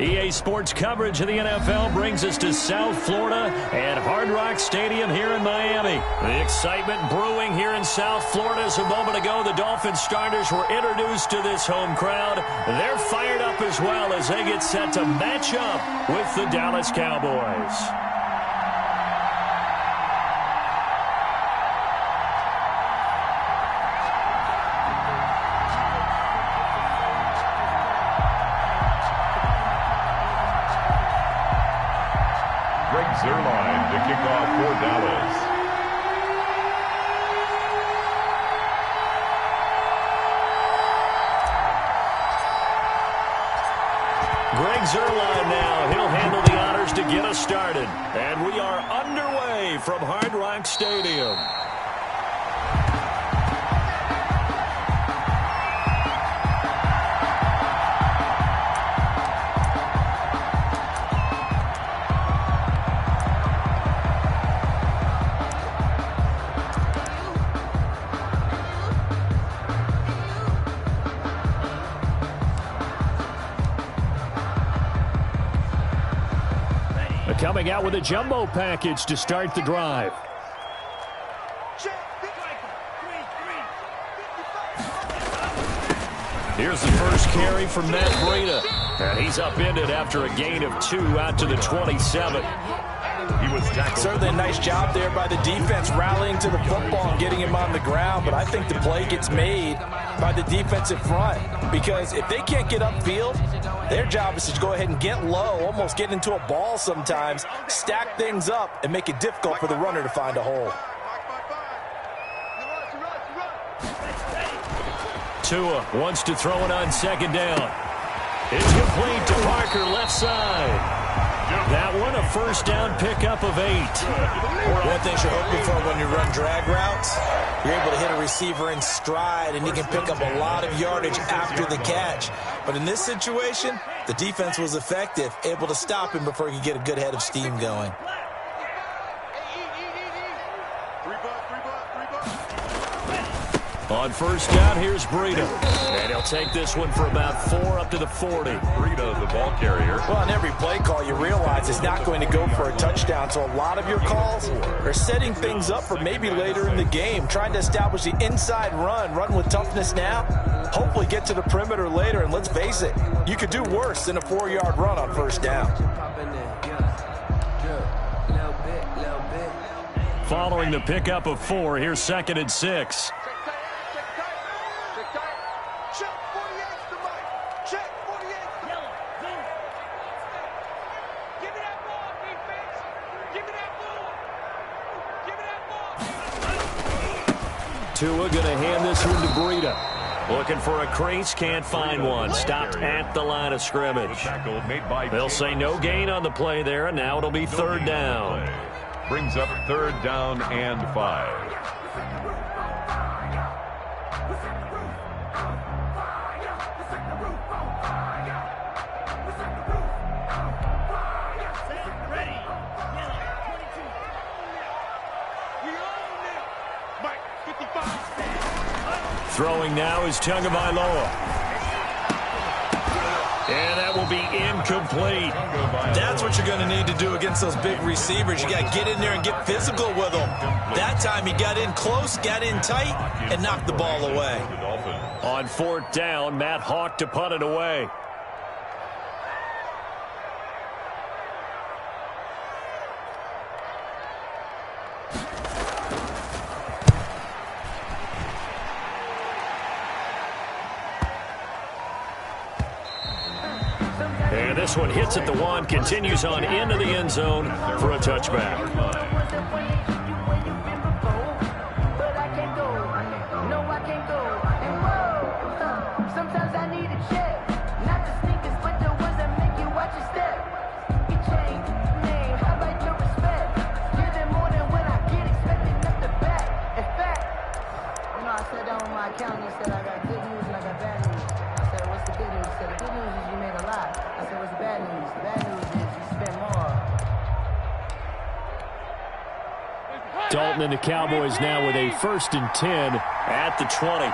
EA Sports coverage of the NFL brings us to South Florida at Hard Rock Stadium here in Miami. The excitement brewing here in South Florida as a moment ago the Dolphins starters were introduced to this home crowd. They're fired up as well as they get set to match up with the Dallas Cowboys. Zerline to kick off for Dallas. Greg Zerline now. He'll handle the honors to get us started. And we are underway from Hard Rock Stadium. Coming out with a jumbo package to start the drive. Here's the first carry from Matt Breida. And he's upended after a gain of 2 out to the 27. He was tackled. Certainly a nice job there by the defense rallying to the football and getting him on the ground. But I think the play gets made by the defensive front. Because if they can't get upfield, their job is to go ahead and get low, almost get into a ball sometimes, stack things up, and make it difficult for the runner to find a hole. Tua wants to throw it on second down. It's complete to Parker, left side. That one, a first down pickup of 8. One thing you're hoping for when you run drag routes, you're able to hit a receiver in stride, and he can pick up a lot of yardage after the catch. But in this situation, the defense was effective, able to stop him before he could get a good head of steam going. On first down, here's Breida. And he'll take this one for about 4 up to the 40. Breida, the ball carrier. Well, on every play call, you realize it's not going to go for a touchdown. So a lot of your calls are setting things up for maybe later in the game, trying to establish the inside run with toughness now, hopefully get to the perimeter later. And let's face it, you could do worse than a 4-yard run on first down. Following the pickup of 4, here's 2nd and 6. Tua going to hand this one to Breida. Looking for a crease, can't find one. Stopped at the line of scrimmage. They'll say no gain on the play there, and now it'll be 3rd down. Brings up 3rd down and 5. Throwing now is Tagovailoa. And that will be incomplete. That's what you're going to need to do against those big receivers. You got to get in there and get physical with them. That time he got in close, got in tight, and knocked the ball away. On 4th down, Matt Hawk to punt it away. And this one hits at the 1, continues on into the end zone for a touchback. Dalton and the Cowboys now with a 1st and 10 at the 20.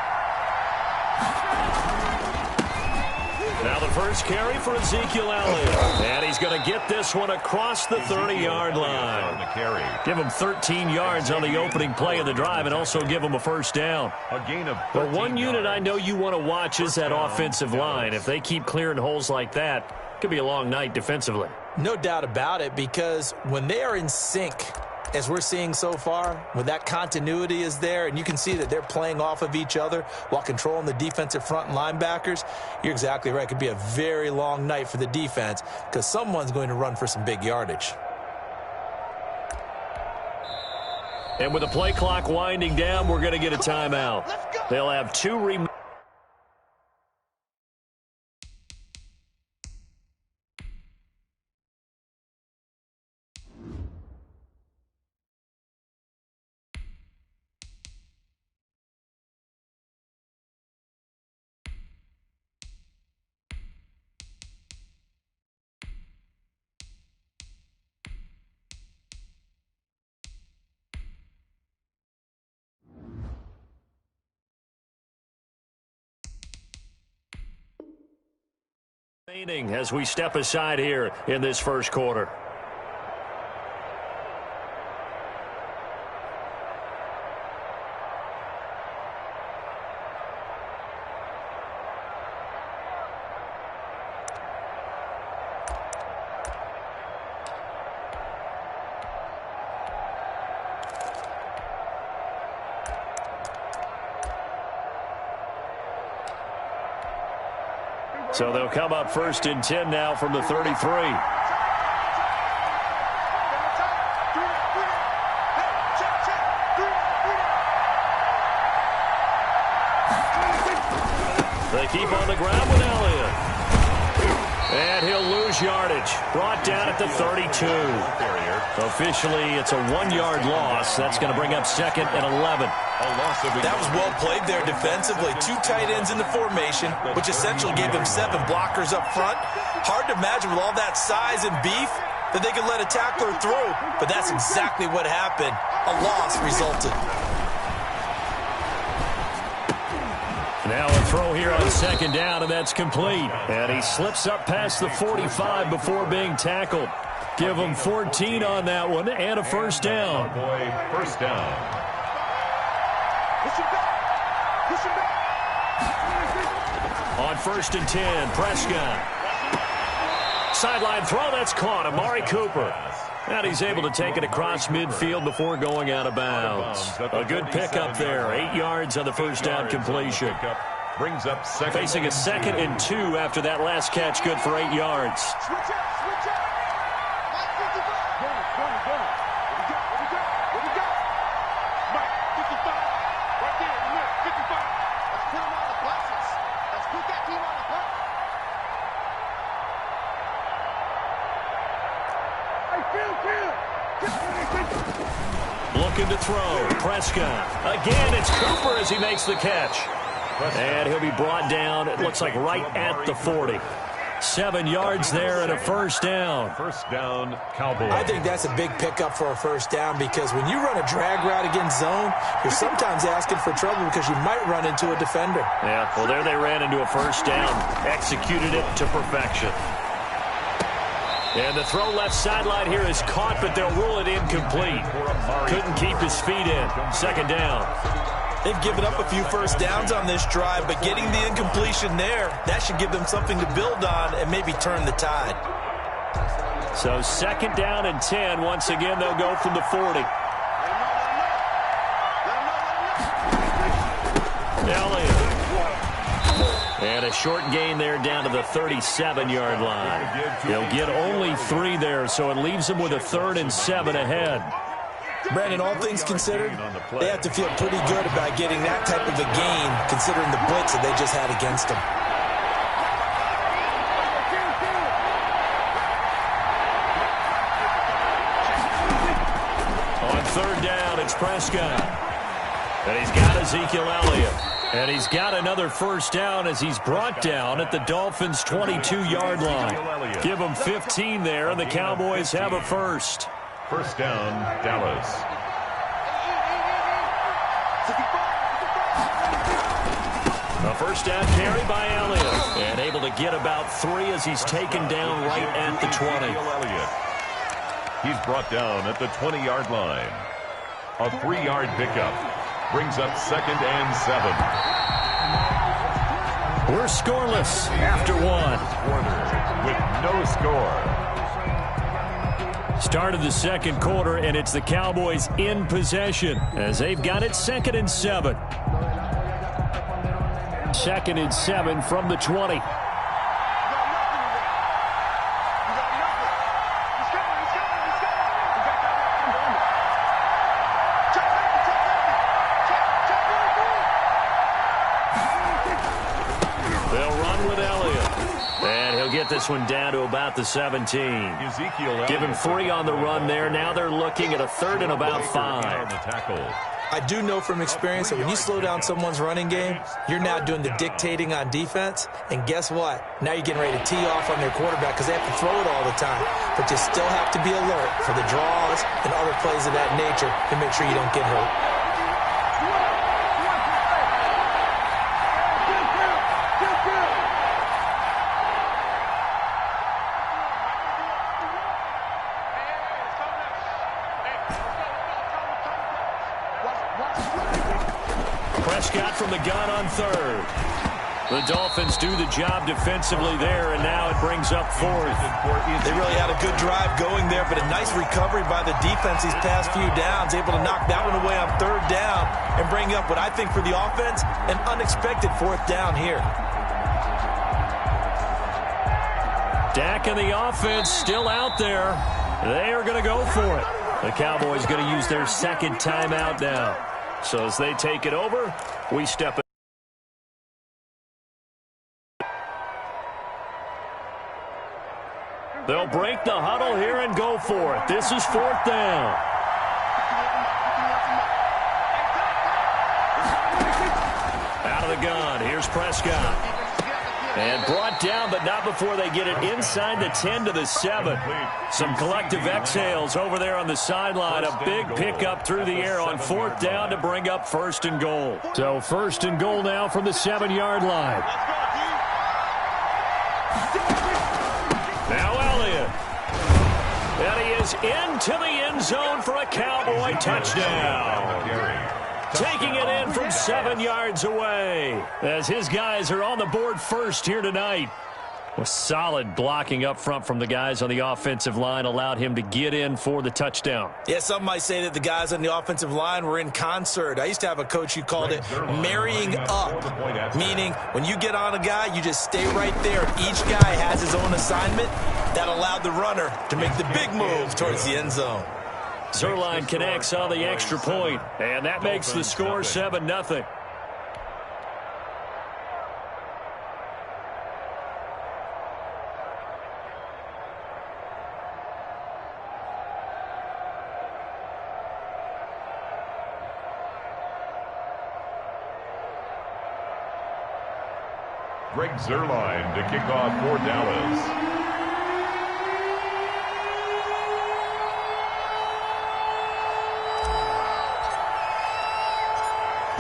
Now the first carry for Ezekiel Elliott. And he's going to get this one across the 30-yard line. Give him 13 yards on the opening play of the drive and also give him a first down. But one unit I know you want to watch is that offensive line. If they keep clearing holes like that, it could be a long night defensively. No doubt about it, because when they are in sync, as we're seeing so far, when that continuity is there and you can see that they're playing off of each other while controlling the defensive front and linebackers, you're exactly right. It could be a very long night for the defense because someone's going to run for some big yardage. And with the play clock winding down, we're going to get a timeout. They'll have two remaining. As we step aside here in this first quarter. So they'll come up first and 10 now from the 33. They keep on the ground with Elliott. And he'll lose yardage. Brought down at the 32. Officially, it's a 1-yard loss. That's going to bring up second and 11. That was well played there defensively. 2 tight ends in the formation, which essentially gave them 7 blockers up front. Hard to imagine with all that size and beef that they could let a tackler through. But that's exactly what happened. A loss resulted. Now a throw here on second down, and that's complete. And he slips up past the 45 before being tackled. Give him 14 on that one and a first down. First down. On first and 10, Prescott. Sideline throw, that's caught. Amari Cooper. And he's able to take it across midfield before going out of bounds. A good pickup there. 8 yards on the first down completion. Brings up second. Facing a 2nd and 2 after that last catch, good for 8 yards. Looking to throw. Prescott. Again, it's Cooper as he makes the catch. And he'll be brought down, it looks like right at the 40. 7 yards there and a first down. First down, Cowboys. I think that's a big pickup for a first down because when you run a drag route against zone, you're sometimes asking for trouble because you might run into a defender. Yeah, well, there they ran into a first down. Executed it to perfection. And the throw left sideline here is caught, but they'll rule it incomplete. Couldn't keep his feet in. Second down. They've given up a few first downs on this drive, but getting the incompletion there, that should give them something to build on and maybe turn the tide. So second down and 10. Once again, they'll go from the 40. Elliott. And a short gain there down to the 37-yard line. They'll get only 3 there, so it leaves them with a 3rd and 7 ahead. Brandon, all things considered, they have to feel pretty good about getting that type of a gain, considering the blitz that they just had against them. On 3rd down, it's Prescott. And he's got Ezekiel Elliott. And he's got another first down as he's brought down at the Dolphins' 22-yard line. Give them 15 there, and the Cowboys have a first. First down, Dallas. A first down carry by Elliott. And able to get about 3 as he's taken down right at the 20. He's brought down at the 20-yard line. A 3-yard pickup brings up 2nd and 7. We're scoreless after 1. With no score. Start of the second quarter, and it's the Cowboys in possession as they've got it 2nd and 7. 2nd and 7 from the 20. This one down to about the 17. Give him 3 on the run there. Now they're looking at a 3rd and about 5. I do know from experience that when you slow down someone's running game, you're now doing the dictating on defense. And guess what? Now you're getting ready to tee off on their quarterback because they have to throw it all the time. But you still have to be alert for the draws and other plays of that nature to make sure you don't get hurt. From the gun on 3rd. The Dolphins do the job defensively there, and now it brings up 4th. They really had a good drive going there, but a nice recovery by the defense these past few downs, able to knock that one away on 3rd down and bring up what I think for the offense, an unexpected 4th down here. Dak and the offense still out there. They are going to go for it. The Cowboys going to use their 2nd timeout now. So as they take it over, we step it. They'll break the huddle here and go for it. This is 4th down. Out of the gun. Here's Prescott. And brought down, but not before they get it inside the 10 to the 7. Some collective exhales over there on the sideline. A big pickup through the air on 4th down to bring up 1st and goal. So 1st and goal now from the 7-yard line. Now Elliott. And he is into the end zone for a Cowboy touchdown. Taking it in from 7 yards away as his guys are on the board first here tonight. A solid blocking up front from the guys on the offensive line allowed him to get in for the touchdown. Yeah, some might say that the guys on the offensive line were in concert. I used to have a coach who called it marrying up, meaning when you get on a guy, you just stay right there. Each guy has his own assignment that allowed the runner to make the big move towards the end zone. Zerline connects on the extra point, and that makes the score 7-0. Greg Zerline to kick off for Dallas.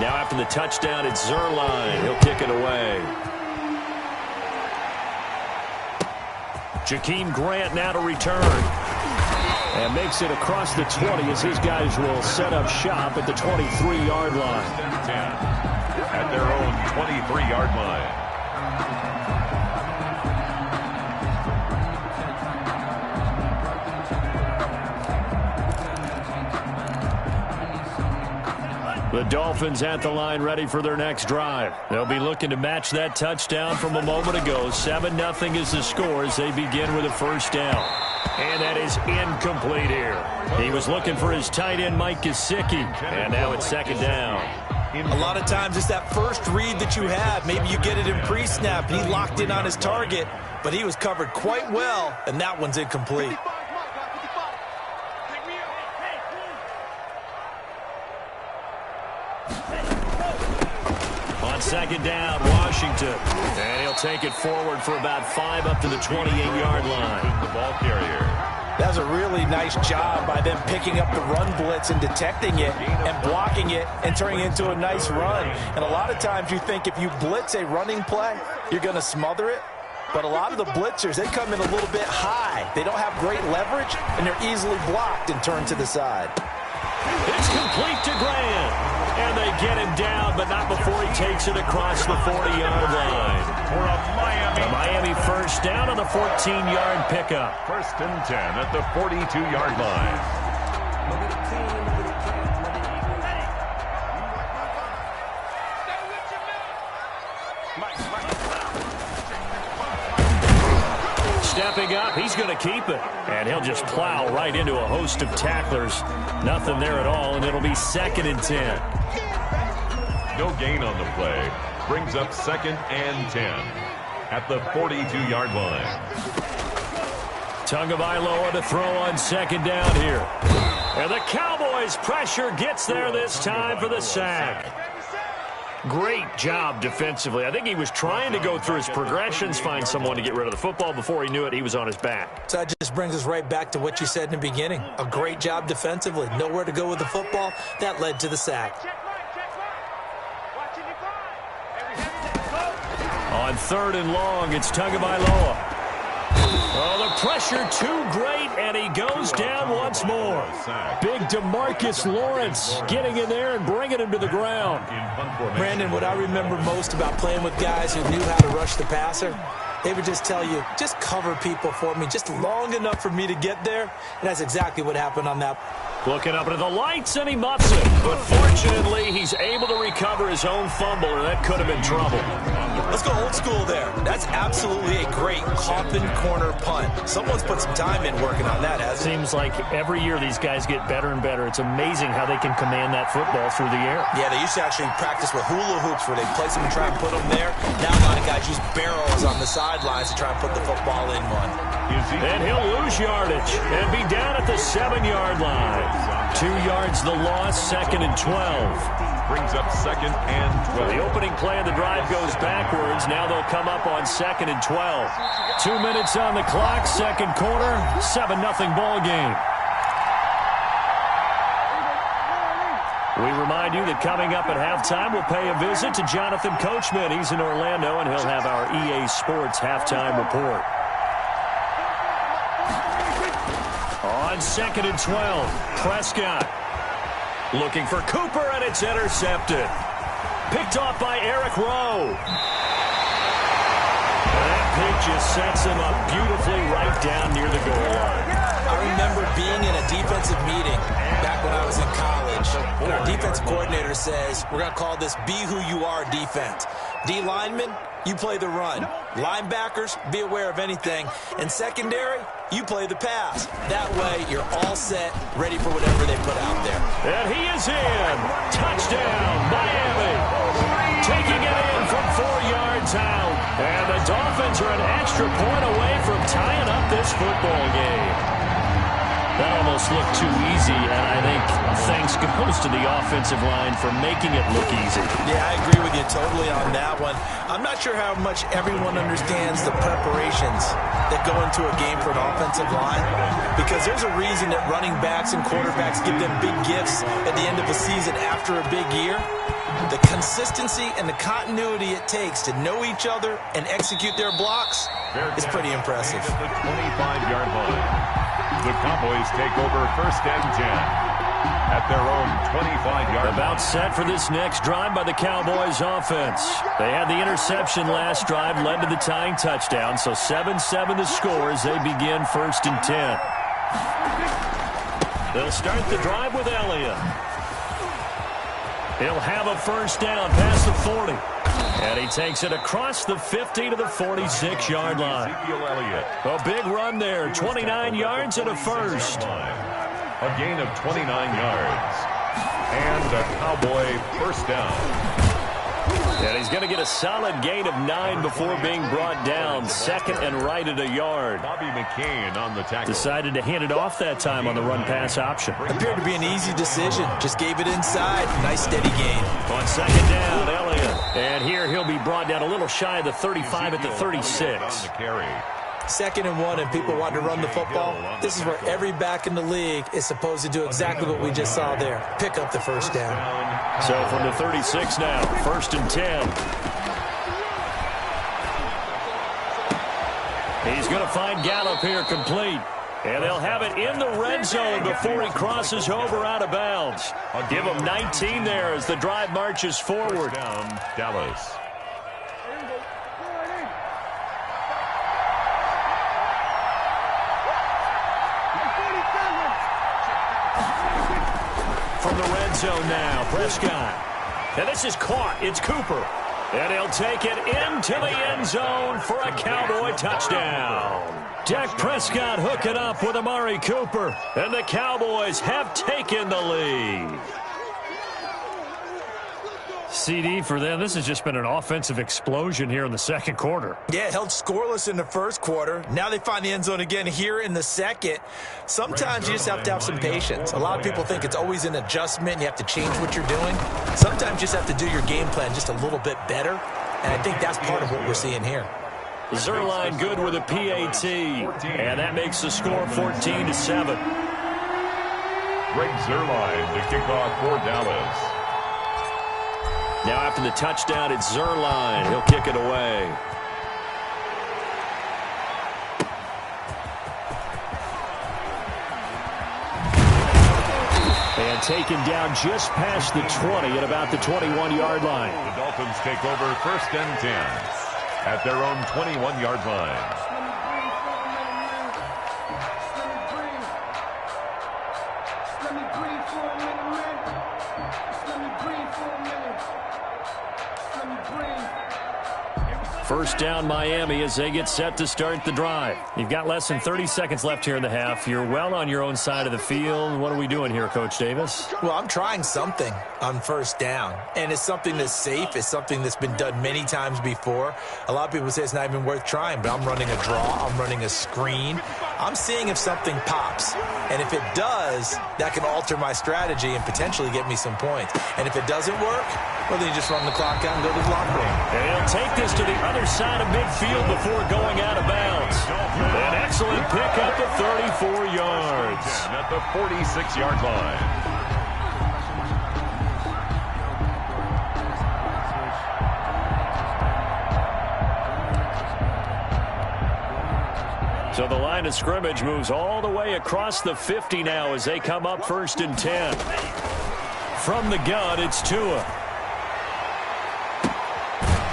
Now after the touchdown, it's Zerline. He'll kick it away. Jakeem Grant now to return. And makes it across the 20 as his guys will set up shop at the 23-yard line. 10 at their own 23-yard line. The Dolphins at the line ready for their next drive. They'll be looking to match that touchdown from a moment ago. 7-0 is the score as they begin with a first down. And that is incomplete here. He was looking for his tight end, Mike Gesicki. And now it's 2nd down. A lot of times it's that first read that you have. Maybe you get it in pre-snap. He locked in on his target, but he was covered quite well, and that one's incomplete. On 2nd down, Washington. And he'll take it forward for about 5 up to the 28-yard line. The ball carrier. That was a really nice job by them picking up the run blitz and detecting it and blocking it and turning it into a nice run. And a lot of times you think if you blitz a running play, you're going to smother it. But a lot of the blitzers, they come in a little bit high. They don't have great leverage, and they're easily blocked and turned to the side. It's complete to Grant. And they get him down, but not before he takes it across the 40-yard line. For a Miami first down on the 14-yard pickup. 1st and 10 at the 42-yard line. Stepping up, he's going to keep it. And he'll just plow right into a host of tacklers. Nothing there at all, and it'll be 2nd and 10. No gain on the play. Brings up 2nd and 10 at the 42-yard line. Tagovailoa to throw on 2nd down here. And the Cowboys pressure gets there this time for the sack. Great job defensively. I think he was trying to go through his progressions, find someone to get rid of the football. Before he knew it, he was on his back. So that just brings us right back to what you said in the beginning. A great job defensively. Nowhere to go with the football. That led to the sack. On 3rd and long, it's Tagovailoa. Oh, the pressure too great, and he goes down once more. Big DeMarcus Lawrence getting in there and bringing him to the ground. Brandon, what I remember most about playing with guys who knew how to rush the passer, they would just tell you, just cover people for me, just long enough for me to get there. And that's exactly what happened on that. Looking up into the lights, and he muffs it. But fortunately, he's able to recover his own fumble, or that could have been trouble. Let's go old school there. That's absolutely a great coffin corner punt. Someone's put some time in working on that, hasn't it? Seems like every year these guys get better and better. It's amazing how they can command that football through the air. Yeah, they used to actually practice with hula hoops where they place them and try and put them there. Now a lot of guys use barrels on the sidelines to try and put the football in one. And he'll lose yardage and be down at the 7-yard line. 2 yards the loss, 2nd and 12. Brings up 2nd and 12. The opening play of the drive goes backwards. Now they'll come up on 2nd and 12. 2 minutes on the clock, 2nd quarter, 7-0 ball game. We remind you that coming up at halftime, we'll pay a visit to Jonathan Coachman. He's in Orlando, and he'll have our EA Sports halftime report. On 2nd and 12, Prescott looking for Cooper, and it's intercepted. Picked off by Eric Rowe. And that pick just sets him up beautifully right down near the goal line. I remember being in a defensive meeting back when I was in college, and our defensive coordinator says, we're going to call this Be Who You Are defense. D linemen, you play the run. Linebackers, be aware of anything. And secondary, you play the pass. That way, you're all set, ready for whatever they put out there. And he is in. Touchdown, Miami. Taking it in from 4 yards out. And the Dolphins are an extra point away from tying up this football game. That almost looked too easy, and I think thanks goes to the offensive line for making it look easy. Yeah, I agree with you totally on that one. I'm not sure how much everyone understands the preparations that go into a game for an offensive line, because there's a reason that running backs and quarterbacks give them big gifts at the end of a season after a big year. The consistency and the continuity it takes to know each other and execute their blocks is pretty impressive. At the 25-yard line. The Cowboys take over 1st and 10 at their own 25-yard line. About set for this next drive by the Cowboys offense. They had the interception last drive, led to the tying touchdown, so 7-7 the score as they begin 1st and 10. They'll start the drive with Elliott. He'll have a first down past the 40. And he takes it across the 50 to the 46-yard line. A big run there, 29 yards and a first. A gain of 29 yards. And a Cowboy first down. And he's going to get a solid gain of 9 before being brought down. 2nd and right at a yard. Bobby McCain on the tackle. Decided to hand it off that time on the run-pass option. Appeared to be an easy decision. Just gave it inside. Nice steady gain. On 2nd down, Elliott. And here he'll be brought down a little shy of the 35 at the 36. On the carry. 2nd and 1 and people want to run the football, this is where every back in the league is supposed to do exactly what we just saw there. Pick up the first down. So from the 36 now, 1st and 10. He's going to find Gallup here complete. And they'll have it in the red zone before he crosses over out of bounds. I'll give him 19 there as the drive marches forward. Down, Dallas. From the red zone now, Prescott. And this is caught. It's Cooper. And he'll take it into the end zone for a Cowboy touchdown. Dak Prescott hooking up with Amari Cooper. And the Cowboys have taken the lead. CD for them. This has just been an offensive explosion here in the second quarter. Yeah, held scoreless in the first quarter. Now they find the end zone again here in the second. Sometimes you just have to have some patience. A lot of people think it's always an adjustment. You have to change what you're doing. Sometimes you just have to do your game plan just a little bit better. And I think that's part of what we're seeing here. Zerline good with a PAT. And that makes the score 14-7. Greg Zerline to kick off for Dallas. Now after the touchdown, it's Zerline. He'll kick it away. And taken down just past the 20 at about the 21-yard line. The Dolphins take over 1st and 10 at their own 21-yard line. First down, Miami, as they get set to start the drive. You've got less than 30 seconds left here in the half. You're well on your own side of the field. What are we doing here, Coach Davis? Well, I'm trying something on first down, and it's something that's safe. It's something that's been done many times before. A lot of people say it's not even worth trying, but I'm running a draw. I'm running a screen. I'm seeing if something pops, and if it does, that can alter my strategy and potentially get me some points. And if it doesn't work, well, then you just run the clock out and go to the locker room. And he'll take this to the other side of midfield before going out of bounds. An excellent pickup at 34 yards. At the 46-yard line. So the line of scrimmage moves all the way across the 50 now as they come up 1st and 10. From the gun, it's Tua.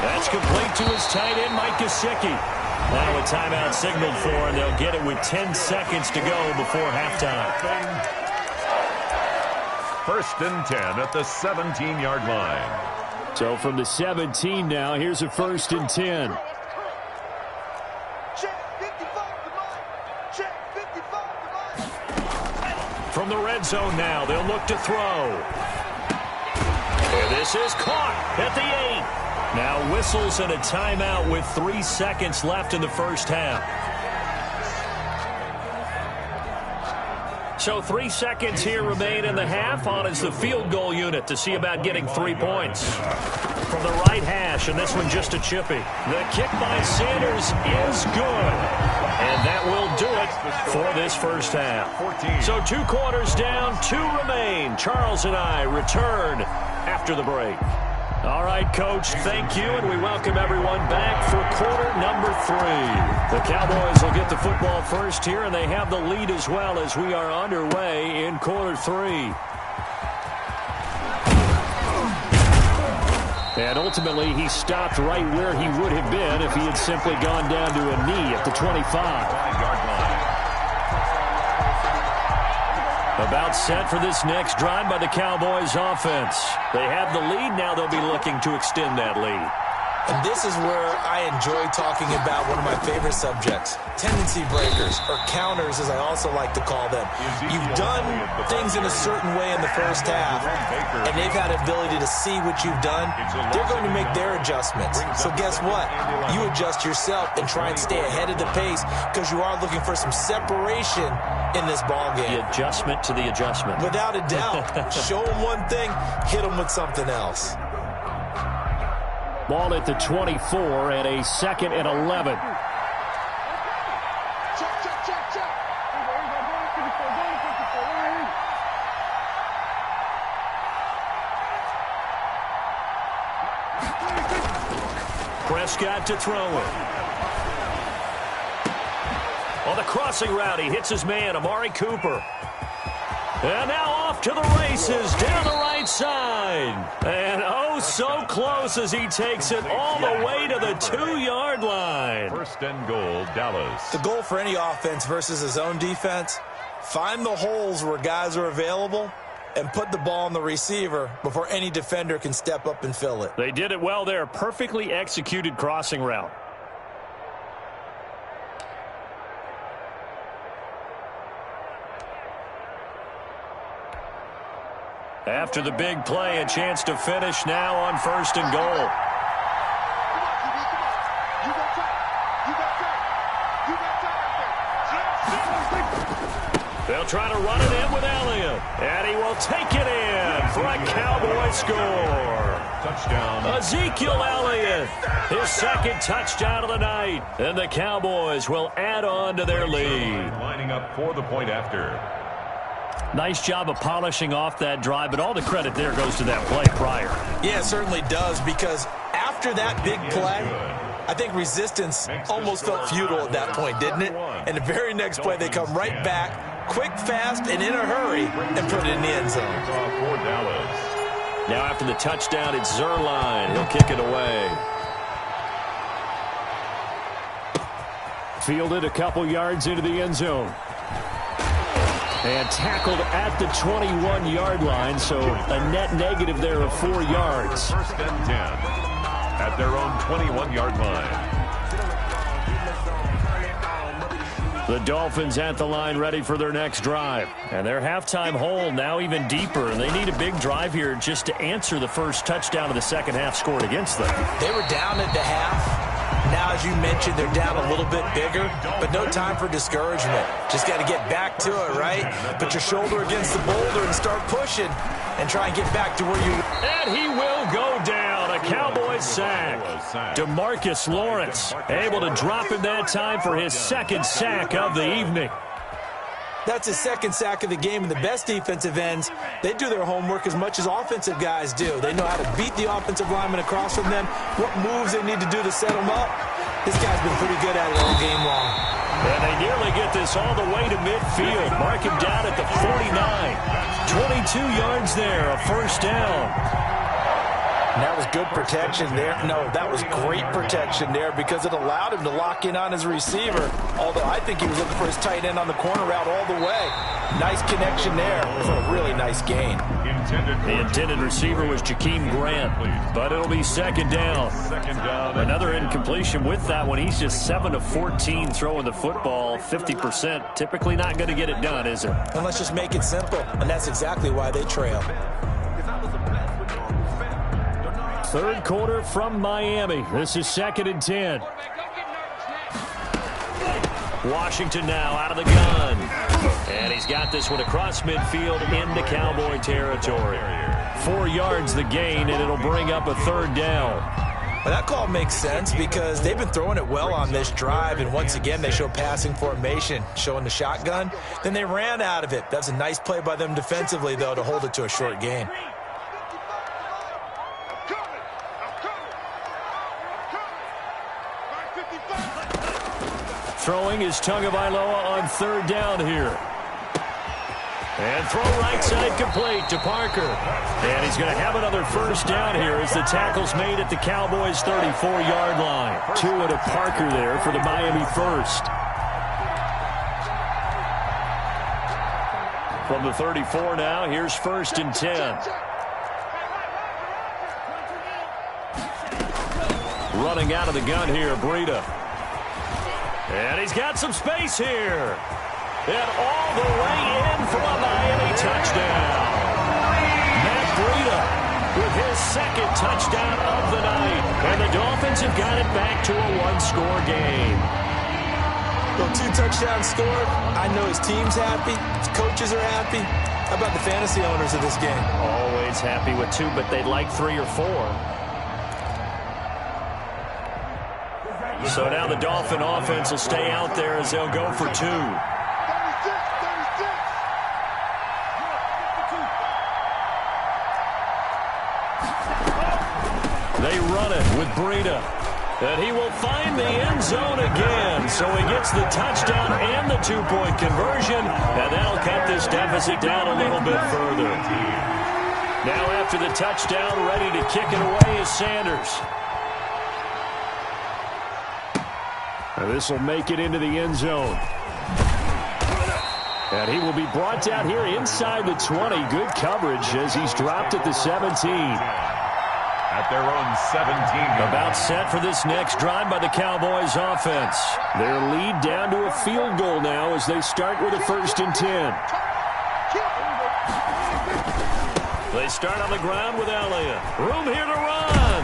That's complete to his tight end, Mike Gesicki. Now a timeout signaled for, and they'll get it with 10 seconds to go before halftime. 1st and 10 at the 17-yard line. So from the 17 now, here's a 1st and 10. From the red zone now, they'll look to throw. And this is caught at the 8. Now whistles and a timeout with 3 seconds left in the first half. So 3 seconds here remain in the half. On is the field goal unit to see about getting 3 points. From the right hash, and this one just a chippy. The kick by Sanders is good. And that will do it for this first half. So 2 quarters down, 2 remain. Charles and I return after the break. All right, Coach, thank you, and we welcome everyone back for quarter number 3. The Cowboys will get the football first here, and they have the lead as well as we are underway in quarter 3. And ultimately, he stopped right where he would have been if he had simply gone down to a knee at the 25. About set for this next drive by the Cowboys offense. They have the lead. Now they'll be looking to extend that lead. And this is where I enjoy talking about one of my favorite subjects, tendency breakers, or counters as I also like to call them. You've done things in a certain way in the first half, and they've had ability to see what you've done. They're going to make their adjustments. So guess what? You adjust yourself and try and stay ahead of the pace because you are looking for some separation in this ballgame. The adjustment to the adjustment. Without a doubt. Show them one thing, hit them with something else. Ball at the 24 and a 2nd and 11. Prescott to throw it. On the crossing route, he hits his man, Amari Cooper. And now off to the races, down the right side. And oh, so close as he takes it all the way to the 2-yard line. First and goal, Dallas. The goal for any offense versus his own defense, find the holes where guys are available and put the ball on the receiver before any defender can step up and fill it. They did it well there. Perfectly executed crossing route. After the big play, a chance to finish now on first and goal. They'll try to run it in with Elliott. And he will take it in for a Cowboy score. Touchdown. Ezekiel Elliott, his second touchdown of the night. And the Cowboys will add on to their lead. Lining up for the point after. Nice job of polishing off that drive, but all the credit there goes to that play prior. Yeah, it certainly does, because after that big play, I think resistance almost felt futile at that point, didn't it? And the very next play, they come right back, quick, fast, and in a hurry, and put it in the end zone. Now after the touchdown, it's Zerline. He'll kick it away. Fielded a couple yards into the end zone. And tackled at the 21-yard line, so a net negative there of 4 yards. First and 10 at their own 21-yard line. The Dolphins at the line ready for their next drive. And their halftime hole now even deeper, and they need a big drive here just to answer the first touchdown of the second half scored against them. They were down at the half. Now, as you mentioned, they're down a little bit bigger, but no time for discouragement. Just got to get back to it, right? Put your shoulder against the boulder and start pushing and try and get back to where you... And he will go down. A Cowboys sack. DeMarcus Lawrence able to drop him that time for his second sack of the evening. That's his second sack of the game, and the best defensive ends, they do their homework as much as offensive guys do. They know how to beat the offensive lineman across from them, what moves they need to do to set them up. This guy's been pretty good at it all game long. And they nearly get this all the way to midfield. Mark him down at the 49. 22 yards there, a first down. And that was good protection there. No, that was great protection there because it allowed him to lock in on his receiver. Although I think he was looking for his tight end on the corner route all the way. Nice connection there for a really nice gain. The intended receiver was Jakeem Grant, but it'll be second down. Another incompletion with that one. He's just 7 of 14 throwing the football, 50%. Typically not going to get it done, is it? And let's just make it simple, and that's exactly why they trail. Third quarter from Miami. This is second and 10. Washington now out of the gun. And he's got this one across midfield into Cowboy territory. 4 yards the gain, and it'll bring up a third down. Well, that call makes sense because they've been throwing it well on this drive, and once again they show passing formation, showing the shotgun. Then they ran out of it. That's a nice play by them defensively, though, to hold it to a short gain. Throwing is Tagovailoa on third down here. And throw right side complete to Parker. And he's going to have another first down here as the tackle's made at the Cowboys' 34-yard line. Tua to Parker there for the Miami first. From the 34 now, here's first and 10. Running out of the gun here, Breida. And he's got some space here. And all the way in for a Miami touchdown. Matt Breida with his second touchdown of the night. And the Dolphins have got it back to a one-score game. Well, 2 touchdowns scored. I know his team's happy. His coaches are happy. How about the fantasy owners of this game? Always happy with 2, but they'd like 3 or 4. So now the Dolphin offense will stay out there as they'll go for 2. They run it with Breida. And he will find the end zone again. So he gets the touchdown and the two-point conversion. And that'll cut this deficit down a little bit further. Now after the touchdown, ready to kick it away is Sanders. And this will make it into the end zone. And he will be brought down here inside the 20. Good coverage as he's dropped at the 17. At their own 17. About set for this next drive by the Cowboys offense. Their lead down to a field goal now as they start with a 1st and 10. They start on the ground with Elliott. Room here to run.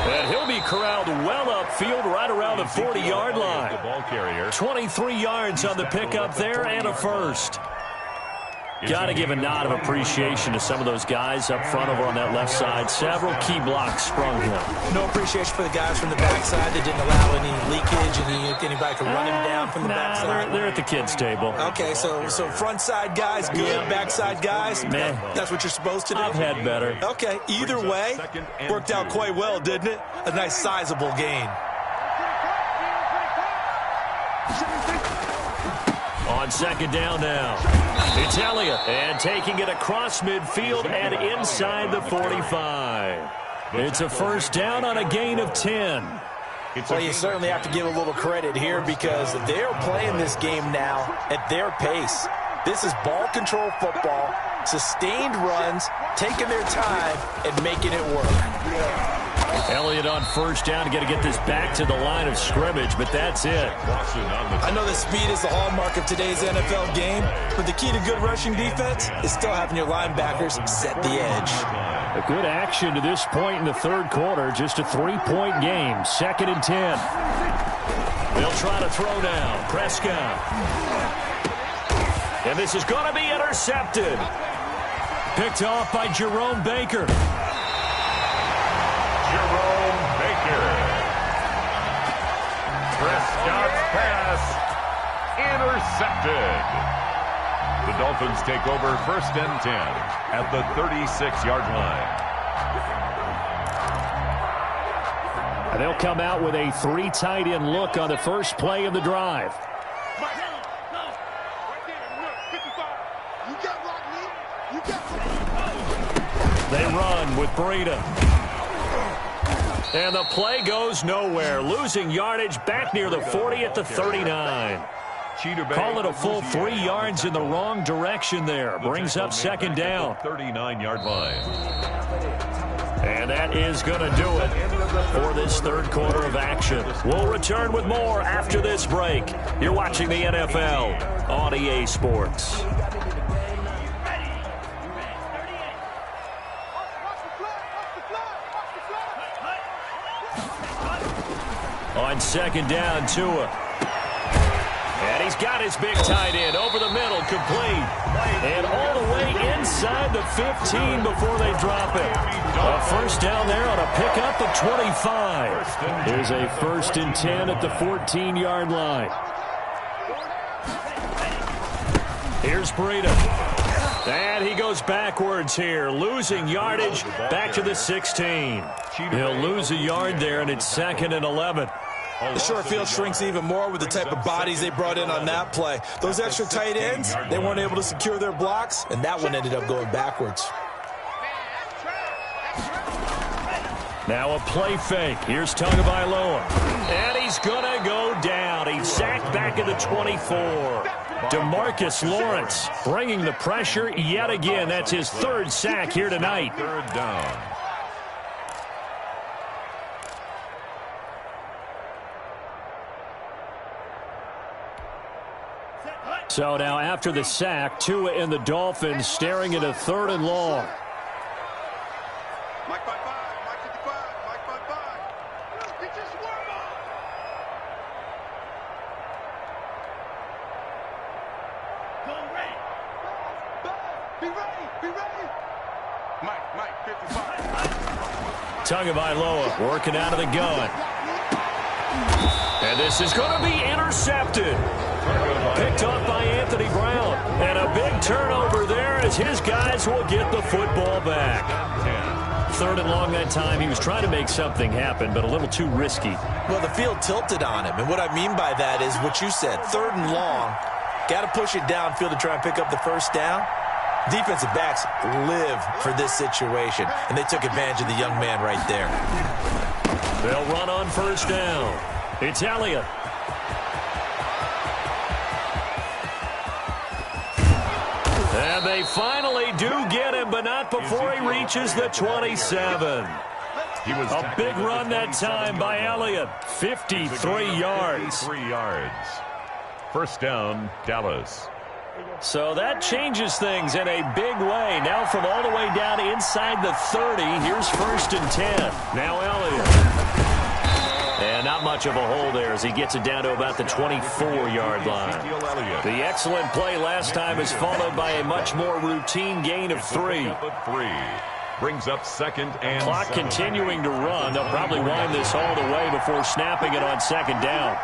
And he'll be corralled well upfield right around the 40-yard line. The ball carrier. 23 yards on the pickup there and a first. Got to give a nod of appreciation to some of those guys up front over on that left side. Several key blocks sprung him. No appreciation for the guys from the backside that didn't allow any leakage and anybody could run him down from the backside. They're at the kids' table. Okay, so front side guys good, backside guys, meh. That's what you're supposed to do? I've had better. Okay, either way, worked out quite well, didn't it? A nice sizable gain. On 2nd down now. It's Elliott. And taking it across midfield and inside the 45. It's a 1st down on a gain of 10. Well, you certainly have to give a little credit here because they're playing this game now at their pace. This is ball control football, sustained runs, taking their time, and making it work. Elliott on 1st down. Got to get this back to the line of scrimmage, but that's it. I know that speed is the hallmark of today's NFL game, but the key to good rushing defense is still having your linebackers set the edge. A good action to this point in the 3rd quarter. Just a 3-point game. 2nd and 10. They'll try to throw now. Prescott. And this is going to be intercepted. Picked off by Jerome Baker. Jerome Baker. Prescott's pass intercepted. The Dolphins take over 1st and 10 at the 36-yard line. And they'll come out with a 3 tight end look on the first play of the drive. They run with Breida. And the play goes nowhere. Losing yardage back near the 40 at the 39. Call it a full 3 yards in the wrong direction there. Brings up 2nd down. 39-yard line. And that is going to do it for this 3rd quarter of action. We'll return with more after this break. You're watching the NFL on EA Sports. On 2nd down, Tua. And he's got his big tight end over the middle, complete. And all the way inside the 15 before they drop it. A 1st down there on a pickup at 25. Here's a 1st and 10 at the 14-yard line. Here's Breida. And he goes backwards here, losing yardage back to the 16. He'll lose a yard there, and it's 2nd and 11. The short field shrinks even more with the type of bodies they brought in on that play. Those extra tight ends, they weren't able to secure their blocks, and that one ended up going backwards. Now a play fake. Here's Tagovailoa. And he's going to go down. He's sacked back at the 24. DeMarcus Lawrence bringing the pressure yet again. That's his 3rd sack here tonight. 3rd down. So now after the sack, Tua and the Dolphins staring at a 3rd and long. Mike 55, Mike 55, Mike 55. Get your swarm on. Go ready. Be ready, be ready. Mike 55. Tagovailoa working out of the gun. And this is going to be intercepted. Picked off by Anthony Brown. And a big turnover there as his guys will get the football back. 3rd and long that time. He was trying to make something happen, but a little too risky. Well, the field tilted on him, and what I mean by that is what you said, 3rd and long. Got to push it downfield to try and pick up the first down. Defensive backs live for this situation, and they took advantage of the young man right there. They'll run on 1st down. It's Elliott. And they finally do get him, but not before he reaches the 27. He was a big run that time by Elliott. 53 yards. 53 yards. 1st down, Dallas. So that changes things in a big way. Now from all the way down inside the 30, here's 1st and 10. Now Elliott. And not much of a hole there as he gets it down to about the 24-yard line. The excellent play last time is followed by a much more routine gain of 3. Brings up 2nd and Clock 7. continuing to run. They'll probably wind this all the way before snapping it on 2nd down.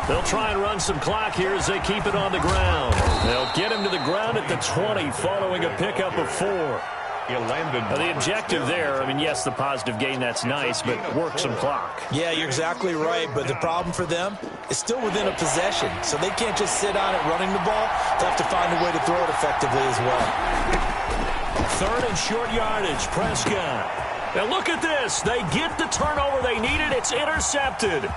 They'll try and run some clock here as they keep it on the ground. They'll get him to the ground at the 20 following a pickup of 4. The objective there, I mean, yes, the positive gain, that's nice, but work some clock. Yeah, you're exactly right, but the problem for them is still within a possession, so they can't just sit on it running the ball. They'll have to find a way to throw it effectively as well. 3rd and short yardage, Prescott. Now look at this. They get the turnover they needed. It's intercepted.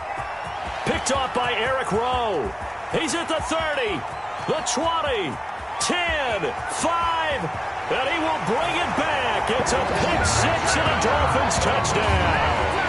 Picked off by Eric Rowe. He's at the 30, the 20, 10, 5, and he will bring it back. It's a pick 6 and a Dolphins touchdown.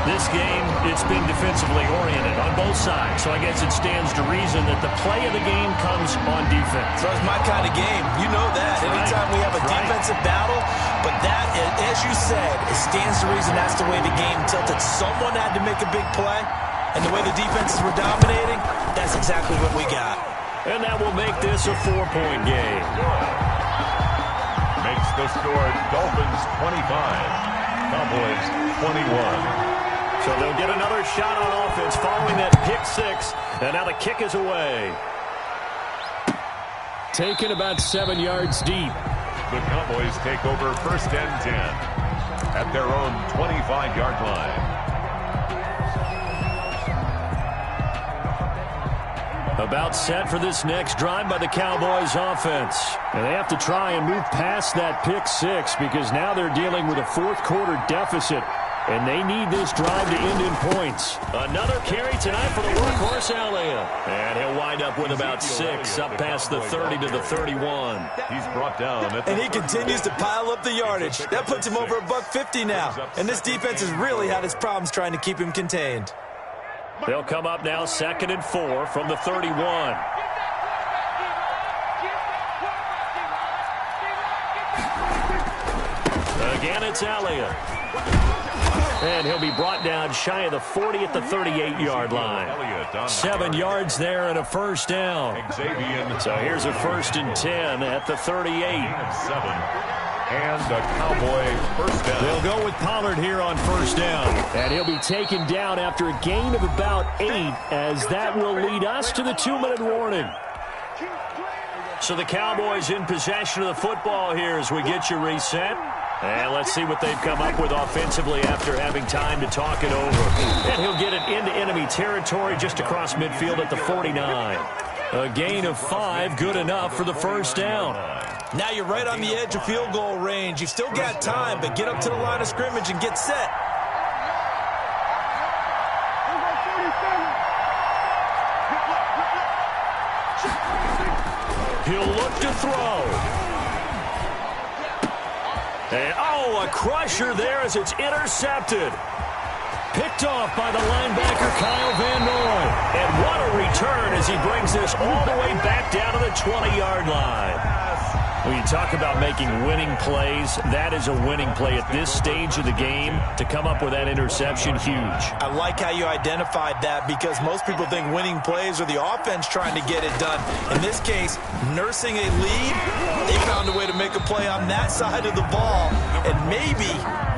This game, it's been defensively oriented on both sides, so I guess it stands to reason that the play of the game comes on defense. So it's my kind of game. You know that. Anytime we have a defensive battle, but that, as you said, it stands to reason that's the way the game tilted. Someone had to make a big play, and the way the defenses were dominating, that's exactly what we got. And that will make this a 4-point game. Makes the score Dolphins 25, Cowboys 21. So they'll get another shot on offense following that pick 6. And now the kick is away. Taken about 7 yards deep. The Cowboys take over 1st and 10 at their own 25-yard line. About set for this next drive by the Cowboys offense. And they have to try and move past that pick 6 because now they're dealing with a 4th quarter deficit. And they need this drive to end in points. Another carry tonight for the workhorse Elliott. And he'll wind up with about 6 up past the 30 to the 31. He's brought down. And he continues to pile up the yardage. That puts him over $150 now. And this defense has really had its problems trying to keep him contained. They'll come up now 2nd and 4 from the 31. Again, it's Elliott. And he'll be brought down shy of the 40 at the 38-yard line. 7 yards there and a 1st down. So here's a 1st and 10 at the 38. 7. And a Cowboy 1st down. They'll go with Pollard here on 1st down. And he'll be taken down after a gain of about 8, as that will lead us to the 2-minute warning. So the Cowboys in possession of the football here as we get you reset. And let's see what they've come up with offensively after having time to talk it over. And he'll get it into enemy territory just across midfield at the 49. A gain of 5, good enough for the 1st down. Now you're right on the edge of field goal range. You've still got time, but get up to the line of scrimmage and get set. He'll look to throw. And, a crusher there as it's intercepted. Picked off by the linebacker, Kyle Van Noy. And what a return as he brings this all the way back down to the 20-yard line. When you talk about making winning plays, that is a winning play at this stage of the game. To come up with that interception, huge. I like how you identified that because most people think winning plays are the offense trying to get it done. In this case, nursing a lead, they found a way to make a play on that side of the ball and maybe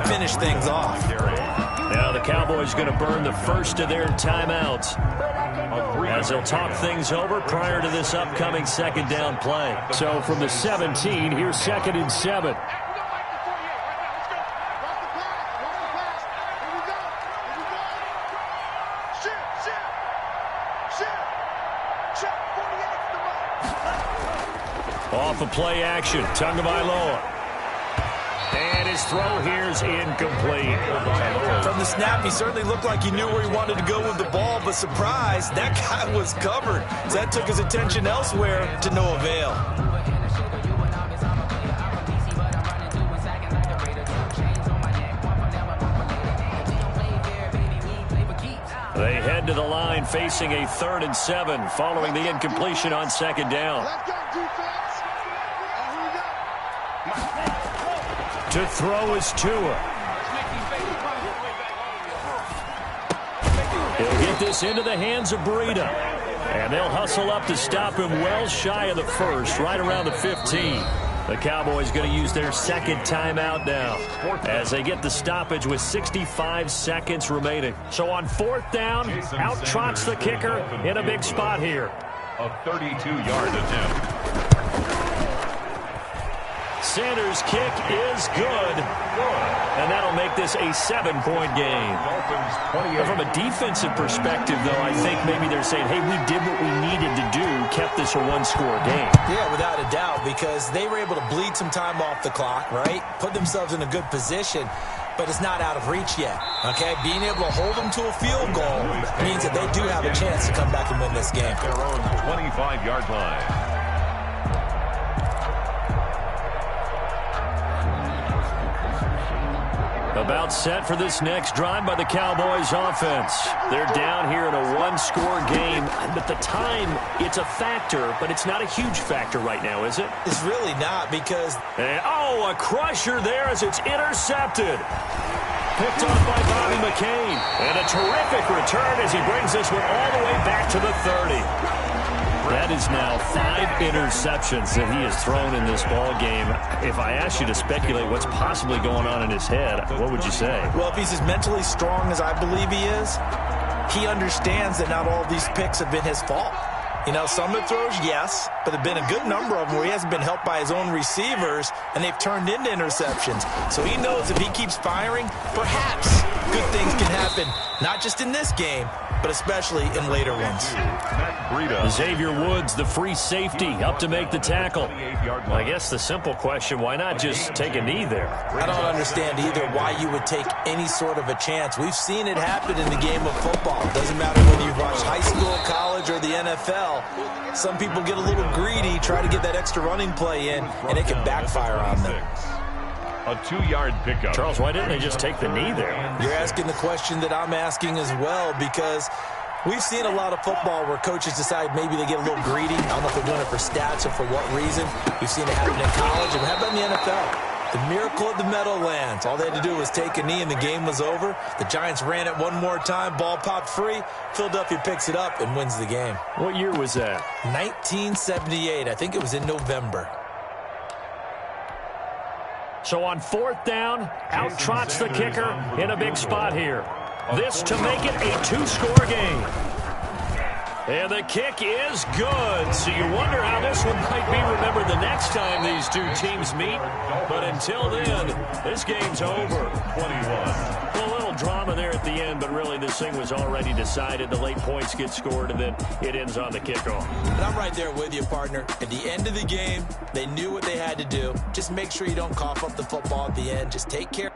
finish things off. Now the Cowboys going to burn the first of their timeouts as they'll talk things over prior to this upcoming second down play. So from the 17, here's 2nd and 7. Off of play action, Tagovailoa. And his throw here is incomplete. From the snap, he certainly looked like he knew where he wanted to go with the ball, but surprise, that guy was covered. So that took his attention elsewhere to no avail. They head to the line facing a 3rd and 7 following the incompletion on 2nd down. To throw is Tua. He'll get this into the hands of Breida. And they'll hustle up to stop him well shy of the first, right around the 15. The Cowboys going to use their 2nd timeout now as they get the stoppage with 65 seconds remaining. So on 4th down, out trots the kicker in a big spot here. A 32-yard attempt. Sanders' kick is good. And that'll make this a 7-point game. From a defensive perspective, though, I think maybe they're saying, hey, we did what we needed to do, kept this a 1-score game. Yeah, without a doubt, because they were able to bleed some time off the clock, right? Put themselves in a good position, but it's not out of reach yet, okay? Being able to hold them to a field goal means that they do have a chance to come back and win this game. Their own 25-yard line. About set for this next drive by the Cowboys offense. They're down here in a 1-score game. But the time, it's a factor, but it's not a huge factor right now, is it? It's really not because... a crusher there as it's intercepted. Picked off by Bobby McCain. And a terrific return as he brings this one all the way back to the 30. That is now 5 interceptions that he has thrown in this ball game. If I asked you to speculate what's possibly going on in his head, what would you say? Well, if he's as mentally strong as I believe he is, he understands that not all of these picks have been his fault. You know, some of the throws, yes, but there have been a good number of them where he hasn't been helped by his own receivers, and they've turned into interceptions. So he knows if he keeps firing, perhaps good things can happen, not just in this game, but especially in later ones. Xavier Woods, the free safety, up to make the tackle. I guess the simple question, why not just take a knee there? I don't understand either why you would take any sort of a chance. We've seen it happen in the game of football. It doesn't matter whether you've watched high school, college, or the NFL. Some people get a little greedy, try to get that extra running play in, and it can backfire on them. A 2-yard pickup. Charles, why didn't they just take the knee there? You're asking the question that I'm asking as well, because we've seen a lot of football where coaches decide maybe they get a little greedy. I don't know if they're doing it for stats or for what reason. We've seen it happen in college, and how about in the NFL? The miracle of the Meadowlands. All they had to do was take a knee, and the game was over. The Giants ran it one more time. Ball popped free. Philadelphia picks it up and wins the game. What year was that? 1978. I think it was in November. So on 4th down, out trots the kicker in a big spot here. This to make it a 2-score game. And the kick is good. So you wonder how this one might be remembered the next time these two teams meet. But until then, this game's over. 21. A little drama there at the end, but really this thing was already decided. The late points get scored, and then it ends on the kickoff. And I'm right there with you, partner. At the end of the game, they knew what they had to do. Just make sure you don't cough up the football at the end. Just take care.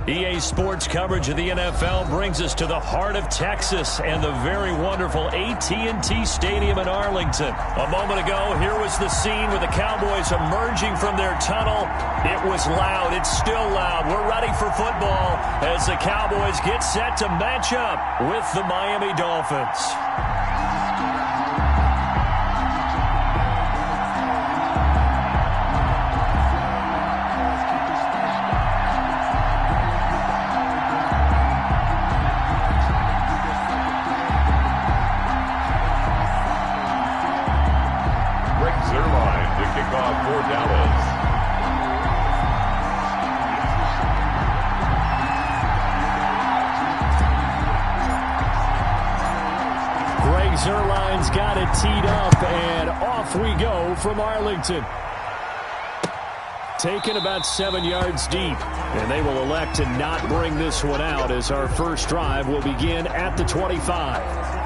EA Sports coverage of the NFL brings us to the heart of Texas and the very wonderful AT&T Stadium in Arlington. A moment ago, here was the scene with the Cowboys emerging from their tunnel. It was loud. It's still loud. We're ready for football as the Cowboys get set to match up with the Miami Dolphins. For Dallas. Greg Zuerlein's got it teed up, and off we go from Arlington. Taken about 7 yards deep, and they will elect to not bring this one out as our first drive will begin at the 25.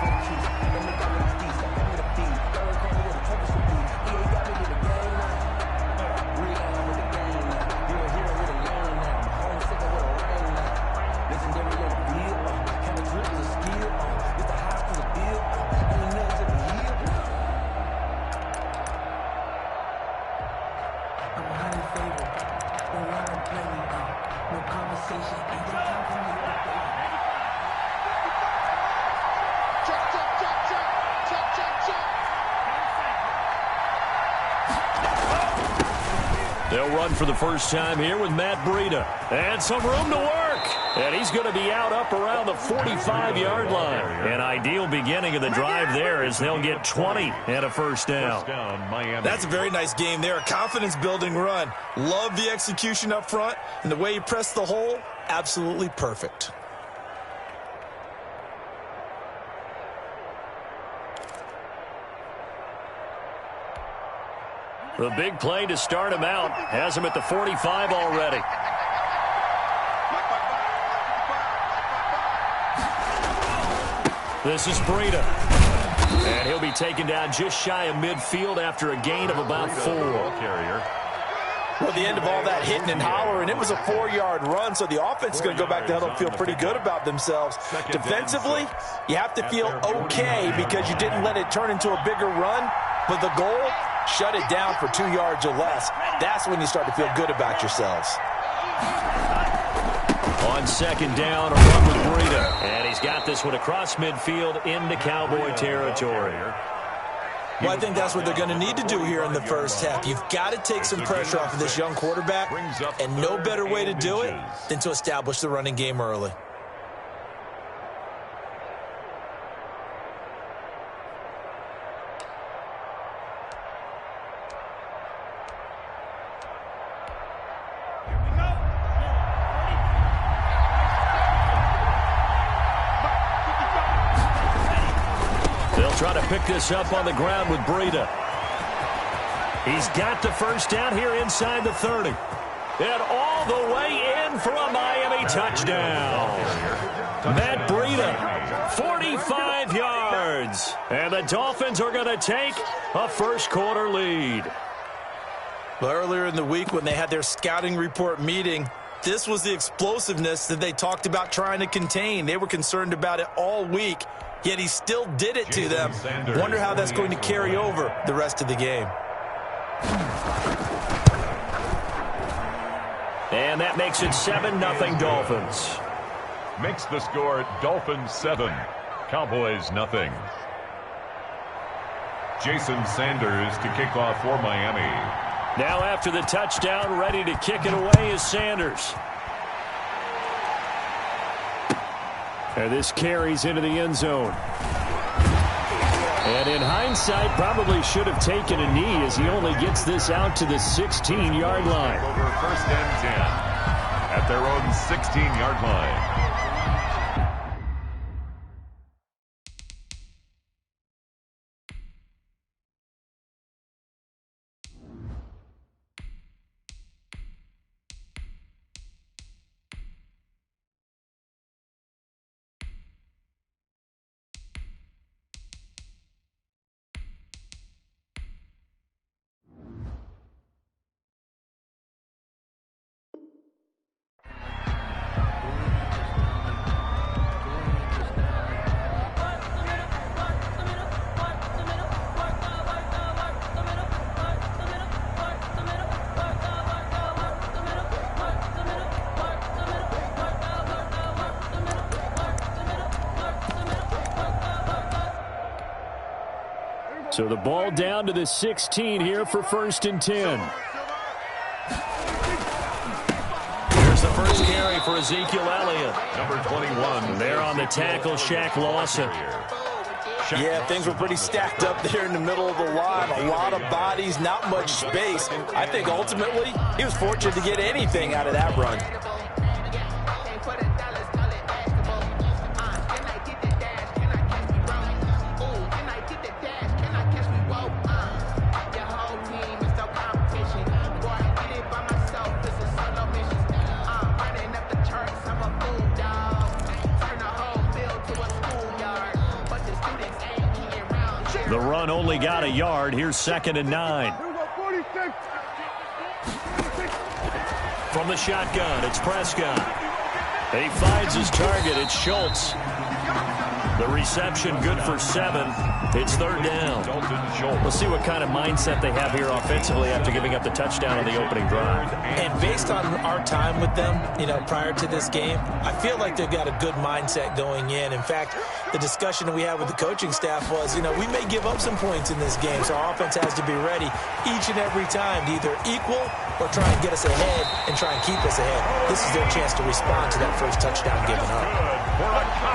They'll run for the first time here with Matt Breida. And some room to work. And he's going to be out up around the 45-yard line. An ideal beginning of the drive there as they'll get 20 and a first down. Miami. That's a very nice game there. A confidence-building run. Love the execution up front. And the way he pressed the hole, absolutely perfect. The big play to start him out has him at the 45 already. This is Breida. And he'll be taken down just shy of midfield after a gain of about 4. Well, the end of all that hitting and hollering, it was a 4-yard run, so the offense is going to go back to huddle and feel pretty good about themselves. Defensively, you have to feel okay because you didn't let it turn into a bigger run, but the goal, shut it down for 2 yards or less. That's when you start to feel good about yourselves. On second down, a run with Breida. And he's got this one across midfield into Cowboy territory. Well, I think that's what they're going to need to do here in the first half. You've got to take some pressure off of this young quarterback, and no better way to do it than to establish the running game early. Try to pick this up on the ground with Breida. He's got the first down here inside the 30. And all the way in for a Miami touchdown. Matt Breida, 45 yards. And the Dolphins are going to take a first-quarter lead. Well, earlier in the week when they had their scouting report meeting, this was the explosiveness that they talked about trying to contain. They were concerned about it all week. Yet he still did it to them. Wonder how that's going to carry over the rest of the game. And that makes it 7-0 Dolphins. Makes the score Dolphins 7, Cowboys nothing. Jason Sanders to kick off for Miami. Now after the touchdown, ready to kick it away is Sanders. And this carries into the end zone. And in hindsight, probably should have taken a knee as he only gets this out to the 16-yard line. Over first and 10 at their own 16-yard line. So the ball down to the 16 here for 1st and 10. Here's the first carry for Ezekiel Elliott. Number 21. There on the tackle, Shaq Lawson. Yeah, things were pretty stacked up there in the middle of the line. A lot of bodies, not much space. I think ultimately he was fortunate to get anything out of that run. The run only got a yard. Here's 2nd and 9. From the shotgun, it's Prescott. He finds his target. It's Schultz. The reception good for 7. It's 3rd down. We'll see what kind of mindset they have here offensively after giving up the touchdown on the opening drive. And based on our time with them, prior to this game, I feel like they've got a good mindset going in. In fact, the discussion that we had with the coaching staff was, we may give up some points in this game, so our offense has to be ready each and every time to either equal or try and get us ahead and try and keep us ahead. This is their chance to respond to that first touchdown given up.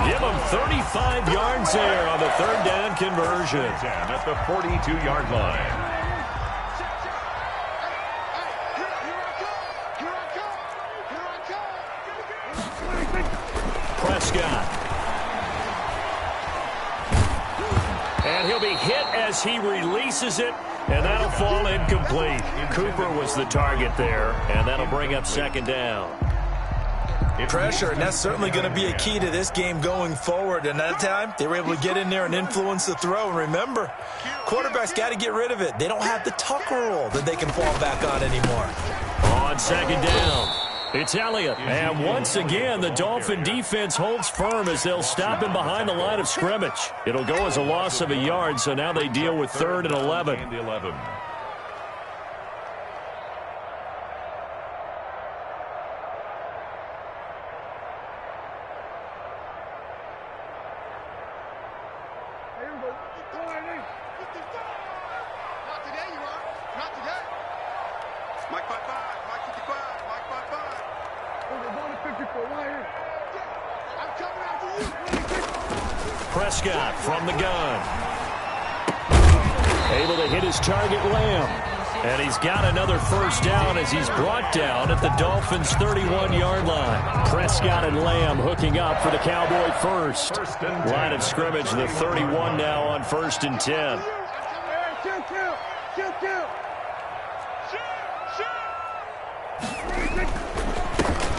Give them 35 yards there on the 3rd down conversion. At the 42-yard line. Prescott. And he'll be hit as he releases it, and that'll fall incomplete. Cooper was the target there, and that'll bring up 2nd down. Pressure, and that's certainly going to be a key to this game going forward. And that time, they were able to get in there and influence the throw. And remember, quarterbacks got to get rid of it. They don't have the tuck rule that they can fall back on anymore. On 2nd down, it's Elliott. And once again, the Dolphin defense holds firm as they'll stop him behind the line of scrimmage. It'll go as a loss of a yard, so now they deal with 3rd and 11. Prescott from the gun. Able to hit his target, Lamb. And he's got another 1st down as he's brought down at the Dolphins' 31-yard line. Prescott and Lamb hooking up for the Cowboy first. Line of scrimmage, the 31 now on 1st and 10.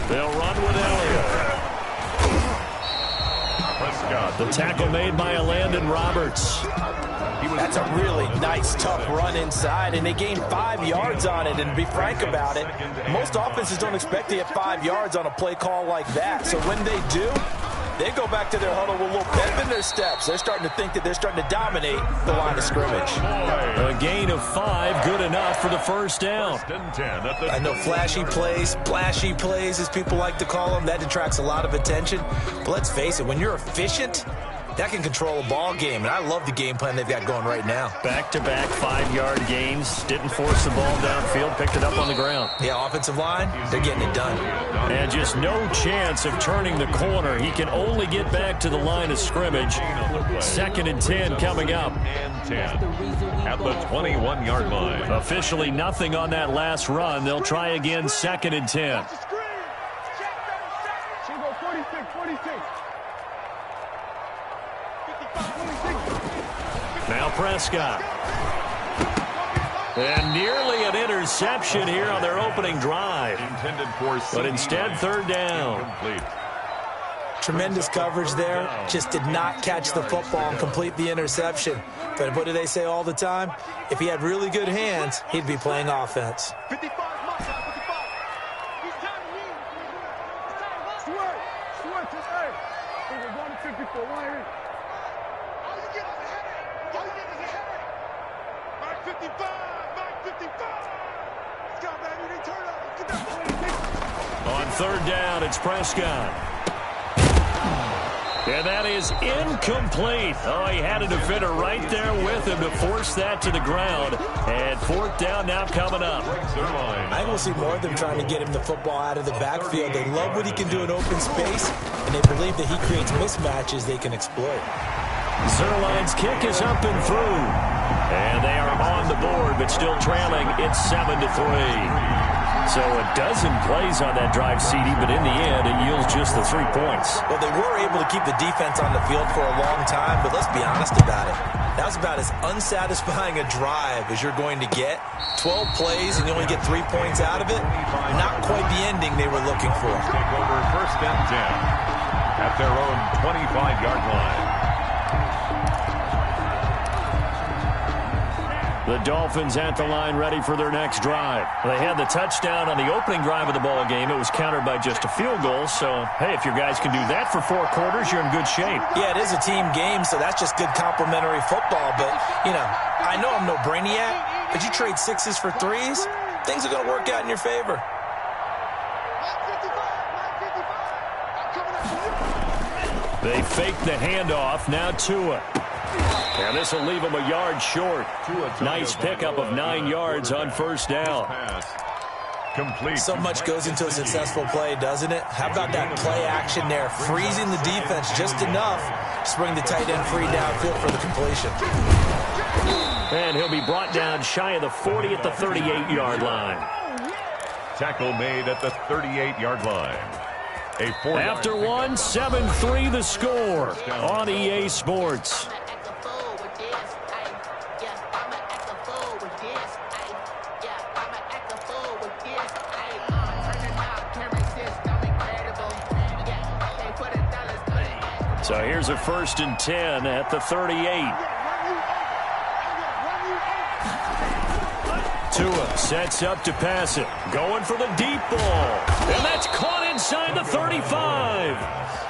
They'll run with Elliott. The tackle made by Landon Roberts. That's a really nice, tough run inside, and they gained 5 yards on it. And to be frank about it, most offenses don't expect to get 5 yards on a play call like that. So when they do, they go back to their huddle with a little pep in their steps. They're starting to think that they're starting to dominate the line of scrimmage. A gain of 5, good enough for the 1st down. I know flashy plays, splashy plays, as people like to call them, that detracts a lot of attention. But let's face it, when you're efficient, that can control a ball game, and I love the game plan they've got going right now. Back-to-back 5-yard gains. Didn't force the ball downfield, picked it up on the ground. Yeah, offensive line, they're getting it done. And just no chance of turning the corner. He can only get back to the line of scrimmage. 2nd and 10 coming up. At the 21-yard line. Officially nothing on that last run. They'll try again, 2nd and 10. Now Prescott. And nearly an interception here on their opening drive. But instead, 3rd down. Tremendous coverage there. Just did not catch the football and complete the interception. But what do they say all the time? If he had really good hands, he'd be playing offense. 55. On 3rd down, it's Prescott. And that is incomplete. Oh, he had a defender right there with him to force that to the ground. And fourth down now coming up. I think we'll see more of them trying to get him the football out of the backfield. They love what he can do in open space, and they believe that he creates mismatches they can exploit. Zerline's kick is up and through. And they are on the board, but still trailing. It's 7-3. So a dozen plays on that drive, CD, but in the end, it yields just the 3 points. Well, they were able to keep the defense on the field for a long time, but let's be honest about it. That was about as unsatisfying a drive as you're going to get. 12 plays and you only get 3 points out of it. Not quite the ending they were looking for. Take over first and 10 at their own 25-yard line. The Dolphins at the line ready for their next drive. They had the touchdown on the opening drive of the ball game. It was countered by just a field goal. So, hey, if your guys can do that for 4 quarters, you're in good shape. Yeah, it is a team game, so that's just good complimentary football. But, you know, I know I'm no brainiac, but you trade 6s for 3s, things are going to work out in your favor. They fake the handoff. Now Tua. And this will leave him a yard short. Nice pickup of 9 yards on first down. Complete. So much goes into a successful play, doesn't it? How about that play action there? Freezing the defense just enough to bring the tight end free downfield for the completion. And he'll be brought down shy of the 40 at the 38-yard line. Tackle made at the 38-yard line. After one, 7-3 the score on EA Sports. So here's a first and 10 at the 38. Tua sets up to pass it. Going for the deep ball. And that's caught inside the 35.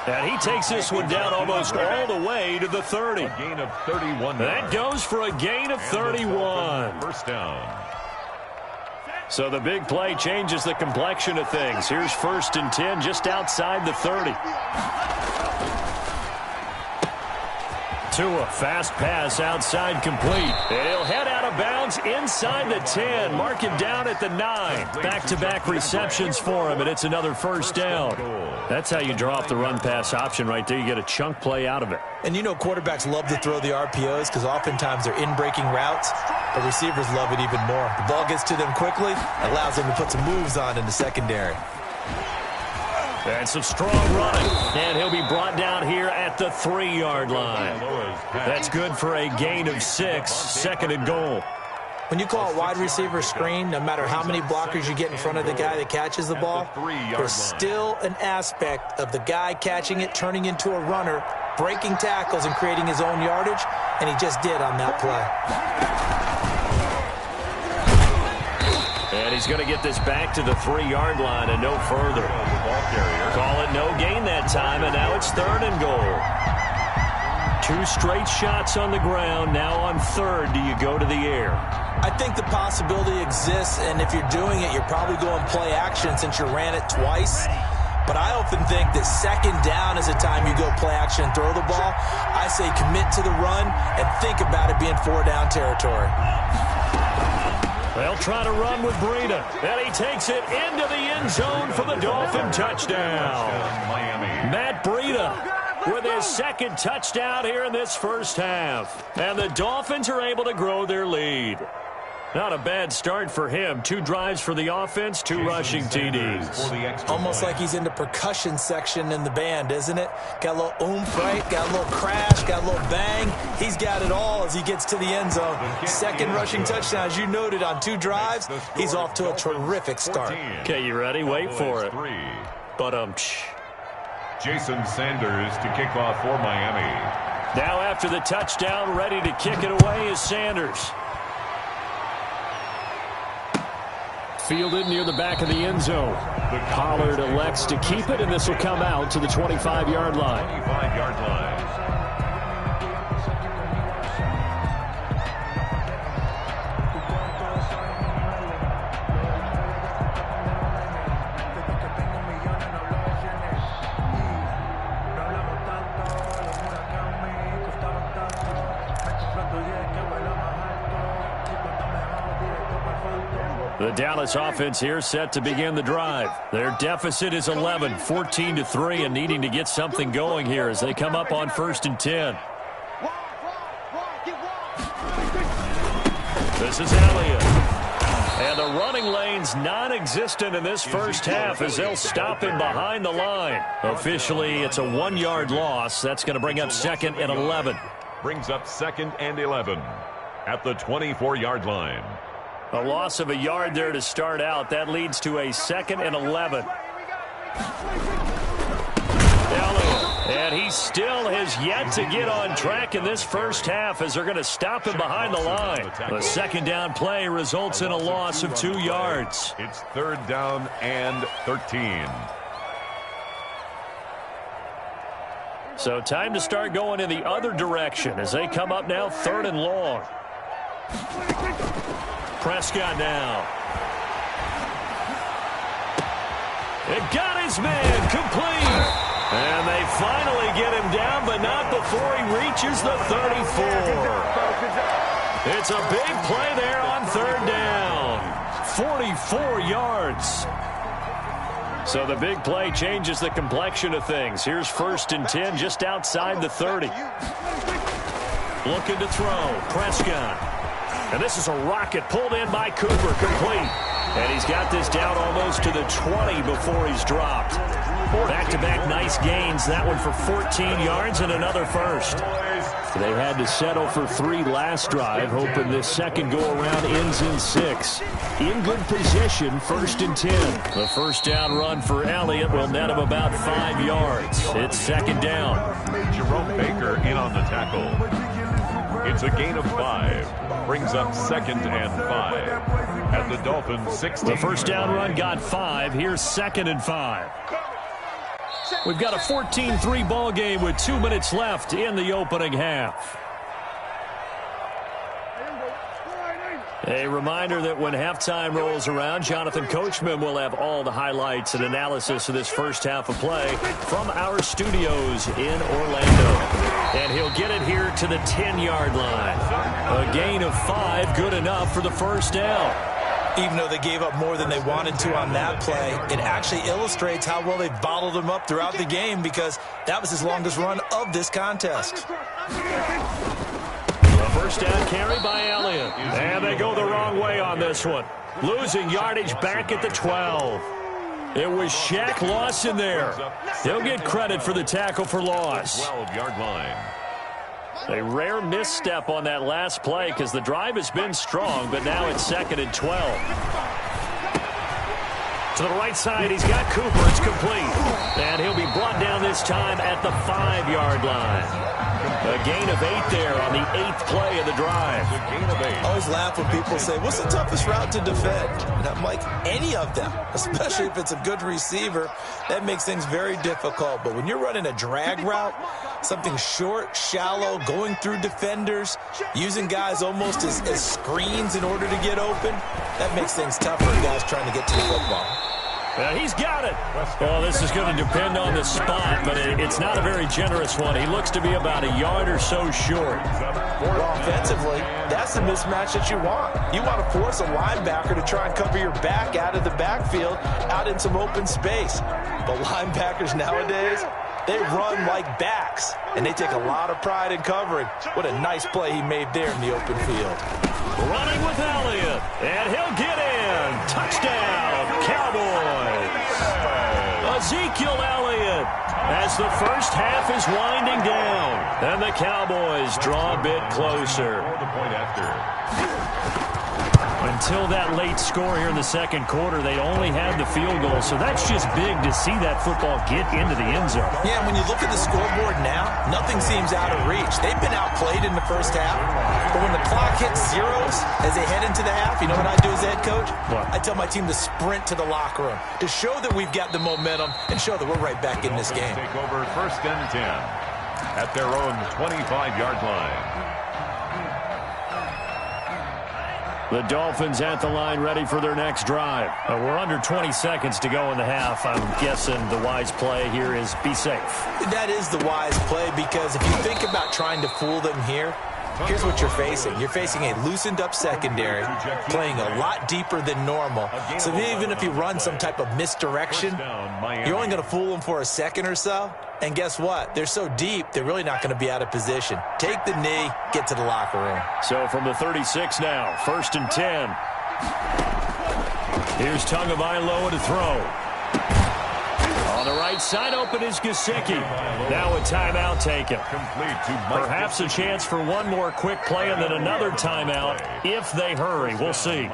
And he takes this one down almost all the way to the 30. A gain of 31. That goes for a gain of 31. First down. So the big play changes the complexion of things. Here's first and 10 just outside the 30. Tua, fast pass outside complete. And he'll head out of bounds inside the 10. Mark him down at the 9. Back-to-back receptions for him, and it's another first down. That's how you draw up the run-pass option right there. You get a chunk play out of it. And you know quarterbacks love to throw the RPOs because oftentimes they're in-breaking routes, but receivers love it even more. The ball gets to them quickly, allows them to put some moves on in the secondary. And some strong running. And he'll be brought down here at the 3-yard line. That's good for a gain of 6. Second and goal. When you call it wide receiver screen, no matter how many blockers you get in front of the guy that catches the ball, there's still an aspect of the guy catching it, turning into a runner, breaking tackles and creating his own yardage, and he just did on that play. And he's going to get this back to the 3-yard line and no further. Call it no gain that time, and now it's third and goal. 2 straight shots on the ground. Now on third, do you go to the air? I think the possibility exists, and if you're doing it, you're probably going play action since you ran it twice. But I often think that second down is the time you go play action and throw the ball. I say commit to the run and think about it being 4-down territory. They'll try to run with Breida. And he takes it into the end zone for the Dolphin touchdown. Matt Breida with his second touchdown here in this first half. And the Dolphins are able to grow their lead. Not a bad start for him. 2 drives for the offense, 2 rushing TDs. Almost like he's in the percussion section in the band, isn't it? Got a little oomph, right? Got a little crash, got a little bang. He's got it all as he gets to the end zone. Second rushing touchdown, as you noted, on 2 drives. He's off to a terrific start. Okay, you ready? Wait for it. But Jason Sanders to kick off for Miami. Now after the touchdown, ready to kick it away is Sanders. Fielded near the back of the end zone. Pollard elects to keep it, and this will come out to the 25-yard line. 25-yard line. The Dallas offense here set to begin the drive. Their deficit is 11, 14-3, and needing to get something going here as they come up on 1st and 10. This is Elliott. And the running lane's non-existent in this first half as they'll stop him behind the line. Officially, it's a 1-yard loss. That's going to bring up 2nd and 11. Brings up 2nd and 11 at the 24-yard line. A loss of a yard there to start out. That leads to a 2nd and 11. Elliott, and he still has yet to get on track in this first half as they're going to stop him behind the line. The 2nd down play results in a loss of 2 yards. It's 3rd down and 13. So time to start going in the other direction as they come up now 3rd and long. Prescott now. It got his man complete. And they finally get him down, but not before he reaches the 34. It's a big play there on 3rd down. 44 yards. So the big play changes the complexion of things. Here's 1st and 10 just outside the 30. Looking to throw. Prescott. And this is a rocket pulled in by Cooper, complete. And he's got this down almost to the 20 before he's dropped. Back-to-back nice gains. That one for 14 yards and another first. They had to settle for 3 last drive, hoping this second go-around ends in 6. In good position, 1st and 10. The first down run for Elliott will net him about 5 yards. It's 2nd down. Jerome Baker in on the tackle. It's a gain of 5. Brings up 2nd and 5 at the Dolphins 16. The first down run got 5. Here's 2nd and 5. We've got a 14-3 ball game with 2 minutes left in the opening half. A reminder that when halftime rolls around, Jonathan Coachman will have all the highlights and analysis of this first half of play from our studios in Orlando. And he'll get it here to the 10-yard line. A gain of 5, good enough for the first down. Even though they gave up more than they wanted to on that play, it actually illustrates how well they bottled him up throughout the game because that was his longest run of this contest. A first down carry by Elliott. And they go the wrong way on this one. Losing yardage back at the 12. It was Shaq Lawson there. He'll get credit for the tackle for loss. 12-yard line. A rare misstep on that last play because the drive has been strong, but now it's 2nd and 12. To the right side, he's got Cooper. It's complete. And he'll be brought down this time at the 5-yard line. A gain of 8 there on the 8th play of the drive. I always laugh when people say, what's the toughest route to defend? And I'm like, any of them, especially if it's a good receiver. That makes things very difficult. But when you're running a drag route, something short, shallow, going through defenders, using guys almost as screens in order to get open, that makes things tougher for guys trying to get to the football. He's got it. Well, this is going to depend on the spot, but it's not a very generous one. He looks to be about a yard or so short. Well, offensively, that's the mismatch that you want. You want to force a linebacker to try and cover your back out of the backfield, out in some open space. But linebackers nowadays, they run like backs, and they take a lot of pride in covering. What a nice play he made there in the open field. Running with Elliott, and he'll get in. Touchdown, Cowboys. Ezekiel Elliott as the first half is winding down, and the Cowboys draw a bit closer. The point after. Until that late score here in the second quarter, they only had the field goal, so that's just big to see that football get into the end zone. Yeah, when you look at the scoreboard now, nothing seems out of reach. They've been outplayed in the first half, but when the clock hits zeros as they head into the half, you know what I do as head coach? What? I tell my team to sprint to the locker room to show that we've got the momentum and show that we're right back in this game. Take over 1st and 10 at their own 25-yard line. The Dolphins at the line ready for their next drive. We're under 20 seconds to go in the half. I'm guessing the wise play here is be safe. That is the wise play because if you think about trying to fool them here, Here's what you're facing. You're facing a loosened-up secondary, playing a lot deeper than normal. So even if you run some type of misdirection, you're only going to fool them for a second or so. And guess what? They're so deep, they're really not going to be out of position. Take the knee, get to the locker room. So from the 36 now, 1st and 10. Here's Tagovailoa to throw. On the right side, open is Gesicki. Now a timeout taken. Perhaps a chance for one more quick play and then another timeout if they hurry. We'll see.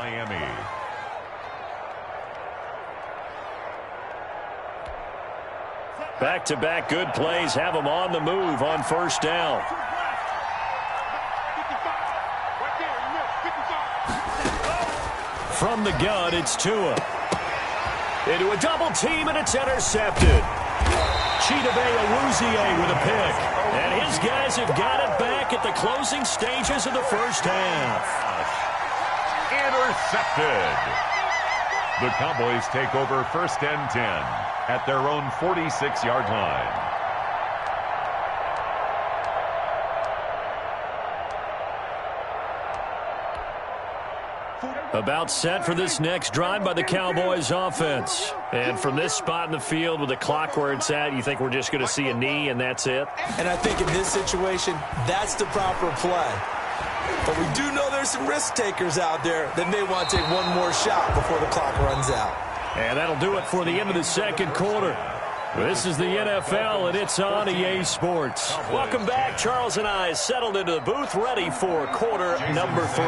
Back-to-back good plays have them on the move on 1st down. From the gun, it's Tua. Into a double team, and it's intercepted. Chidobe Awuzie with a pick. And his guys have got it back at the closing stages of the 1st half. Intercepted. The Cowboys take over 1st and 10 at their own 46-yard line. About set for this next drive by the Cowboys offense. And from this spot in the field with the clock where it's at, you think we're just going to see a knee and that's it? And I think in this situation, that's the proper play. But we do know there's some risk takers out there that may want to take one more shot before the clock runs out. And that'll do it for the end of the 2nd quarter. This is the NFL, and it's on EA Sports. Welcome back. Charles and I settled into the booth, ready for quarter number 3.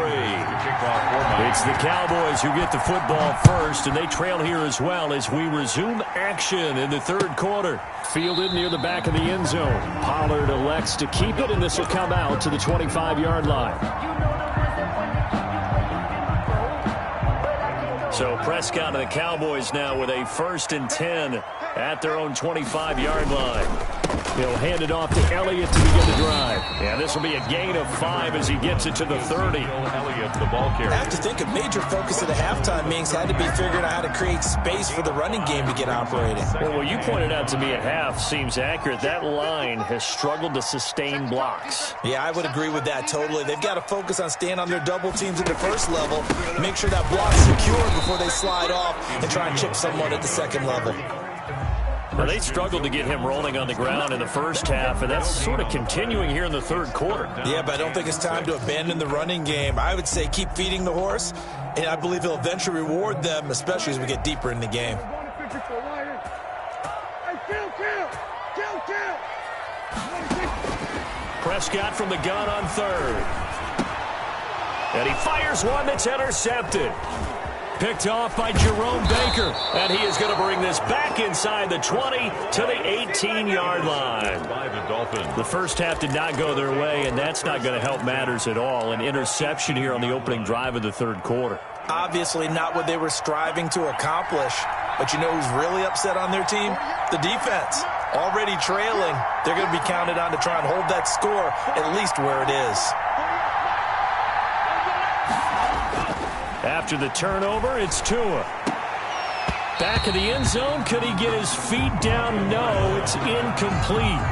It's the Cowboys who get the football first, and they trail here as well as we resume action in the 3rd quarter. Fielded near the back of the end zone. Pollard elects to keep it, and this will come out to the 25-yard line. So Prescott and the Cowboys now with a 1st and 10 at their own 25-yard line. He'll hand it off to Elliott to begin the drive. Yeah, this will be a gain of 5 as he gets it to the 30. Elliott, the ball carrier. I have to think a major focus of the halftime meetings had to be figuring out how to create space for the running game to get operating. Well, what you pointed out to me at half seems accurate. That line has struggled to sustain blocks. Yeah, I would agree with that totally. They've got to focus on staying on their double teams at the 1st level, make sure that block's secure before they slide off and try and chip someone at the 2nd level. Well, they struggled to get him rolling on the ground in the 1st half, and that's sort of continuing here in the 3rd quarter. Yeah, but I don't think it's time to abandon the running game. I would say keep feeding the horse, and I believe he'll eventually reward them, especially as we get deeper in the game. Prescott from the gun on 3rd. And he fires one that's intercepted. Picked off by Jerome Baker. And he is going to bring this back inside the 20 to the 18-yard line. The 1st half did not go their way, and that's not going to help matters at all. An interception here on the opening drive of the 3rd quarter. Obviously not what they were striving to accomplish. But you know who's really upset on their team? The defense. Already trailing. They're going to be counted on to try and hold that score at least where it is. After the turnover, it's Tua. Back of the end zone. Could he get his feet down? No, it's incomplete.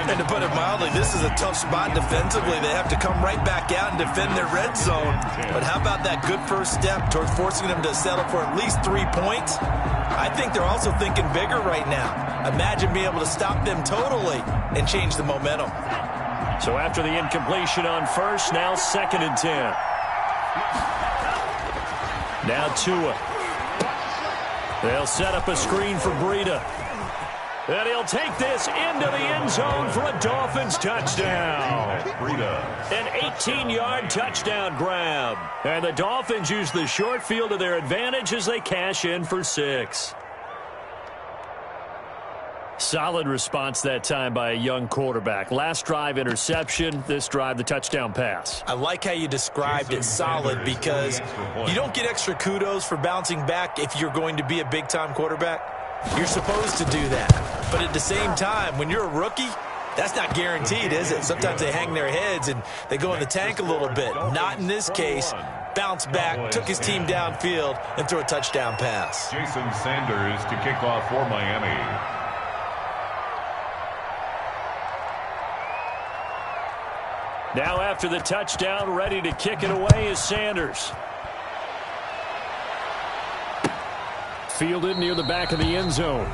And to put it mildly, this is a tough spot defensively. They have to come right back out and defend their red zone. But how about that good first step towards forcing them to settle for at least 3 points? I think they're also thinking bigger right now. Imagine being able to stop them totally and change the momentum. So after the incompletion on 1st, now 2nd and 10. Now Tua. They'll set up a screen for Breida. And he'll take this into the end zone for a Dolphins touchdown. An 18-yard touchdown grab. And the Dolphins use the short field to their advantage as they cash in for 6. Solid response that time by a young quarterback. Last drive, interception. This drive, the touchdown pass. I like how you described it, solid, because you don't get extra kudos for bouncing back if you're going to be a big-time quarterback. You're supposed to do that. But at the same time, when you're a rookie, that's not guaranteed, is it? Sometimes they hang their heads and they go in the tank a little bit. Not in this case. Bounced back, took his team downfield, and threw a touchdown pass. Jason Sanders to kick off for Miami. Now after the touchdown, ready to kick it away is Sanders. Fielded near the back of the end zone.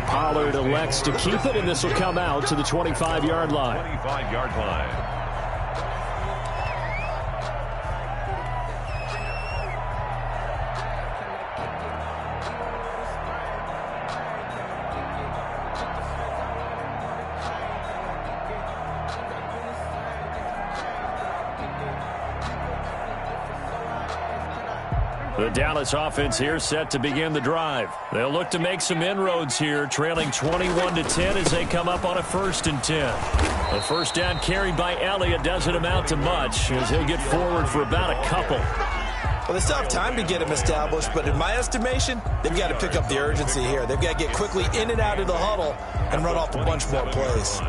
Pollard elects to keep it, and this will come out to the 25-yard line. 25-yard line. The Dallas offense here set to begin the drive. They'll look to make some inroads here, trailing 21-10 as they come up on a 1st and 10. The first down carried by Elliott doesn't amount to much as he'll get forward for about a couple. Well, they still have time to get him established, but in my estimation, they've got to pick up the urgency here. They've got to get quickly in and out of the huddle and run off a bunch more plays.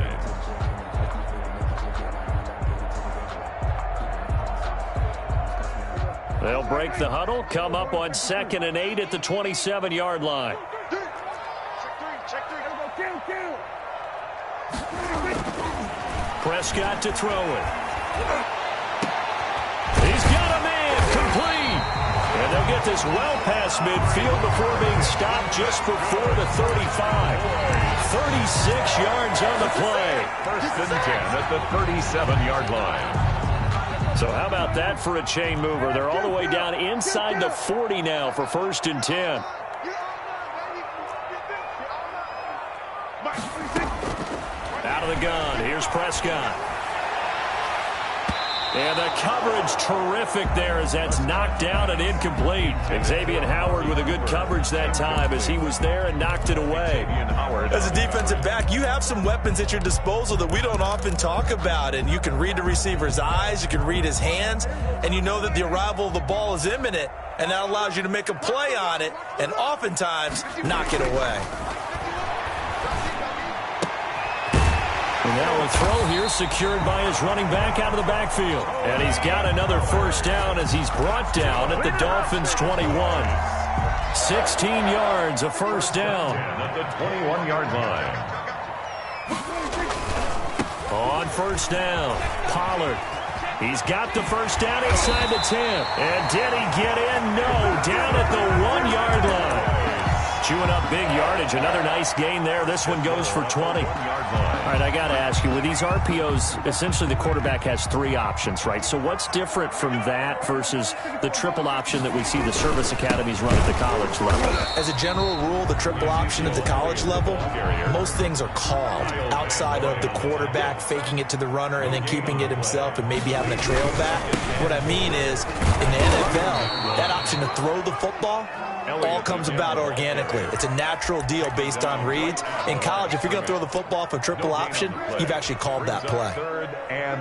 They'll break the huddle, come up on 2nd and 8 at the 27-yard line. Prescott to throw it. He's got a man, complete. And they'll get this well past midfield before being stopped just before the 35. 36 yards on the play. 1st and 10 at the 37-yard line. So how about that for a chain mover? They're all the way down inside the 40 now for 1st and 10. Out of the gun, here's Prescott. And the coverage terrific there as that's knocked down and incomplete. Xavier Howard with a good coverage that time as he was there and knocked it away. As a defensive back, you have some weapons at your disposal that we don't often talk about. And you can read the receiver's eyes, you can read his hands, and you know that the arrival of the ball is imminent. And that allows you to make a play on it and oftentimes knock it away. And now a throw here secured by his running back out of the backfield. And he's got another 1st down as he's brought down at the Dolphins' 21. 16 yards, a 1st down. At the 21-yard line. On 1st down, Pollard. He's got the 1st down inside the 10. And did he get in? No, down at the 1-yard line. Chewing up big yardage. Another nice gain there. This one goes for 20. All right, I got to ask you, with these RPOs, essentially the quarterback has 3 options, right? So what's different from that versus the triple option that we see the service academies run at the college level? As a general rule, the triple option at the college level, most things are called outside of the quarterback faking it to the runner and then keeping it himself and maybe having a trail back. What I mean is, in the NFL, that option to throw the football all comes about organically. It's a natural deal based on reads. In college, if you're going to throw the football for triple option, you've actually called that play.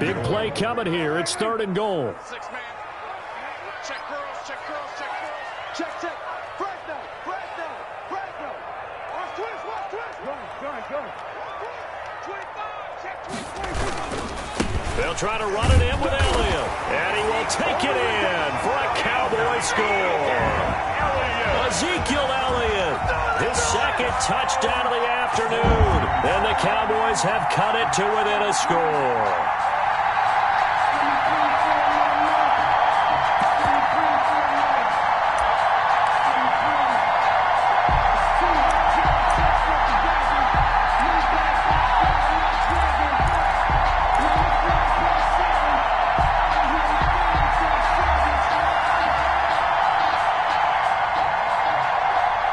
Big play coming here. It's 3rd and goal. 6-man. Check girls, check girls, check girls. Check, check. Fresno, Fresno, Fresno. Watch twist, watch twist. Go. 25, check 25. They'll try to run it in with Elliott. And he will take it in for a Cowboy score. Ezekiel Elliott, his 2nd touchdown of the afternoon. And the Cowboys have cut it to within a score.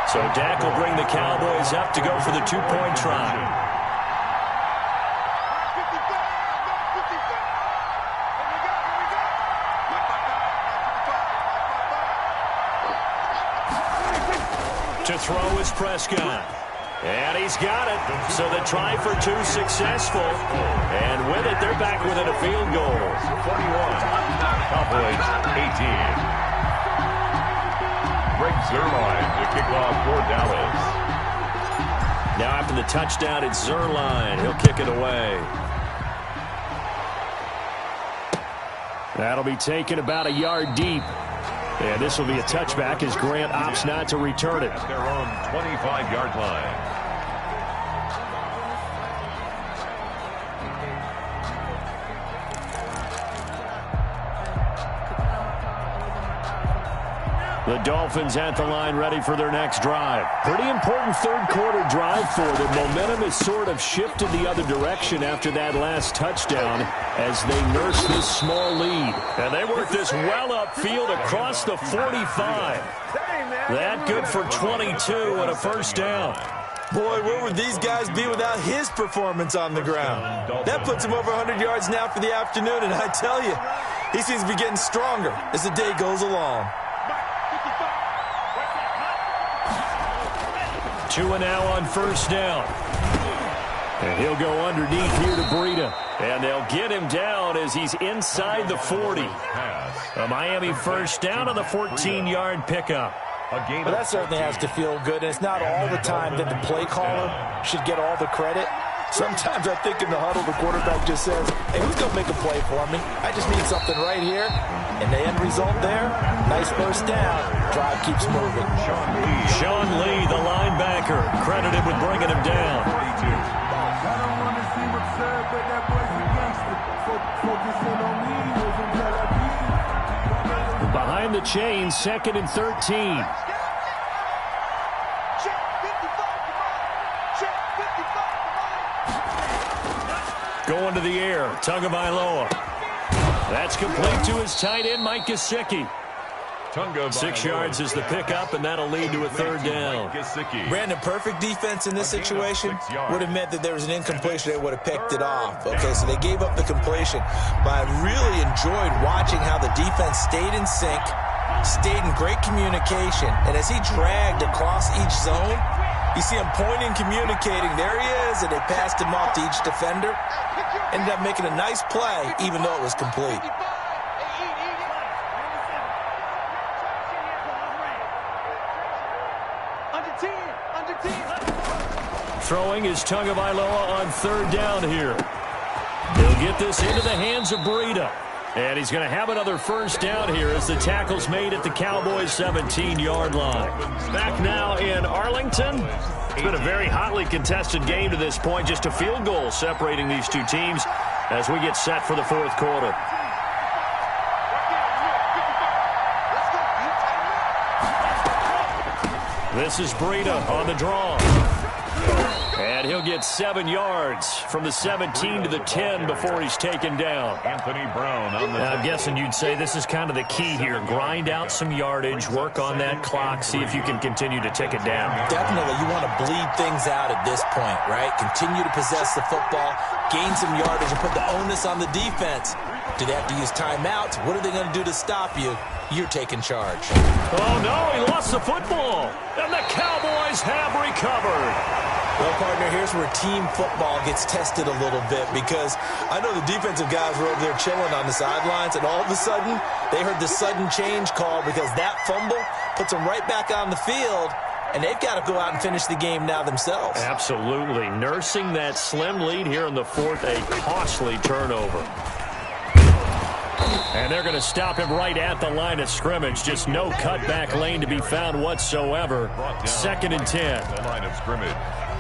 So Dak will bring the Cowboys up to go for the 2-point try. To throw is Prescott. And he's got it. So the try for 2 successful. And with it, they're back within a field goal. 41. Cowboys 18. Greg Zuerlein to kick off for Dallas. Now after the touchdown, it's Zuerlein. He'll kick it away. That'll be taken about a yard deep. And this will be a touchback as Grant opts not to return it. At their own 25-yard line. The Dolphins at the line ready for their next drive. Pretty important third-quarter drive for them. Momentum has sort of shifted the other direction after that last touchdown as they nurse this small lead. And they work this well upfield across the 45. That good for 22 and a first down. Boy, where would these guys be without his performance on the ground? That puts him over 100 yards now for the afternoon, and I tell you, he seems to be getting stronger as the day goes along. 2 and now on first down. And he'll go underneath here to Breida. And they'll get him down as he's inside the 40. A Miami first down on the 14-yard pickup. But that certainly has to feel good, and it's not all the time that the play caller should get all the credit. Sometimes I think in the huddle, the quarterback just says, hey, who's going to make a play for me? I just need something right here. And the end result there, nice first down. Drive keeps moving. Sean Lee, the linebacker, credited with bringing him down. Behind the chains, 2nd and 13. Going to the air, Tagovailoa. That's complete to his tight end, Mike Gesicki. 6 yards is the pickup, and that'll lead to a third down. Brandon, perfect defense in this situation would have meant that there was an incompletion. They would have picked it off. Okay, so they gave up the completion. But I really enjoyed watching how the defense stayed in sync, stayed in great communication. And as he dragged across each zone, you see him pointing, communicating. There he is, and they passed him off to each defender. Ended up making a nice play, even though it was complete. Throwing is Tagovailoa on third down here. He'll get this into the hands of Breida. And he's going to have another first down here as the tackle's made at the Cowboys' 17-yard line. Back now in Arlington. It's been a very hotly contested game to this point. Just a field goal separating these two teams as we get set for the fourth quarter. This is Breida on the draw. And he'll get 7 yards from the 17 to the 10 before he's taken down. Anthony Brown on the... I'm guessing you'd say this is kind of the key here. Grind out some yardage, work on that clock, see if you can continue to tick it down. Definitely, you want to bleed things out at this point, right? Continue to possess the football, gain some yardage, and put the onus on the defense. Do they have to use timeouts? What are they going to do to stop you? You're taking charge. Oh, no, he lost the football. And the Cowboys have recovered. Well, partner, here's where team football gets tested a little bit because I know the defensive guys were over there chilling on the sidelines, and all of a sudden, they heard the sudden change call because that fumble puts them right back on the field, and they've got to go out and finish the game now themselves. Absolutely. Nursing that slim lead here in the fourth, a costly turnover. And they're going to stop him right at the line of scrimmage. Just no cutback lane to be found whatsoever. 2nd and 10. The line of scrimmage.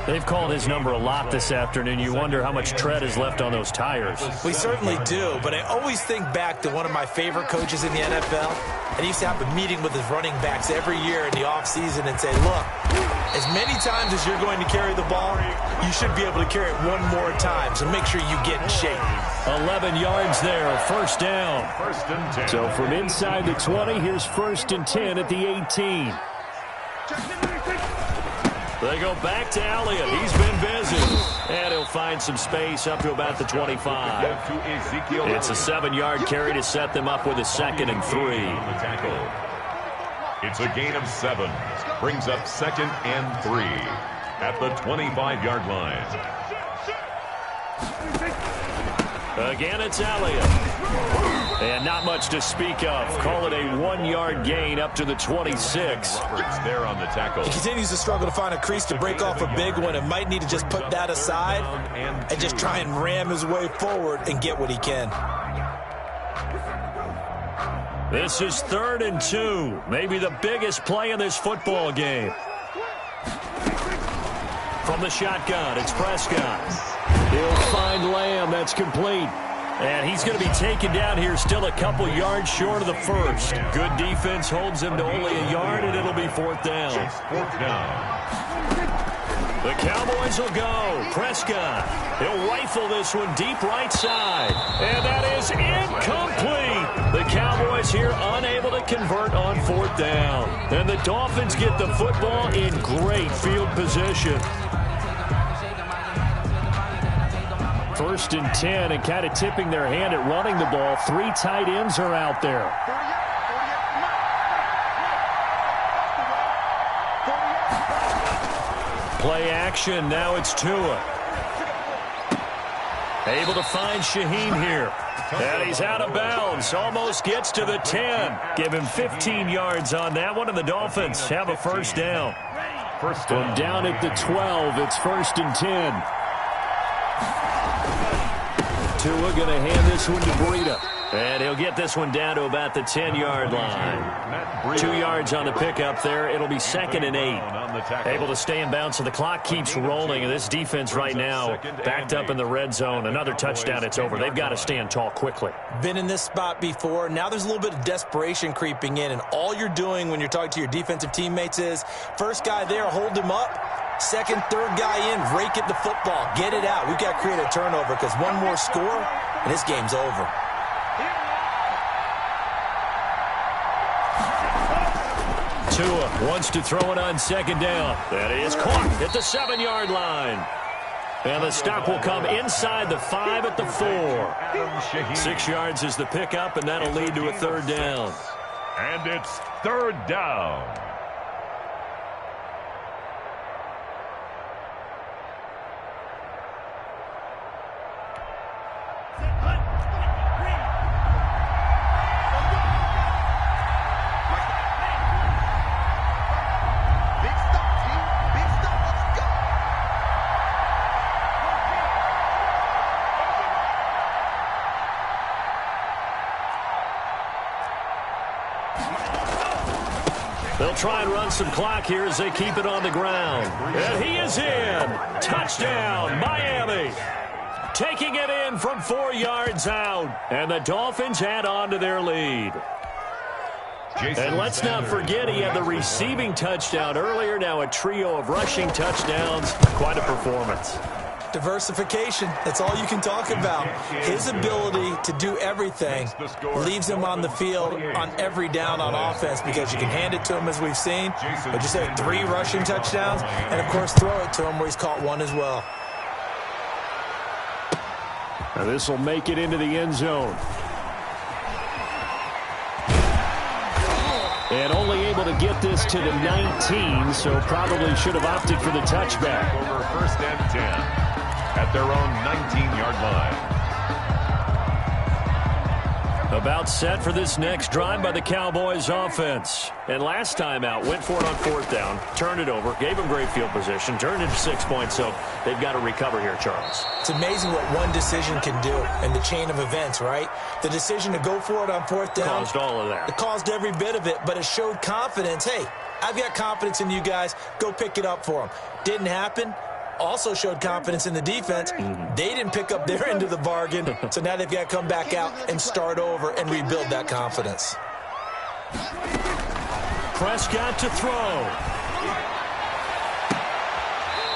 They've called his number a lot this afternoon. You wonder how much tread is left on those tires. We certainly do, but I always think back to one of my favorite coaches in the NFL, and he used to have a meeting with his running backs every year in the offseason and say, look, as many times as you're going to carry the ball, you should be able to carry it one more time, so make sure you get in shape. 11 yards there, first down. 1st and 10. So from inside the 20, here's 1st and 10 at the 18. They go back to Elliott. He's been busy. And he'll find some space up to about the 25. It's a 7-yard carry to set them up with a 2nd and 3. It's a gain of 7. Brings up 2nd and 3 at the 25-yard line. Again, it's Elliott. And not much to speak of. Call it a 1-yard gain up to the 26. Roberts there on the tackle. He continues to struggle to find a crease to break off a big one and might need to just put that aside and just try and ram his way forward and get what he can. This is 3rd and 2. Maybe the biggest play in this football game. From the shotgun, it's Prescott. He'll find Lamb. That's complete. And he's going to be taken down here still a couple yards short of the first. Good defense holds him to only a yard, and it'll be 4th down. Fourth down. The Cowboys will go. Prescott. He'll rifle this one deep right side. And that is incomplete. The Cowboys here unable to convert on 4th down. And the Dolphins get the football in great field position. 1st and 10, and kind of tipping their hand at running the ball. 3 tight ends are out there. Play action. Now it's Tua. Able to find Shaheen here. And he's out of bounds. Almost gets to the 10. Give him 15 yards on that one, and the Dolphins have a 1st down. From down at the 12, it's 1st and 10. Tua going to hand this one to Breida. And he'll get this one down to about the 10-yard line. 2 yards on the pickup there. It'll be 2nd and 8. Able to stay in bounds, so the clock keeps rolling. And this defense right now backed up in the red zone. Another touchdown, it's over. They've got to stand tall quickly. Been in this spot before. Now there's a little bit of desperation creeping in. And all you're doing when you're talking to your defensive teammates is, first guy there, hold him up. 2nd, 3rd guy in, rake at the football. Get it out. We've got to create a turnover because one more score, and this game's over. Tua wants to throw it on 2nd down. That is caught at the 7-yard line. And the stop will come inside the 5 at the 4. 6 yards is the pickup, and that'll lead to a 3rd down. And it's 3rd down. They'll try and run some clock here as they keep it on the ground. And he is in. Touchdown, Miami. Taking it in from 4 yards out. And the Dolphins add on to their lead. And let's not forget he had the receiving touchdown earlier. Now a trio of rushing touchdowns. Quite a performance. Diversification. That's all you can talk about. His ability to do everything leaves him on the field on every down on offense because you can hand it to him as we've seen, but just have 3 rushing touchdowns and, of course, throw it to him where he's caught 1 as well. Now this will make it into the end zone. And only able to get this to the 19, so probably should have opted for the touchback. Over 1st and 10 at their own 19-yard line. About set for this next drive by the Cowboys offense. And last time out, went for it on 4th down, turned it over, gave them great field position, turned it 6 points, so they've got to recover here, Charles. It's amazing what one decision can do in the chain of events, right? The decision to go for it on 4th down. Caused all of that. It caused every bit of it, but it showed confidence. Hey, I've got confidence in you guys. Go pick it up for them. Didn't happen. Also showed confidence in the defense. They didn't pick up their end of the bargain, so now they've got to come back out and start over and rebuild that confidence. Prescott to throw.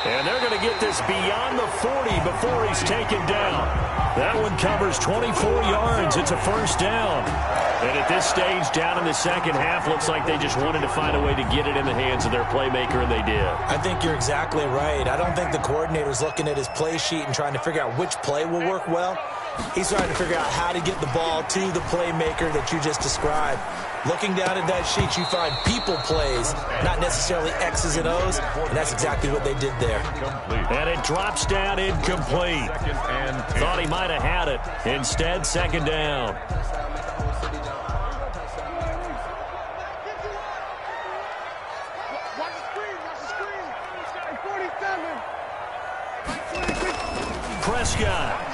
And they're going to get this beyond the 40 before he's taken down. That one covers 24 yards. It's a 1st down. And at this stage, down in the second half, looks like they just wanted to find a way to get it in the hands of their playmaker, and they did. I think you're exactly right. I don't think the coordinator's looking at his play sheet and trying to figure out which play will work well. He's trying to figure out how to get the ball to the playmaker that you just described. Looking down at that sheet, you find people plays, not necessarily X's and O's, and that's exactly what they did there. And it drops down incomplete. Thought he might have had it. Instead, 2nd down. Prescott.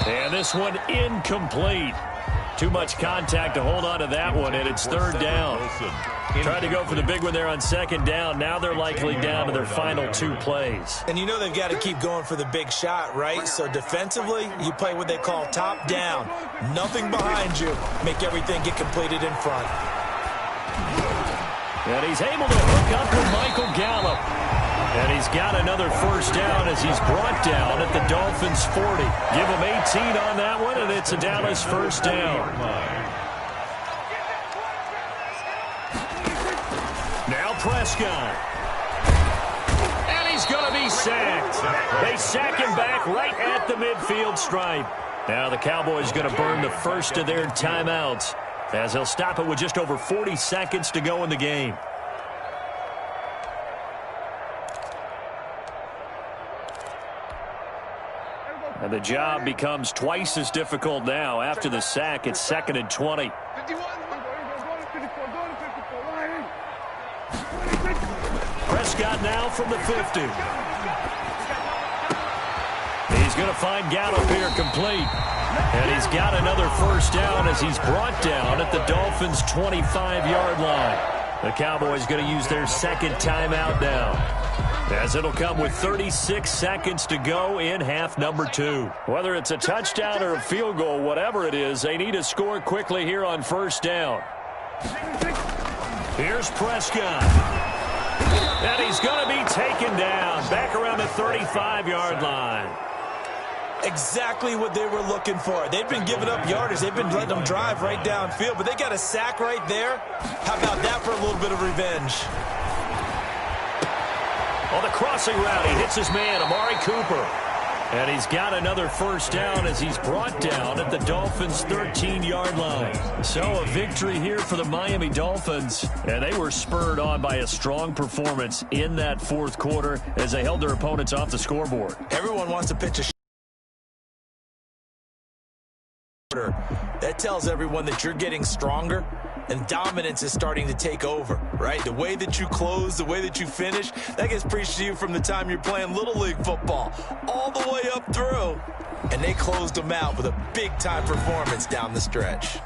And this one incomplete. Too much contact to hold on to that one, and it's 3rd down. Tried to go for the big one there on second down. Now they're likely down to their final 2 plays. And you know they've got to keep going for the big shot, right? So defensively, you play what they call top down. Nothing behind you. Make everything get completed in front. And he's able to hook up with Michael Gallup. And he's got another first down as he's brought down at the Dolphins' 40. Give him 18 on that one, and it's a Dallas first down. Now Prescott. And he's going to be sacked. They sack him back right at the midfield stripe. Now the Cowboys going to burn the first of their timeouts as they'll stop it with just over 40 seconds to go in the game. And the job becomes twice as difficult now. After the sack, it's 2nd and 20. Prescott now from the 50. He's going to find Gallup here complete. And he's got another first down as he's brought down at the Dolphins' 25-yard line. The Cowboys going to use their second timeout now, as it'll come with 36 seconds to go in half number 2. Whether it's a touchdown or a field goal, whatever it is, they need to score quickly here on first down. Here's Prescott. And he's going to be taken down back around the 35-yard line. Exactly what they were looking for. They've been giving up yardage. They've been letting them drive right downfield, but they got a sack right there. How about that for a little bit of revenge? On the crossing route, he hits his man, Amari Cooper. And he's got another first down as he's brought down at the Dolphins' 13-yard line. So a victory here for the Miami Dolphins. And they were spurred on by a strong performance in that fourth quarter as they held their opponents off the scoreboard. Everyone wants to pitch a that tells everyone that you're getting stronger and dominance is starting to take over, right? The way that you close, the way that you finish, that gets preached to you from the time you're playing Little League football all the way up through. And they closed them out with a big-time performance down the stretch.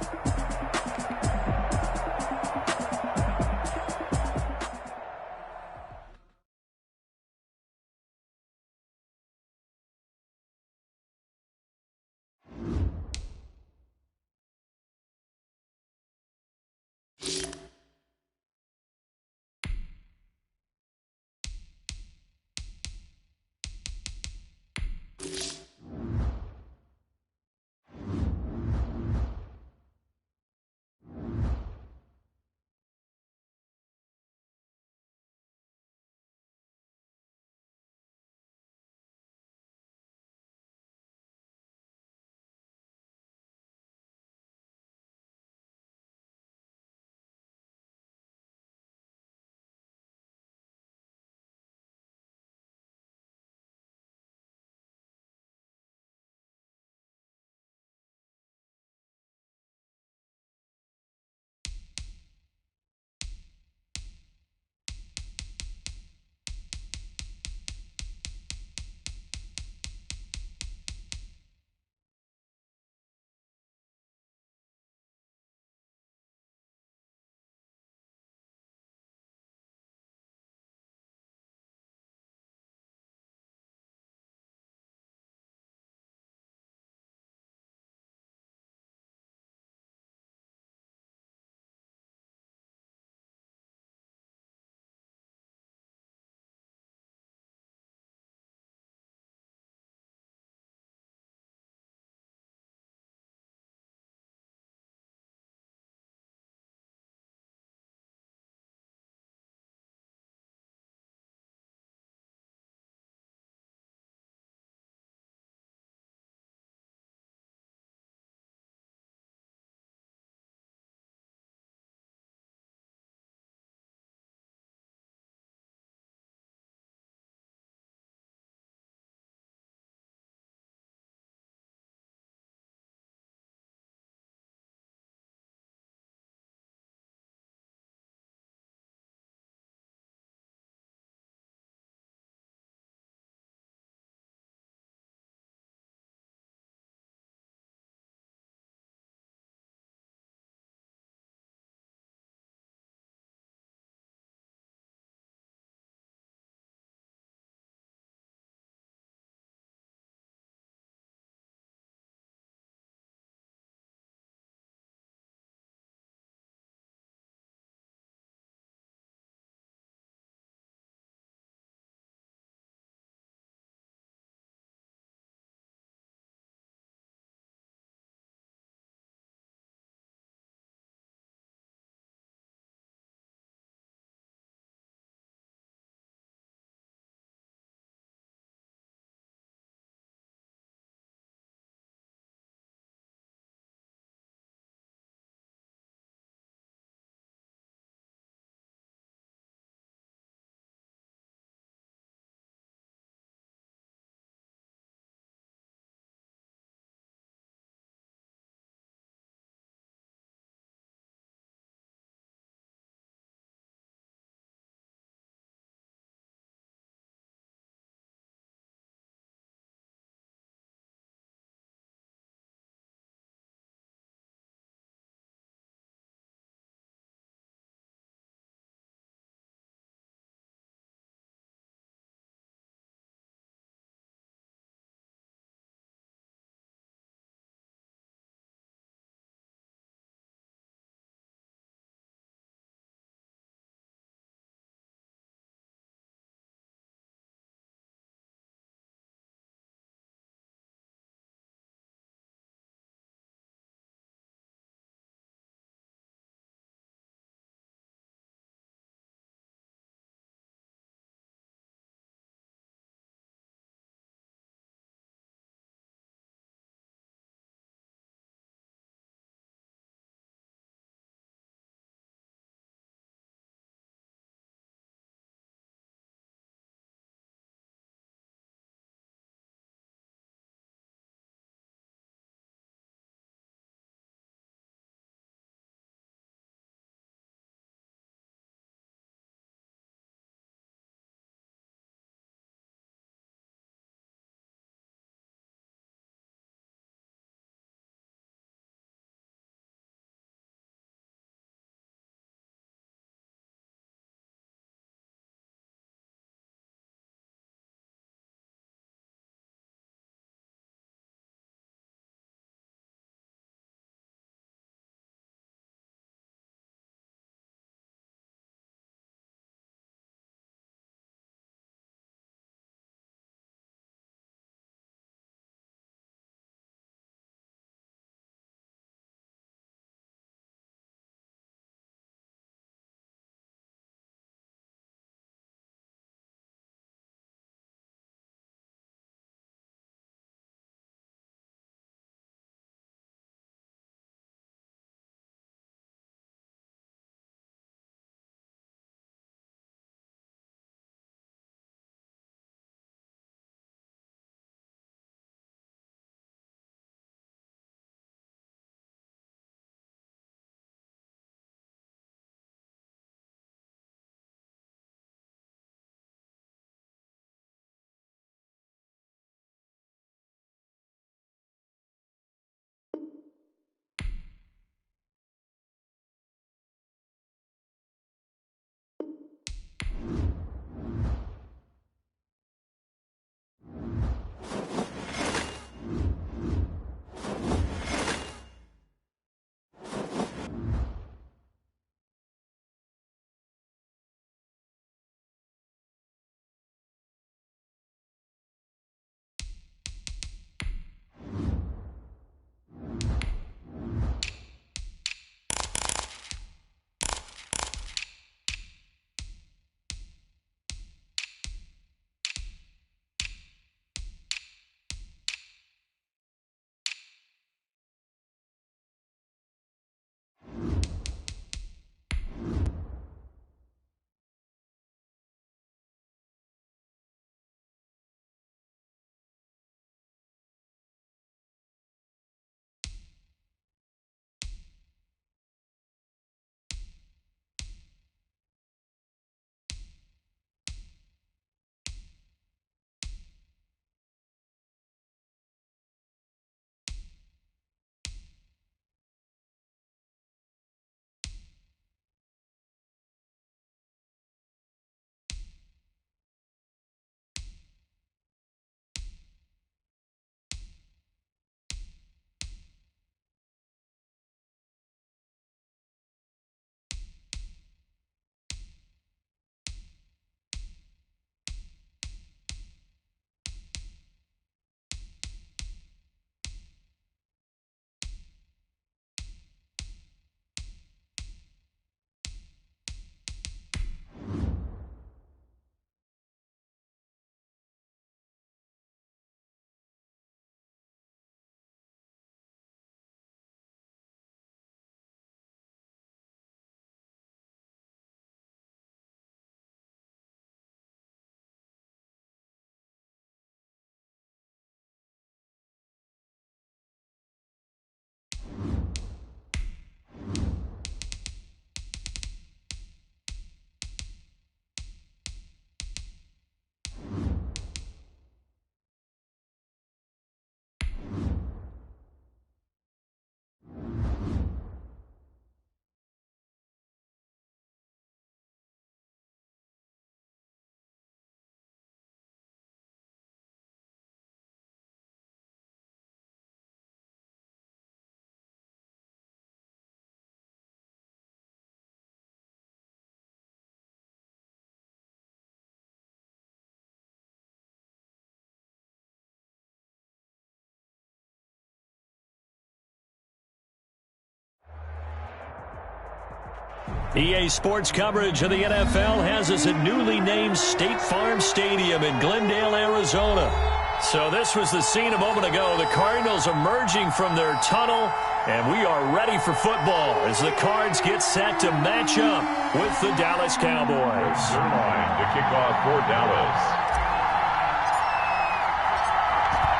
EA Sports coverage of the NFL has us at newly named State Farm Stadium in Glendale, Arizona. So this was the scene a moment ago. The Cardinals emerging from their tunnel, and we are ready for football as the Cards get set to match up with the Dallas Cowboys. Third line to kick off for Dallas.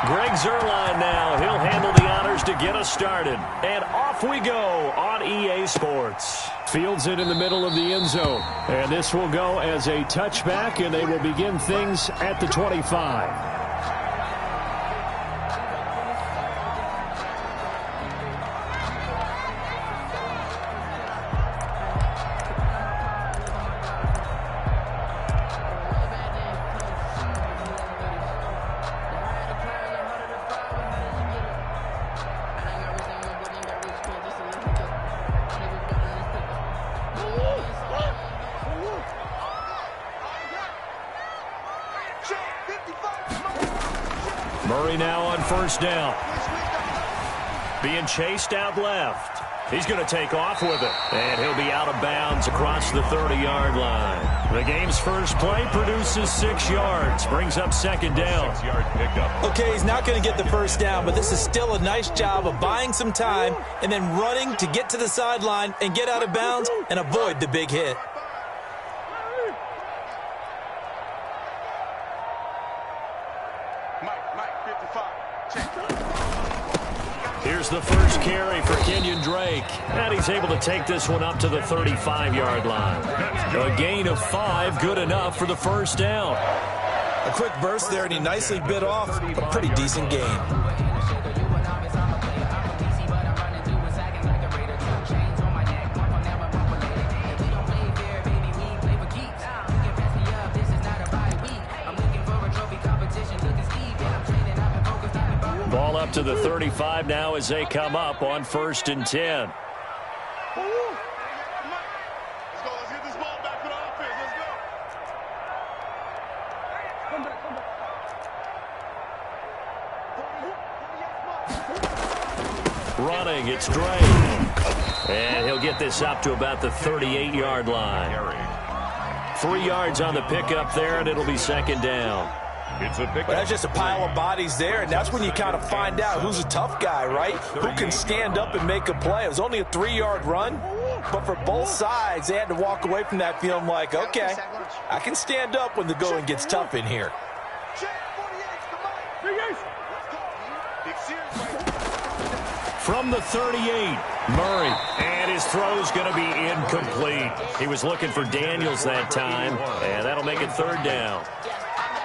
Greg Zuerlein now. He'll handle the honors to get us started. And off we go on EA Sports. Fields it in the middle of the end zone. And this will go as a touchback, and they will begin things at the 25. Murray now on first down. Being chased out left. He's going to take off with it. And he'll be out of bounds across the 30-yard line. The game's first play produces 6 yards. Brings up second down. 6-yard pickup. Okay, he's not going to get the first down, but this is still a nice job of buying some time and then running to get to the sideline and get out of bounds and avoid the big hit. Here's the first carry for Kenyon Drake. And he's able to take this one up to the 35-yard line. A gain of 5, good enough for the first down. A quick burst there, and he nicely bit off a pretty decent gain. Ball up to the 35 now as they come up on 1st and 10. Let's go. Let's get this ball back to the offense. Let's go. Running, it's Drake. And he'll get this up to about the 38-yard line. 3 yards on the pickup there, and it'll be second down. It's a pickup. But that's just a pile of bodies there, and that's when you kind of find out who's a tough guy, right? Who can stand up and make a play. It was only a 3-yard run, but for both sides, they had to walk away from that feeling like, okay, I can stand up when the going gets tough in here. From the 38, Murray. And his throw's going to be incomplete. He was looking for Daniels that time, and that'll make it third down.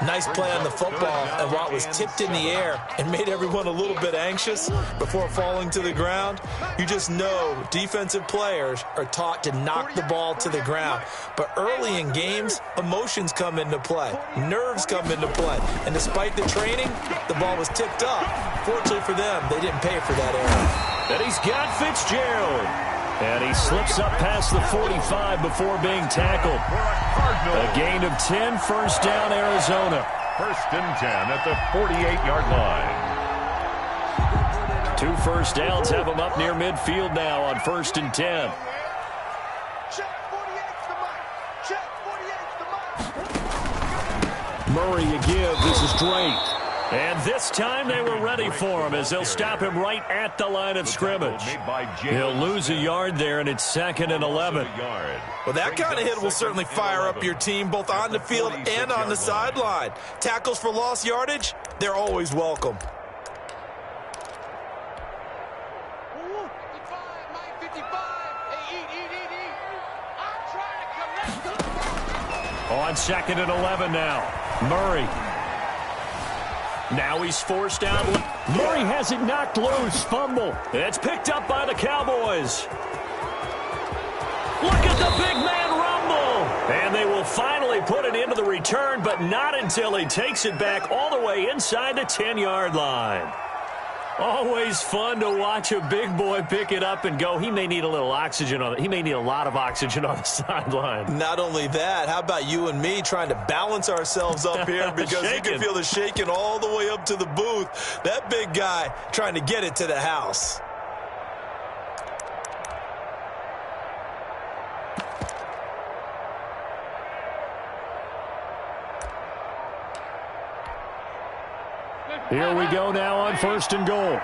Nice play on the football, and while it was tipped in the air and made everyone a little bit anxious before falling to the ground, you just know defensive players are taught to knock the ball to the ground. But early in games, emotions come into play, nerves come into play, and despite the training, the ball was tipped up. Fortunately for them, they didn't pay for that error. And he's got Fitzgerald. And he slips up past the 45 before being tackled. A gain of 10, first down, Arizona. 1st and 10 at the 48-yard line. 2 first downs have him up near midfield now on 1st and 10. Murray a give. This is Drake. And this time they were ready for him as they'll stop him right at the line of scrimmage. He'll lose a yard there, and it's 2nd and 11. Well, that kind of hit will certainly fire up your team both on the field and on the sideline. Tackles for lost yardage, they're always welcome. On 2nd and 11 now. Murray. Now he's forced out. Murray has it knocked loose. Fumble. It's picked up by the Cowboys. Look at the big man rumble. And they will finally put it into the return, but not until he takes it back all the way inside the 10-yard line. Always fun to watch a big boy pick it up and go. He may need a little oxygen on it. He may need a lot of oxygen on the sideline. Not only that, how about you and me trying to balance ourselves up here because you can feel the shaking all the way up to the booth. That big guy trying to get it to the house. Here we go now on 1st and goal.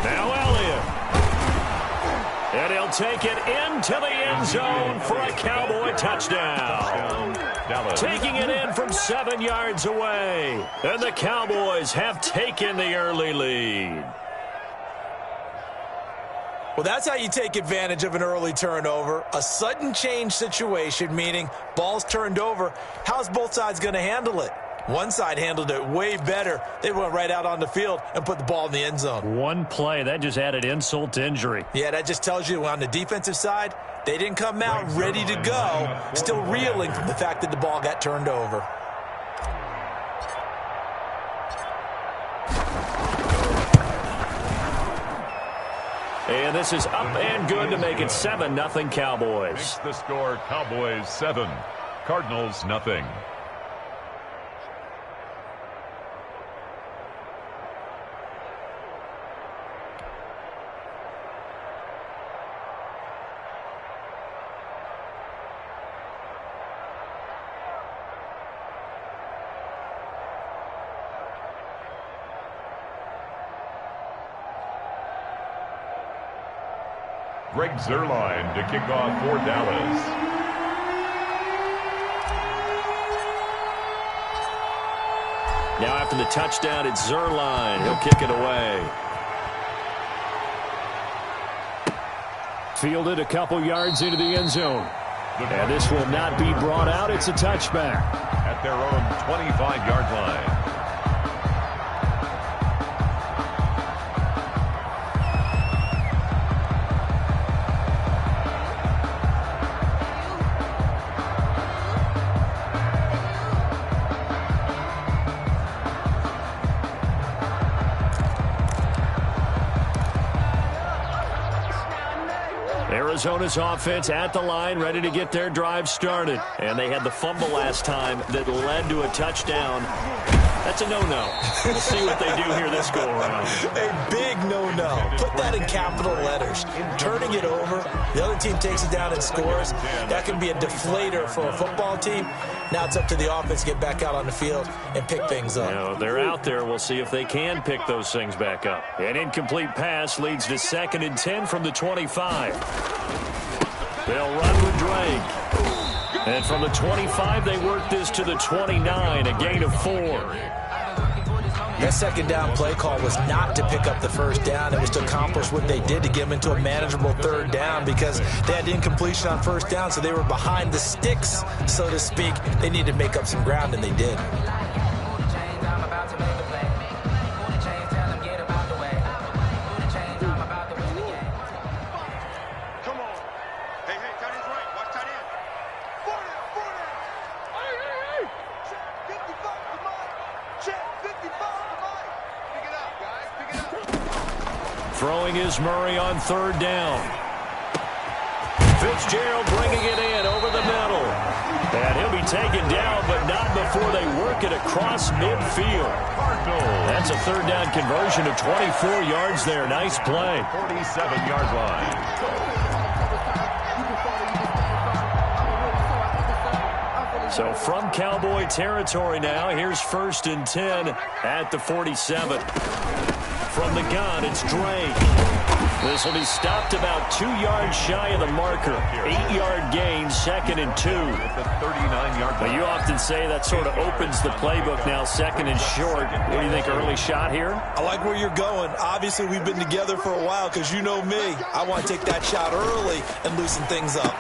Now Elliott. And he'll take it into the end zone for a Cowboy touchdown. Taking it in from 7 yards away. And the Cowboys have taken the early lead. Well, that's how you take advantage of an early turnover. A sudden change situation, meaning ball's turned over. How's both sides going to handle it? One side handled it way better. They went right out on the field and put the ball in the end zone. One play, that just added insult to injury. Yeah, that just tells you on the defensive side, they didn't come out ready to go, still reeling from the fact that the ball got turned over. And this is up and good to make it 7-0 Cowboys. Makes the score Cowboys 7, Cardinals nothing. Greg Zuerlein to kick off for Dallas. Now after the touchdown, it's Zuerlein. He'll kick it away. Fielded a couple yards into the end zone. And this will not be brought out. It's a touchback. At their own 25-yard line. Arizona's offense at the line, ready to get their drive started. And they had the fumble last time that led to a touchdown. That's a no-no. We'll see what they do here this go-around. A big no-no. Put that in capital letters. Turning it over, the other team takes it down and scores. That can be a deflator for a football team. Now it's up to the offense to get back out on the field and pick things up. Now, they're out there. We'll see if they can pick those things back up. An incomplete pass leads to 2nd and 10 from the 25. They'll run with Drake. And from the 25, they work this to the 29, a gain of 4. That second down play call was not to pick up the first down. It was to accomplish what they did to get them into a manageable 3rd down because they had incompletion on 1st down, so they were behind the sticks, so to speak. They needed to make up some ground, and they did. Throwing is Murray on 3rd down. Fitzgerald bringing it in over the middle. And he'll be taken down, but not before they work it across midfield. That's a 3rd down conversion of 24 yards there. Nice play. 47-yard line. So from Cowboy territory now, here's 1st and 10 at the 47. From the gun, it's Drake. This will be stopped about 2 yards shy of the marker. 8-yard gain, 2nd and 2. At the 39-yard line. You often say that sort of opens the playbook now, 2nd and short. What do you think, early shot here? I like where you're going. Obviously, we've been together for a while because you know me. I want to take that shot early and loosen things up.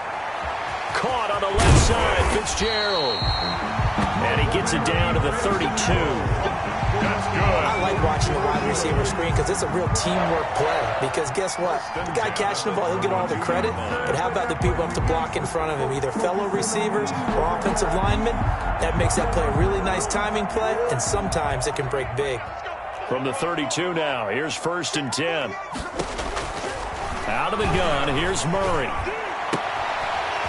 Caught on the left side, Fitzgerald. And he gets it down to the 32. That's good. I like watching the wide receiver screen because it's a real teamwork play. Because guess what? The guy catching the ball, he'll get all the credit. But how about the people up to block in front of him, either fellow receivers or offensive linemen? That makes that play a really nice timing play, and sometimes it can break big. From the 32 now, here's 1st and 10. Out of the gun, here's Murray.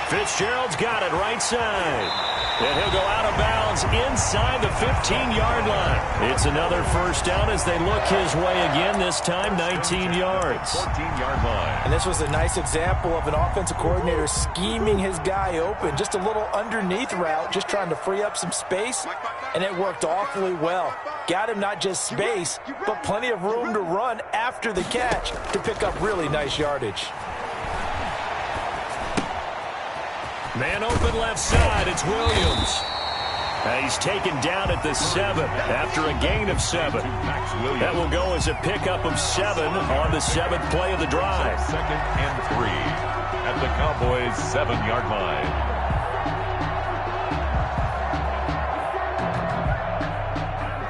Fitzgerald's got it right side. And he'll go out of bounds is inside the 15-yard line. It's another first down as they look his way again, this time 19 yards. 14-yard line. And this was a nice example of an offensive coordinator scheming his guy open. Just a little underneath route, just trying to free up some space, and it worked awfully well. Got him not just space, but plenty of room to run after the catch to pick up really nice yardage. Man open left side, it's Williams. He's taken down at the 7 after a gain of 7. That will go as a pickup of 7 on the 7th play of the drive. 2nd and 3 at the Cowboys' 7-yard line.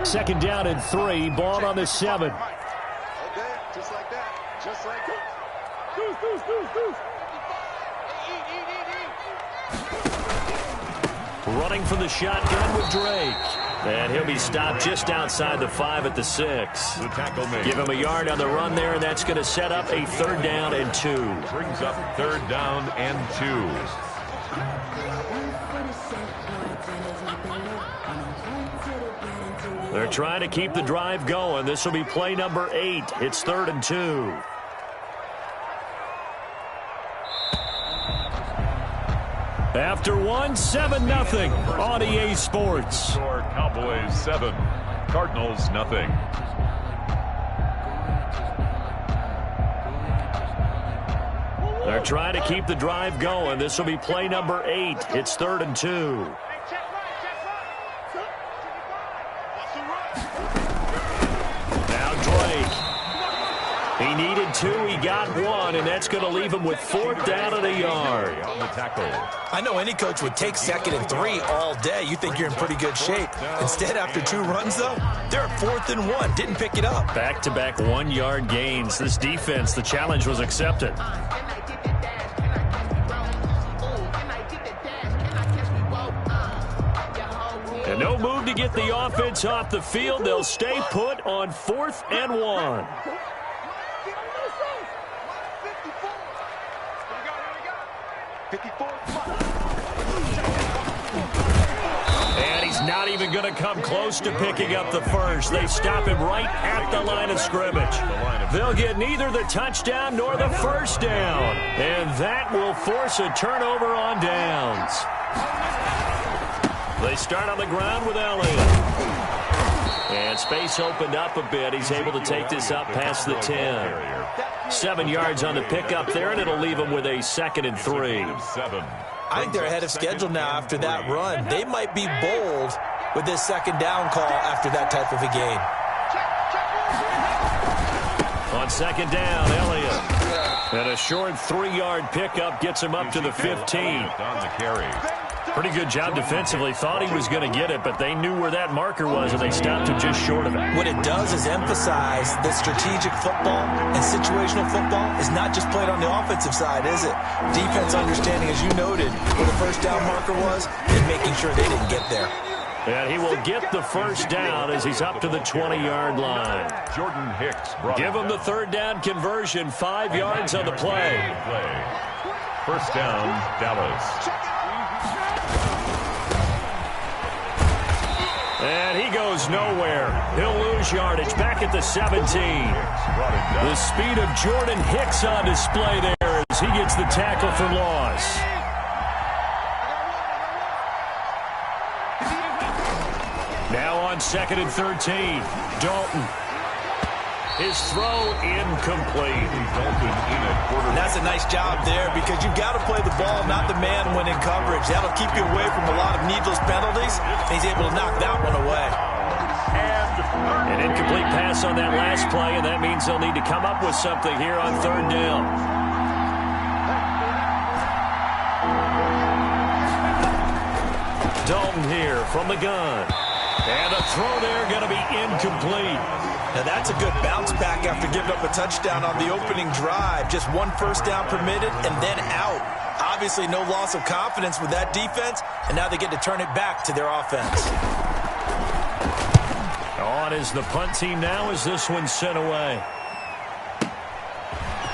Second down and 3, ball on the 7. Okay, just like that. Just like that. Deuce. Running from the shotgun with Drake. And he'll be stopped just outside the 5 at the 6. The tackle made. Give him a yard on the run there, and that's going to set up a 3rd down and 2. Brings up 3rd down and 2. They're trying to keep the drive going. This will be play number 8. It's 3rd and 2. After 1, 7-0 on EA Sports. Score Cowboys 7, Cardinals nothing. They're trying to keep the drive going. This will be play number 8. It's 3rd and 2. Now Drake. He needed 2, he got 1, and that's going to leave him with 4th down and a yard. On the tackle. I know any coach would take 2nd and 3 all day. You think you're in pretty good shape. Instead, after 2 runs, though, they're at 4th and 1. Didn't pick it up. Back-to-back 1-yard gains. This defense, the challenge was accepted. And no move to get the offense off the field. They'll stay put on 4th and 1. And he's not even going to come close to picking up the first. They stop him right at the line of scrimmage. They'll get neither the touchdown nor the first down. And that will force a turnover on downs. They start on the ground with Elliott. And space opened up a bit. He's able to take this up past the 10. 7 yards on the pickup there, and it'll leave him with a 2nd and 3. I think they're ahead of schedule now after that run. They might be bold with this 2nd down call after that type of a game. On 2nd down, Elliott. And a short 3-yard pickup gets him up to the 15. On the carry. Pretty good job defensively. Thought he was going to get it, but they knew where that marker was, and they stopped him just short of it. What it does is emphasize that strategic football and situational football is not just played on the offensive side, is it? Defense understanding, as you noted, where the first down marker was, and making sure they didn't get there. And he will get the first down as he's up to the 20-yard line. Jordan Hicks. Give him the 3rd down conversion, 5 yards on the play. First down, Dallas. And he goes nowhere. He'll lose yardage back at the 17. The speed of Jordan Hicks on display there as he gets the tackle for loss. Now on 2nd and 13, Dalton. His throw incomplete. That's a nice job there because you've got to play the ball, not the man when in coverage. That'll keep you away from a lot of needless penalties. He's able to knock that one away. An incomplete pass on that last play, and that means they'll need to come up with something here on 3rd down. Dalton here from the gun. And a throw there going to be incomplete. Now that's a good bounce back after giving up a touchdown on the opening drive. Just 1 first down permitted and then out. Obviously no loss of confidence with that defense, and now they get to turn it back to their offense. On is the punt team now as this one's sent away.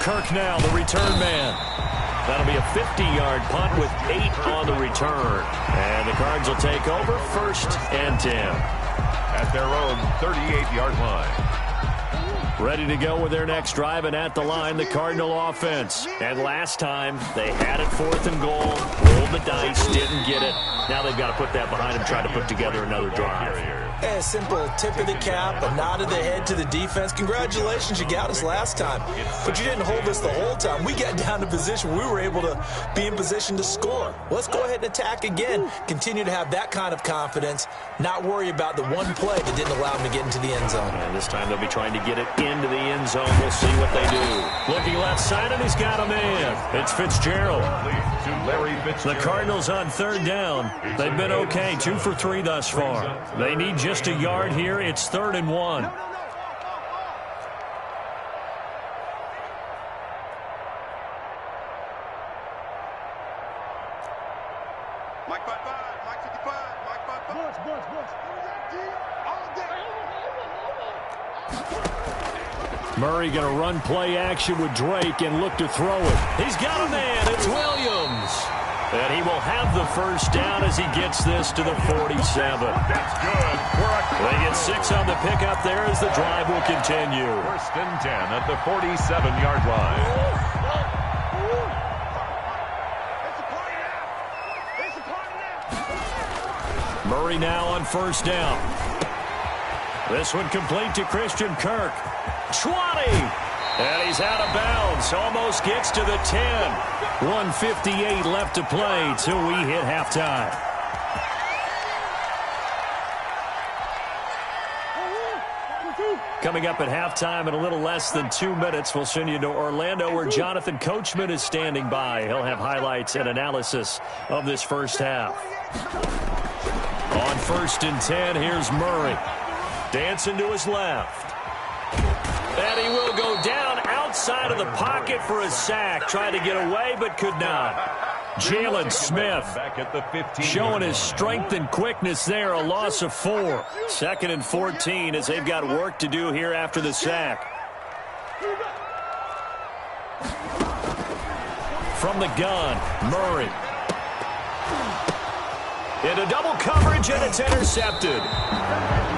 Kirk now, the return man. That'll be a 50-yard punt with 8 on the return. And the Cards will take over 1st and 10. At their own 38-yard line. Ready to go with their next drive, and at the line, the Cardinal offense. And last time, they had it 4th and goal, rolled the dice, didn't get it. Now they've got to put that behind them, try to put together another drive. A simple tip of the cap, a nod of the head to the defense. Congratulations, you got us last time. But you didn't hold us the whole time. We got down to position. We were able to be in position to score. Let's go ahead and attack again. Continue to have that kind of confidence. Not worry about the one play that didn't allow them to get into the end zone. And this time they'll be trying to get it into the end zone. We'll see what they do. Looking left side, and he's got a man. It's Fitzgerald. The Cardinals on 3rd down. They've been okay, 2 for 3 thus far. They need just a yard here. It's 3rd and 1. Mike 55, Mike 55, Mike 55. Murray going to run play action with Drake and look to throw it. He's got a man. It's Williams. And he will have the 1st down as he gets this to the 47. That's good. They get 6 on the pickup there as the drive will continue. 1st and 10 at the 47-yard line. Murray now on 1st down. This one complete to Christian Kirk. 20. And he's out of bounds. Almost gets to the 10. 1:58 left to play till we hit halftime. Coming up at halftime in a little less than 2 minutes, we'll send you to Orlando where Jonathan Coachman is standing by. He'll have highlights and analysis of this first half. On 1st and 10, here's Murray. Dancing to his left. And he will go down outside of the pocket for a sack. Tried to get away, but could not. Jalen Smith showing his strength and quickness there. A loss of 4. 2nd and 14 as they've got work to do here after the sack. From the gun, Murray. Into double coverage, and it's intercepted.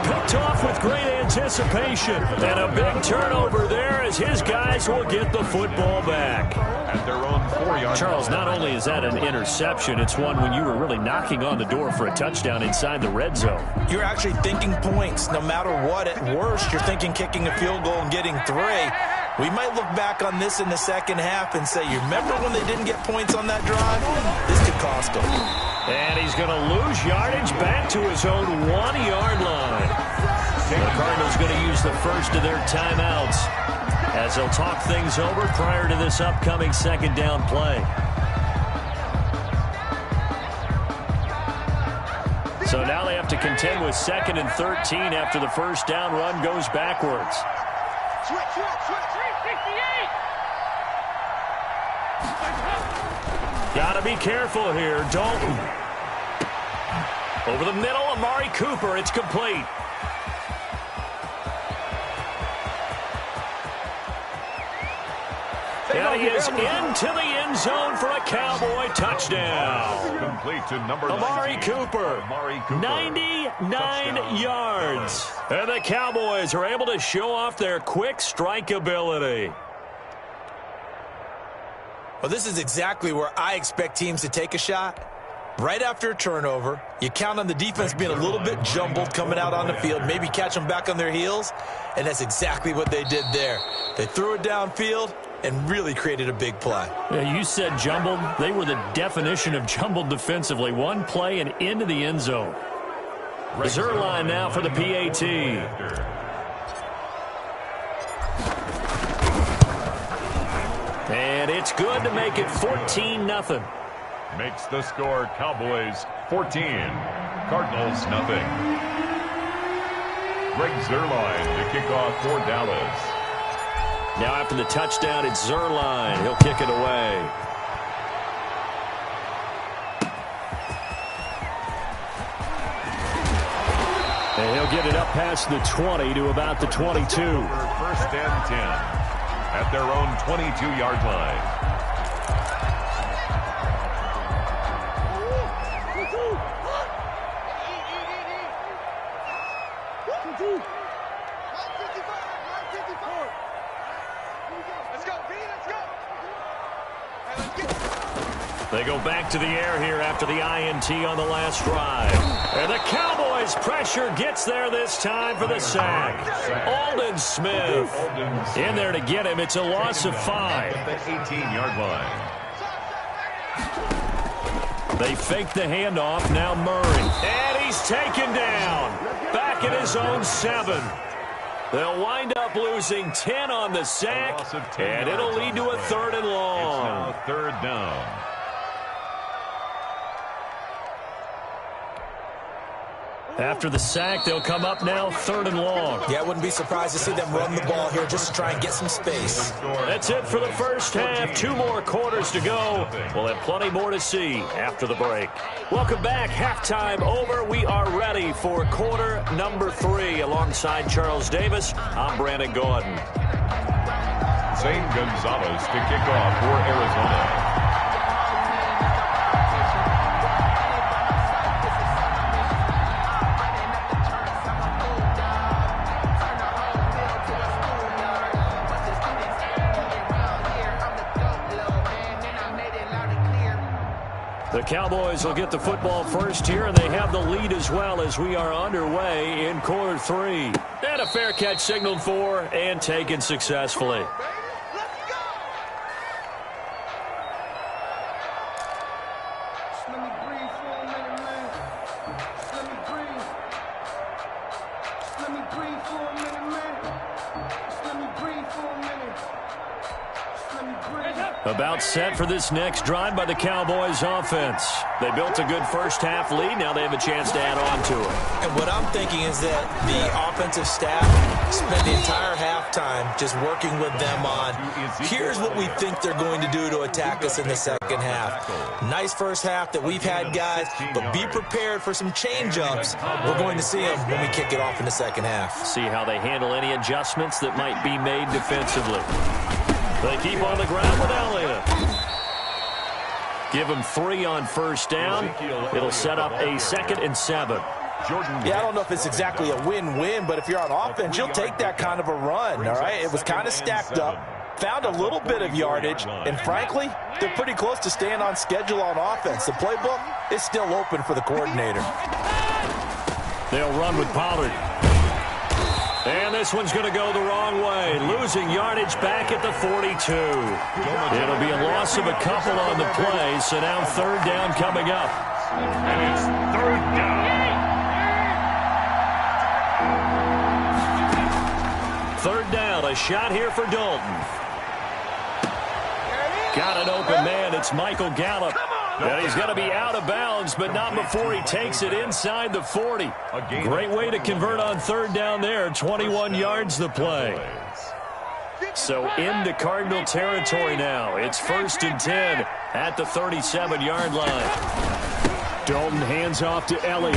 Picked off with great anticipation. And a big turnover there as his guys will get the football back. At their own 4-yard. Charles, not only is that an interception, it's one when you were really knocking on the door for a touchdown inside the red zone. You're actually thinking points no matter what. At worst, you're thinking kicking a field goal and getting 3. We might look back on this in the second half and say, you remember when they didn't get points on that drive? This could cost them. And he's going to lose yardage back to his own 1-yard line. The Cardinals going to use the first of their timeouts as they'll talk things over prior to this upcoming 2nd down play. So now they have to contend with 2nd and 13 after the 1st down run goes backwards. Switch, 368. Got to be careful here. Dalton. Over the middle, Amari Cooper. It's complete. And he is into the end zone for a Cowboy touchdown. Complete to number Amari 19. Cooper. 99 Touchdown. yards. And the Cowboys are able to show off their quick strike ability. Well, this is exactly where I expect teams to take a shot. Right after a turnover, you count on the defense being a little bit jumbled coming out on the field, maybe catch them back on their heels, and that's exactly what they did there. They threw it downfield and really created a big play. Yeah, you said jumbled. They were the definition of jumbled defensively. One play and into the end zone. Zerline now for the PAT. And it's good to make it 14-0. Makes the score Cowboys 14, Cardinals nothing. Greg Zerline to kick off for Dallas. Now after the touchdown, it's Zerline. He'll kick it away. And he'll get it up past the 20 to about the 22. 1st and 10. at their own 22-yard line. They go back to the air here after the INT on the last drive. And the Cowboys pressure gets there this time for the sack. Aldon Smith in there to get him. It's a loss of 5. At the 18-yard line. They fake the handoff. Now Murray. And he's taken down. Back at his own 7. They'll wind up losing 10 on the sack. And it'll lead to a 3rd and long. It's now 3rd down. After the sack, they'll come up now 3rd and long. Yeah, I wouldn't be surprised to see them run the ball here just to try and get some space. That's it for the first half. 2 more quarters to go. We'll have plenty more to see after the break. Welcome back. Halftime over. We are ready for quarter number 3. Alongside Charles Davis, I'm Brandon Gordon. Zane Gonzalez to kick off for Arizona. The Cowboys will get the football first here, and they have the lead as well as we are underway in quarter 3. And a fair catch signaled for and taken successfully. About set for this next drive by the Cowboys offense. They built a good first half lead. Now they have a chance to add on to it. And what I'm thinking is that the offensive staff spent the entire halftime just working with them on, here's what we think they're going to do to attack us in the second half. Nice first half that we've had, guys, but be prepared for some change-ups. We're going to see them when we kick it off in the second half. See how they handle any adjustments that might be made defensively. They keep on the ground with Elliott. Give him 3 on first down. It'll set up a 2nd and 7. Yeah, I don't know if it's exactly a win-win, but if you're on offense, you'll take that kind of a run, all right? It was kind of stacked up, found a little bit of yardage, and frankly, they're pretty close to staying on schedule on offense. The playbook is still open for the coordinator. They'll run with Pollard. And this one's going to go the wrong way. Losing yardage back at the 42. It'll be a loss of a couple on the play, so now 3rd down coming up. And it's 3rd down. 3rd down, a shot here for Dalton. Got an open man. It's Michael Gallup. And he's going to be out of bounds, but not before he takes it inside the 40. Great way to convert on 3rd down there. 21 yards the play. So into Cardinal territory now. It's 1st and 10 at the 37-yard line. Dalton hands off to Elliott.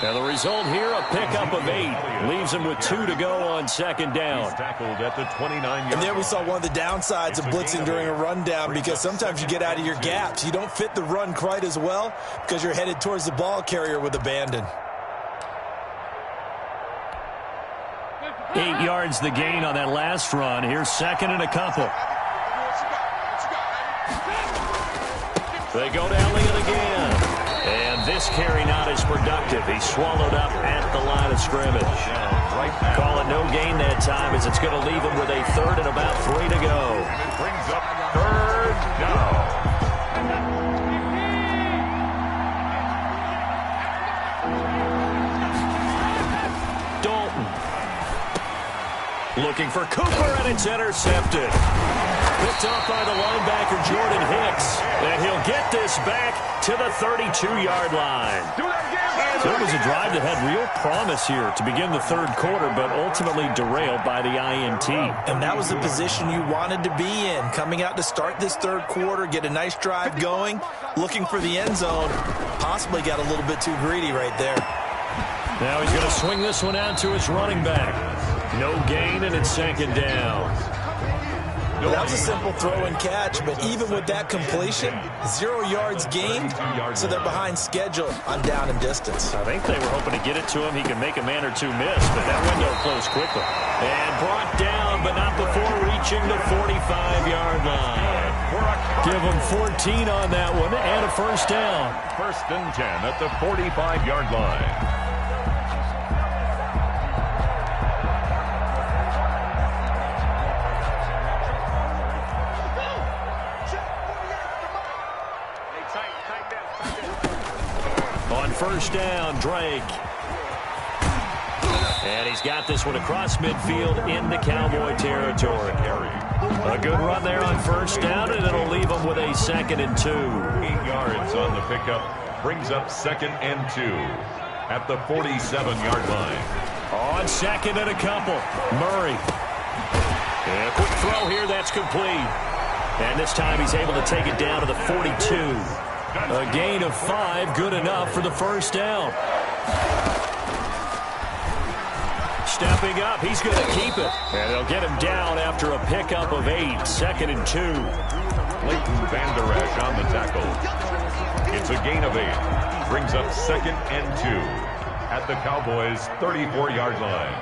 And the result here, a pickup of 8. Leaves him with 2 to go on 2nd down. He's tackled at the 29-yard. And there we saw one of the downsides of blitzing during a rundown, because sometimes you get out of your gaps. You don't fit the run quite as well because you're headed towards the ball carrier with abandon. 8 yards the gain on that last run. Here's 2nd and a couple. They go to Elliott again. And this carry not as productive. He's swallowed up at the line of scrimmage. Call it no gain that time, as it's going to leave him with a 3rd and about 3 to go. And it brings up 3rd down. Dalton. Looking for Cooper, and it's intercepted. Picked off by the linebacker, Jordan Hicks. And he'll get this back to the 32-yard line. So it was a drive that had real promise here to begin the 3rd quarter, but ultimately derailed by the INT. And that was the position you wanted to be in, coming out to start this 3rd quarter, get a nice drive going, looking for the end zone. Possibly got a little bit too greedy right there. Now he's going to swing this one out to his running back. No gain, and it's second down. Well, that was a simple throw and catch, but even with that completion, 0 yards gained, so they're behind schedule on down and distance. I think they were hoping to get it to him. He could make a man or two miss, but that window closed quickly. And brought down, but not before reaching the 45-yard line. Give him 14 on that one and a first down. First and 10 at the 45-yard line. On first down, Drake. And he's got this one across midfield into Cowboy territory. A good run there on first down, and it'll leave him with a 2nd and 2. 8 yards on the pickup. Brings up 2nd and 2 at the 47-yard line. On 2nd and a couple, Murray. And a quick throw here, that's complete. And this time he's able to take it down to the 42. A gain of 5, good enough for the first down. Stepping up, he's going to keep it. And they'll get him down after a pickup of 8, 2nd and 2. Leighton Vander Esch on the tackle. It's a gain of 8. Brings up 2nd and 2 at the Cowboys' 34-yard line.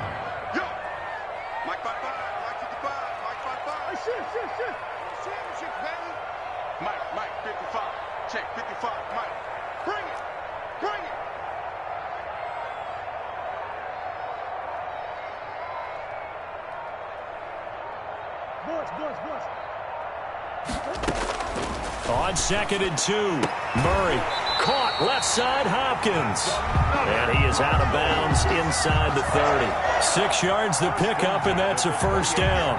Mike 55, Mike 55, Mike 55. Shit, baby. Mike 55. Check 55, Mike. Bring it. Boys. On 2nd and 2, Murray caught left side, Hopkins. And he is out of bounds inside the 30. 6 yards the pickup, and that's a first down.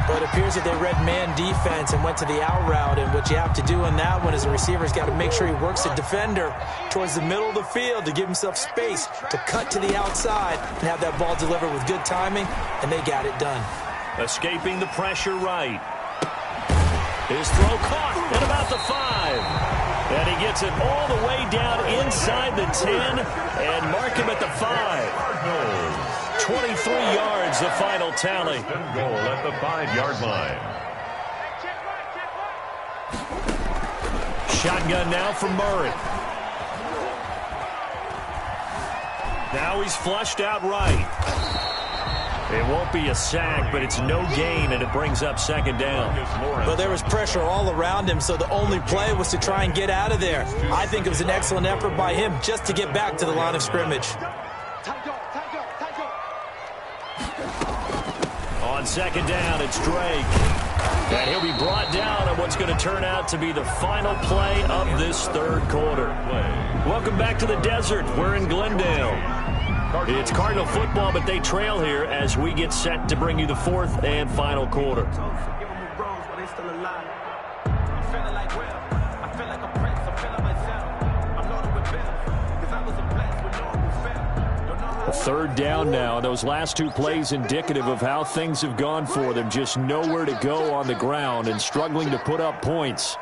But it appears that they read man defense and went to the out route, and what you have to do on that one is the receiver's got to make sure he works the defender towards the middle of the field to give himself space to cut to the outside and have that ball delivered with good timing, and they got it done. Escaping the pressure right. His throw caught at about the 5. And he gets it all the way down inside the 10 and mark him at the 5. 23 yards, the final tally. Goal at the 5-yard line. Shotgun now from Murray. Now he's flushed out right. It won't be a sack, but it's no gain, and it brings up 2nd down. But there was pressure all around him, so the only play was to try and get out of there. I think it was an excellent effort by him just to get back to the line of scrimmage. On 2nd down, it's Drake. And he'll be brought down on what's going to turn out to be the final play of this 3rd quarter. Welcome back to the desert. We're in Glendale. It's Cardinal football, but they trail here as we get set to bring you the 4th and final quarter. Third down now. Those last 2 plays indicative of how things have gone for them. Just nowhere to go on the ground and struggling to put up points.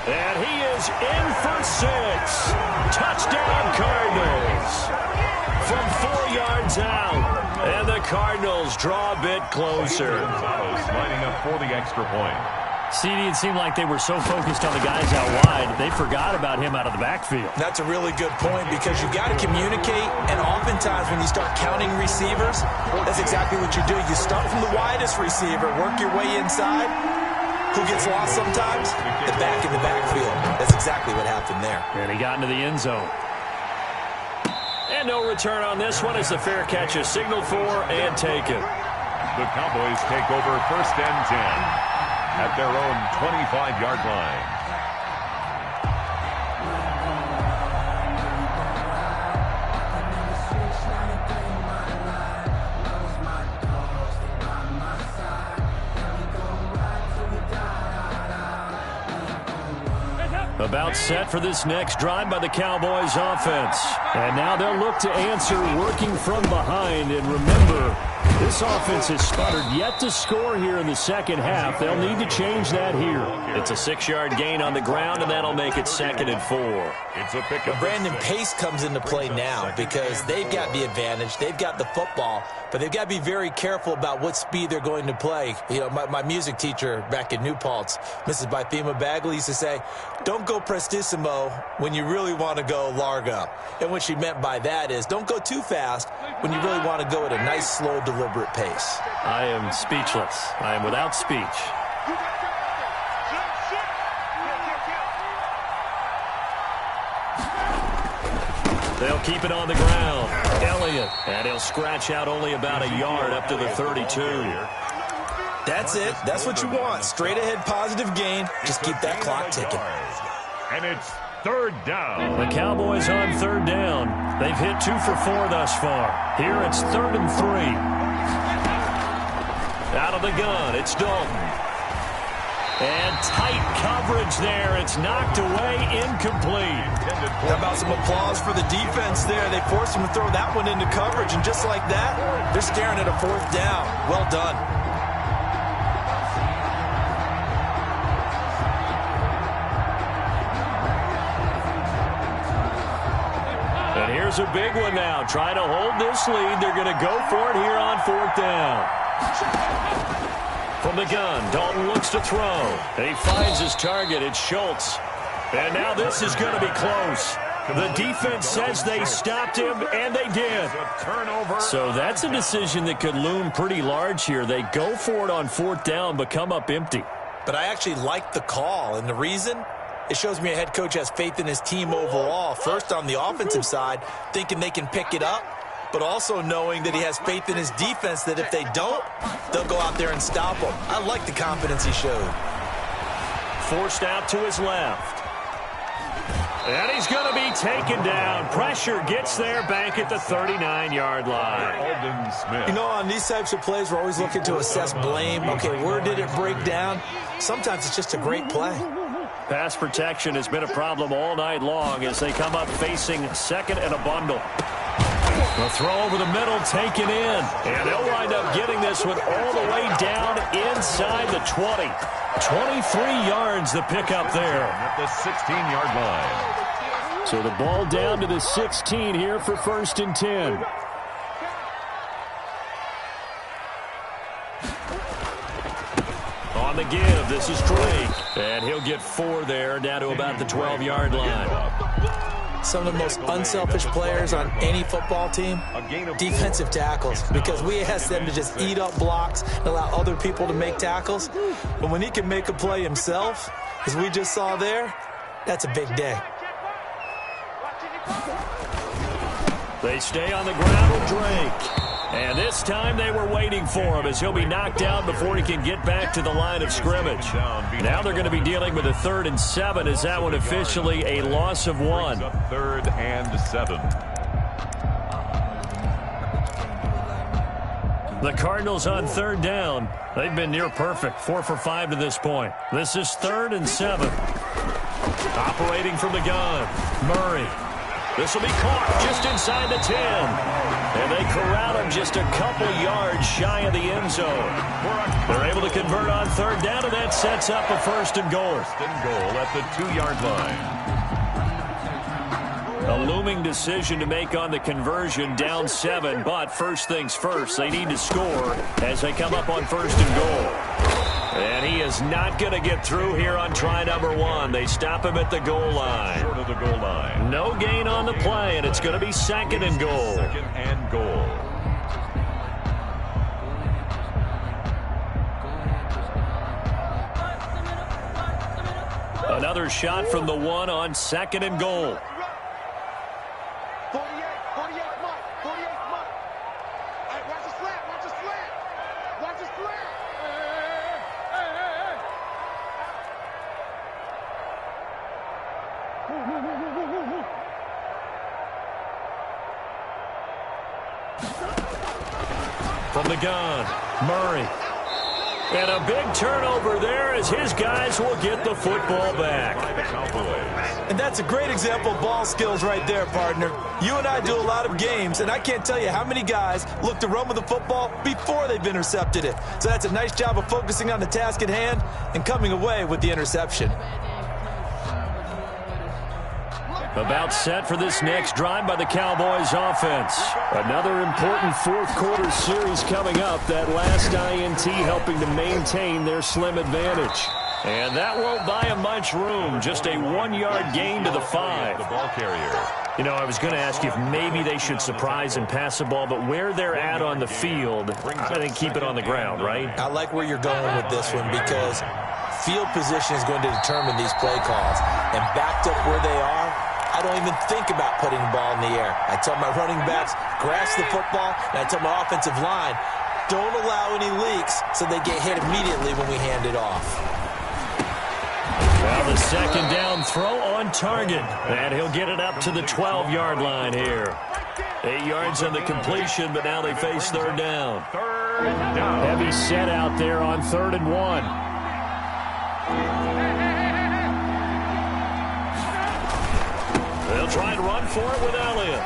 And he is in for 6. Touchdown, Cardinals. From 4 yards out. And the Cardinals draw a bit closer. Lining up for the extra point. CD, it seemed like they were so focused on the guys out wide, they forgot about him out of the backfield. That's a really good point because you've got to communicate, and oftentimes when you start counting receivers, that's exactly what you do. You start from the widest receiver, work your way inside. Who gets lost sometimes? The back in the backfield. That's exactly what happened there. And he got into the end zone. And no return on this one as the fair catch is signaled for and taken. The Cowboys take over 1st and 10 at their own 25-yard line. About set for this next drive by the Cowboys offense. And now they'll look to answer working from behind. And remember, this This offense has sputtered yet to score here in the second half. They'll need to change that here. It's a 6-yard gain on the ground, and that'll make it 2nd and 4. It's a pickup. Brandon, pace comes into play now because they've got the advantage. They've got the football, but they've got to be very careful about what speed they're going to play. You know, my music teacher back in New Paltz, Mrs. Bythema Bagley, used to say, don't go prestissimo when you really want to go largo. And what she meant by that is don't go too fast when you really want to go at a nice, slow, deliberate pace. I am speechless. I am without speech. They'll keep it on the ground. Elliott, and he'll scratch out only about a yard up to the 32. That's it. That's what you want. Straight ahead positive gain. Just keep that clock ticking. And it's 3rd down. The Cowboys on 3rd down. They've hit 2 for 4 thus far. Here it's 3rd and 3. Out of the gun, it's Dalton. And tight coverage there. It's knocked away, incomplete. How about some applause for the defense there? They forced him to throw that one into coverage, and just like that, they're staring at a 4th down. Well done. And here's a big one now. Trying to hold this lead. They're going to go for it here on 4th down. From the gun, Dalton looks to throw. And he finds his target. It's Schultz. And now this is going to be close. The defense says they stopped him, and they did. So that's a decision that could loom pretty large here. They go for it on 4th down, but come up empty. But I actually like the call, and the reason? It shows me a head coach has faith in his team overall. First on the offensive side, thinking they can pick it up, but also knowing that he has faith in his defense that if they don't, they'll go out there and stop him. I like the confidence he showed. Forced out to his left. And he's going to be taken down. Pressure gets there back at the 39-yard line. Alden Smith. You know, on these types of plays, we're always looking to assess blame. Okay, where did it break down? Sometimes it's just a great play. Pass protection has been a problem all night long as they come up facing 2nd and a bundle. The throw over the middle taken in. And they'll wind up getting this one all the way down inside the 20. 23 yards the pickup there. At the 16-yard line. So the ball down to the 16 here for 1st and 10. On the give, this is Drake. And he'll get 4 there, down to about the 12-yard line. Some of the most unselfish players on any football team, defensive tackles, because we ask them to just eat up blocks and allow other people to make tackles. But when he can make a play himself, as we just saw there, that's a big day. They stay on the ground with Drake. And this time they were waiting for him as he'll be knocked down before he can get back to the line of scrimmage. Now they're going to be dealing with a 3rd and 7 as that one officially a loss of 1. 3rd and 7. The Cardinals on 3rd down. They've been near perfect, 4 for 5 to this point. This is 3rd and 7. Operating from the gun, Murray. This will be caught just inside the 10. And they corral him just a couple yards shy of the end zone. They're able to convert on 3rd down, and that sets up a 1st and goal. 1st and goal at the 2-yard line. A looming decision to make on the conversion, down 7. But first things first, they need to score as they come up on 1st and goal. And he is not going to get through here on try number 1. They stop him at the goal line. Short of the goal line. No gain on the play, and it's going to be 2nd and goal. 2nd and goal. Another shot from the 1 on 2nd and goal. 48, Mike. 48, Mike. Hey, watch the slant. Watch the slant. Watch the slant. From the gun, Murray. And a big turnover there as his guys will get the football back. And that's a great example of ball skills right there, partner. You and I do a lot of games, and I can't tell you how many guys look to run with the football before they've intercepted it. So that's a nice job of focusing on the task at hand and coming away with the interception. About set for this next drive by the Cowboys offense. Another important fourth-quarter series coming up. That last INT helping to maintain their slim advantage. And that won't buy them much room. Just a 1-yard gain to the 5. The ball carrier. You know, I was going to ask you if maybe they should surprise and pass the ball, but where they're at on the field, I think keep it on the ground, right? I like where you're going with this one because field position is going to determine these play calls. And backed up where they are, I don't even think about putting the ball in the air. I tell my running backs, grasp the football, and I tell my offensive line, don't allow any leaks so they get hit immediately when we hand it off. Well, the second down throw on target, and he'll get it up to the 12-yard line here. 8 yards on the completion, but now they face third down. Third down. Heavy set out there on 3rd and 1. They'll try and run for it with Elliott.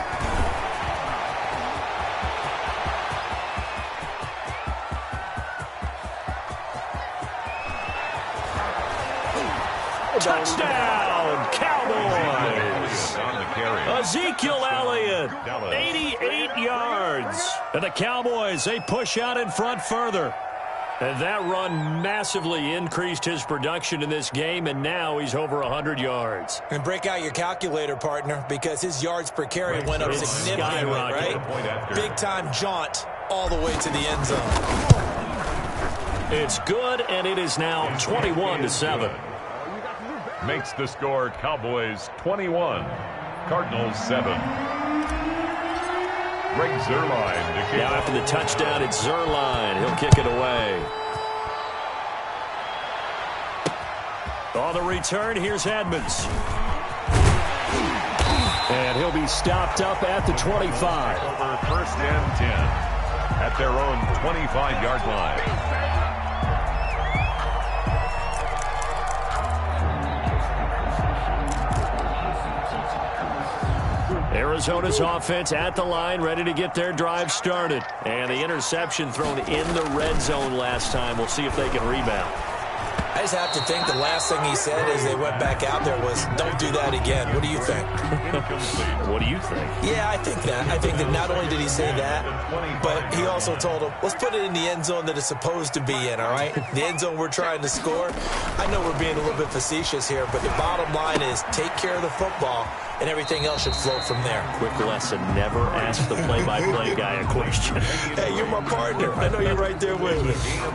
Touchdown, Cowboys! On the carry. Ezekiel Elliott, 88 yards. And the Cowboys, they push out in front further. And that run massively increased his production in this game, and now he's over 100 yards. And break out your calculator, partner, because his yards per carry went up significantly, right? Big-time jaunt all the way to the end zone. It's good, and it is now 21-7. Makes the score Cowboys 21, Cardinals 7. Greg Zuerlein to kick. Now after the touchdown, it's Zuerlein. He'll kick it away. On the return, here's Edmonds. And he'll be stopped up at the 25. Over 1st and 10 at their own 25-yard line. Arizona's offense at the line, ready to get their drive started. And the interception thrown in the red zone last time. We'll see if they can rebound. I just have to think the last thing he said as they went back out there was, don't do that again. What do you think? What do you think? Yeah, I think that. I think that not only did he say that, but he also told him, let's put it in the end zone that it's supposed to be in, all right? The end zone we're trying to score. I know we're being a little bit facetious here, but the bottom line is take care of the football, and everything else should flow from there. Quick lesson, never ask the play-by-play guy a question. Hey, you're my partner. I know you're right there with me.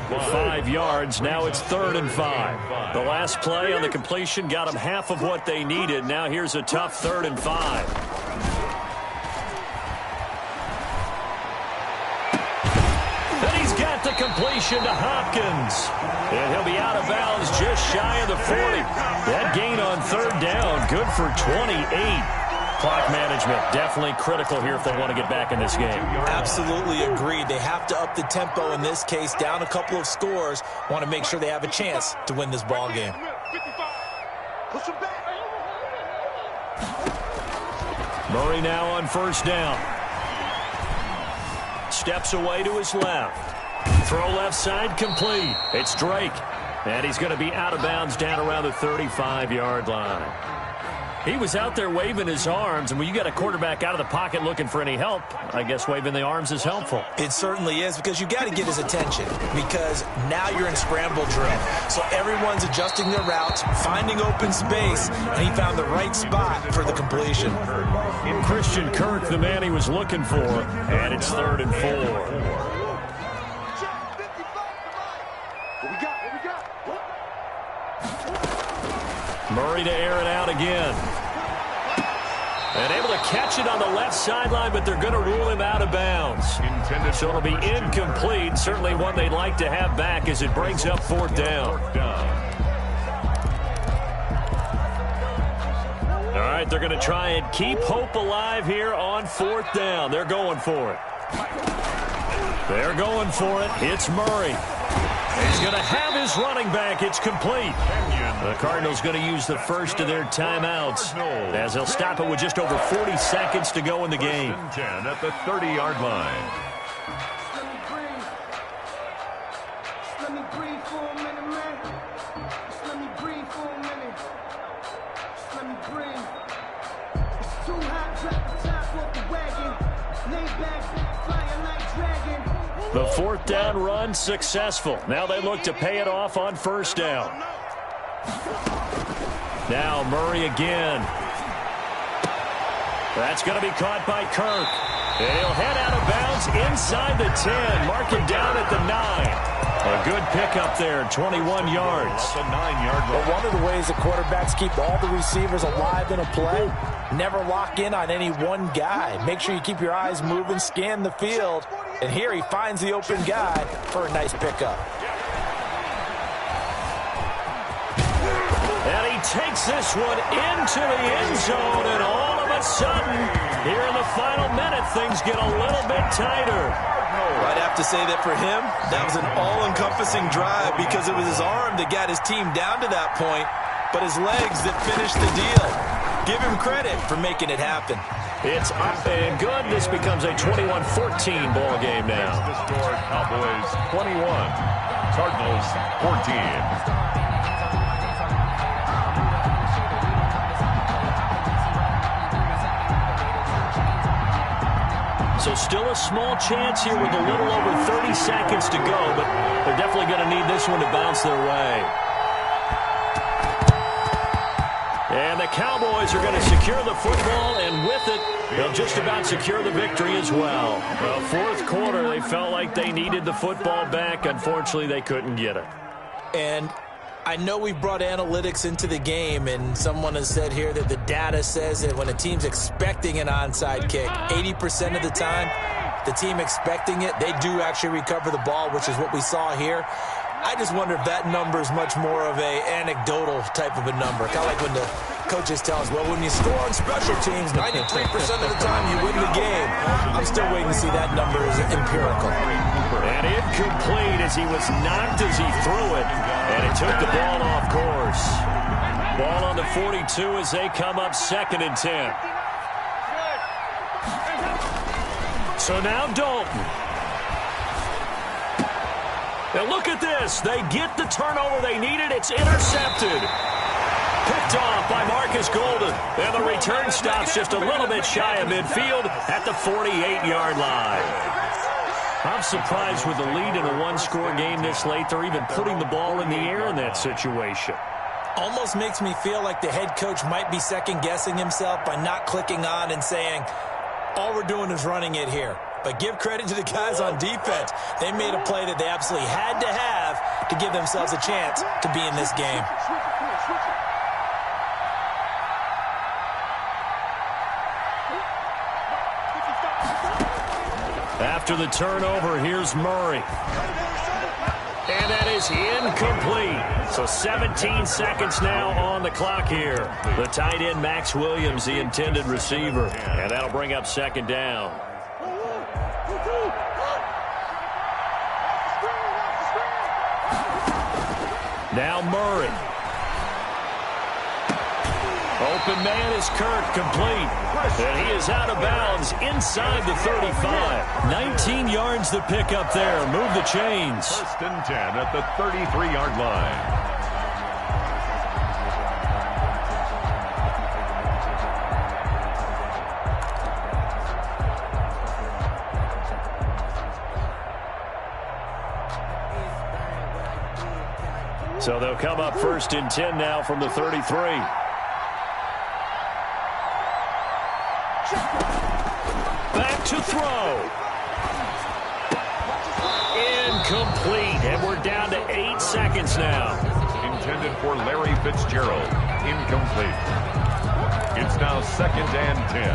5 yards, now it's 3rd and 5. The last play on the completion got them half of what they needed. Now here's a tough 3rd and 5. And he's got the completion to Hopkins. And he'll be out of bounds just shy of the 40. That gain on 3rd down, good for 28. Clock management definitely critical here if they want to get back in this game. Absolutely agreed. They have to up the tempo in this case, down a couple of scores. Want to make sure they have a chance to win this ball game. Murray now on 1st down. Steps away to his left. Throw left side complete. It's Drake. And he's going to be out of bounds down around the 35-yard line. He was out there waving his arms, and when you got a quarterback out of the pocket looking for any help, I guess waving the arms is helpful. It certainly is, because you got to get his attention, because now you're in scramble drill. So everyone's adjusting their routes, finding open space, and he found the right spot for the completion. Christian Kirk, the man he was looking for, and it's 3rd and 4. Murray to air it out again. And able to catch it on the left sideline, but they're going to rule him out of bounds. So it'll be incomplete. Certainly one they'd like to have back as it brings up 4th down. All right, they're going to try and keep hope alive here on 4th down. They're going for it. They're going for it. It's Murray. He's going to have his running back. It's complete. The Cardinals going to use the first of their timeouts as they'll stop it with just over 40 seconds to go in the game. 10 at the 30-yard line. Let me breathe for a minute, man. Just let me breathe for a minute. Just let me breathe. It's too hot, drop the top off the wagon. Lay back, flying like dragon. The fourth down run successful. Now they look to pay it off on first down. Now Murray again. That's going to be caught by Kirk. And he'll head out of bounds inside the 10. Mark him down at the 9. A good pickup there, 21 yards. Off the 9-yard line. Well, one of the ways the quarterbacks keep all the receivers alive in a play, never lock in on any one guy. Make sure you keep your eyes moving, scan the field. And here he finds the open guy for a nice pickup. And he takes this one into the end zone, and all of a sudden, here in the final minute, things get a little bit tighter. I'd have to say that for him, that was an all-encompassing drive because it was his arm that got his team down to that point, but his legs that finished the deal. Give him credit for making it happen. It's up and good. This becomes a 21-14 ball game now. The score, Cowboys 21, Cardinals 14. So still a small chance here with a little over 30 seconds to go, but they're definitely going to need this one to bounce their way. And the Cowboys are going to secure the football, and with it, they'll just about secure the victory as well. Well, fourth quarter, they felt like they needed the football back. Unfortunately, they couldn't get it. And I know we brought analytics into the game, and someone has said here that the data says that when a team's expecting an onside kick, 80% of the time, the team expecting it, they do actually recover the ball, which is what we saw here. I just wonder if that number is much more of a anecdotal type of a number. Kind of like when the coaches tell us, well, when you score on special teams, 93% of the time you win the game. I'm still waiting to see that number is empirical. And incomplete as he was knocked as he threw it. And it took the ball off course. Ball on the 42 as they come up 2nd and 10. So now Dalton. Now look at this. They get the turnover they needed. It's intercepted. Picked off by Marcus Golden. And the return stops just a little bit shy of midfield at the 48-yard line. I'm surprised with the lead in a one-score game this late, they're even putting the ball in the air in that situation. Almost makes me feel like the head coach might be second-guessing himself by not clicking on and saying, all we're doing is running it here. But give credit to the guys on defense. They made a play that they absolutely had to have to give themselves a chance to be in this game. After the turnover, here's Murray. And that is incomplete. So 17 seconds now on the clock here. The tight end, Max Williams, the intended receiver. And that'll bring up 2nd down. Now Murray. Open man is Kirk, complete. And he is out of bounds inside the 35. 19 yards the pick up there. Move the chains. 1st and 10 at the 33-yard line. So they'll come up 1st and 10 now from the 33. Back to throw. Incomplete. And we're down to 8 seconds now. Intended for Larry Fitzgerald. Incomplete. It's now 2nd and 10.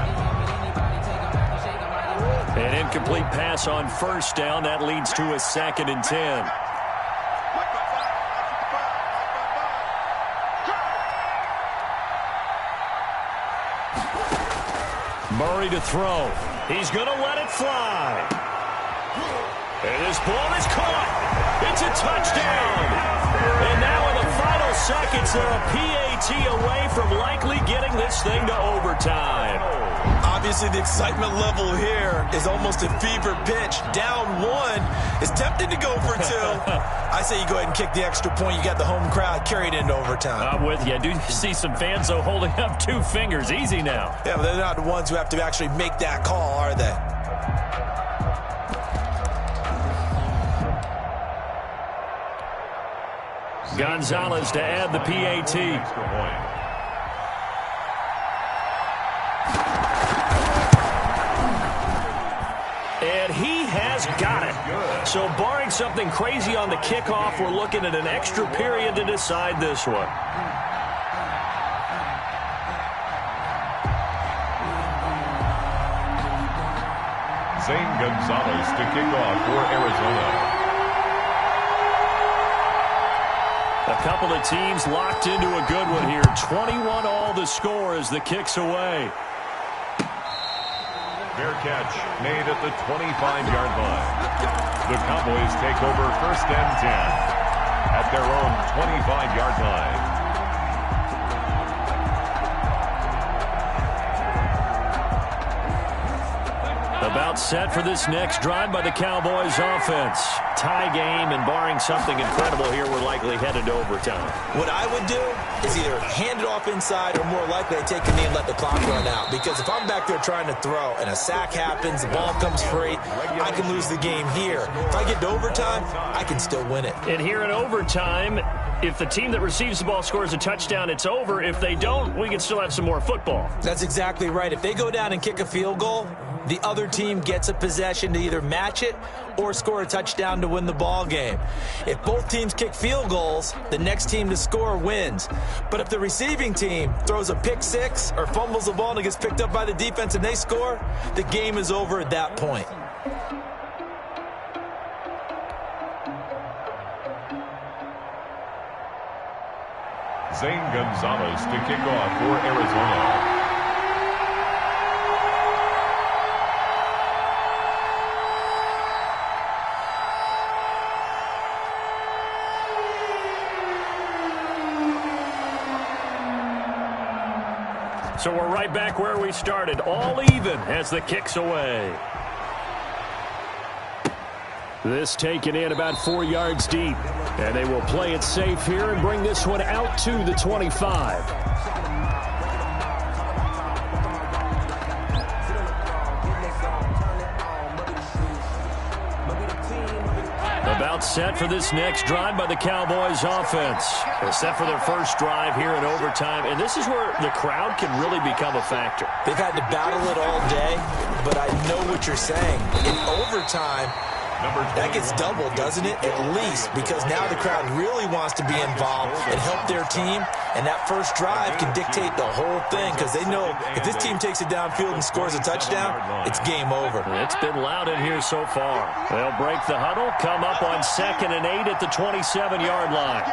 An incomplete pass on 1st down. That leads to a 2nd and 10. Murray to throw. He's going to let it fly. And this ball is caught. It's a touchdown. And now in the final seconds, they're a PAT away from likely getting this thing to overtime. Obviously, the excitement level here is almost a fever pitch. Down 1 is tempted to go for 2. I say you go ahead and kick the extra point. You got the home crowd carried into overtime. I'm with you. I do see some fans, though, holding up 2 fingers. Easy now. Yeah, but they're not the ones who have to actually make that call, are they? Gonzalez to add the PAT. And he has got it. So barring something crazy on the kickoff, we're looking at an extra period to decide this one. Zane Gonzalez to kick off for Arizona. A couple of teams locked into a good one here. 21-all the score as the kick's away. Fair catch made at the 25-yard line. The Cowboys take over 1st and 10 at their own 25-yard line. About set for this next drive by the Cowboys offense. Tie game, and barring something incredible here, we're likely headed to overtime. What I would do is either hand it off inside or more likely take a knee and let the clock run out. Because if I'm back there trying to throw and a sack happens, the ball comes free, I can lose the game here. If I get to overtime, I can still win it. And here in overtime, if the team that receives the ball scores a touchdown, it's over. If they don't, we can still have some more football. That's exactly right. If they go down and kick a field goal, the other team gets a possession to either match it or score a touchdown to win the ball game. If both teams kick field goals, the next team to score wins. But if the receiving team throws a pick six or fumbles the ball and it gets picked up by the defense and they score, the game is over at that point. Zane Gonzalez to kick off for Arizona. So we're right back where we started, all even as the kick's away. This taken in about 4 yards deep, and they will play it safe here and bring this one out to the 25. About set for this next drive by the Cowboys offense. They're set for their first drive here in overtime, and this is where the crowd can really become a factor. They've had to battle it all day, but I know what you're saying. In overtime, that gets doubled, doesn't it? At least, because now the crowd really wants to be involved and help their team, and that first drive can dictate the whole thing because they know if this team takes it downfield and scores a touchdown, it's game over. It's been loud in here so far. They'll break the huddle, come up on 2nd and 8 at the 27-yard line.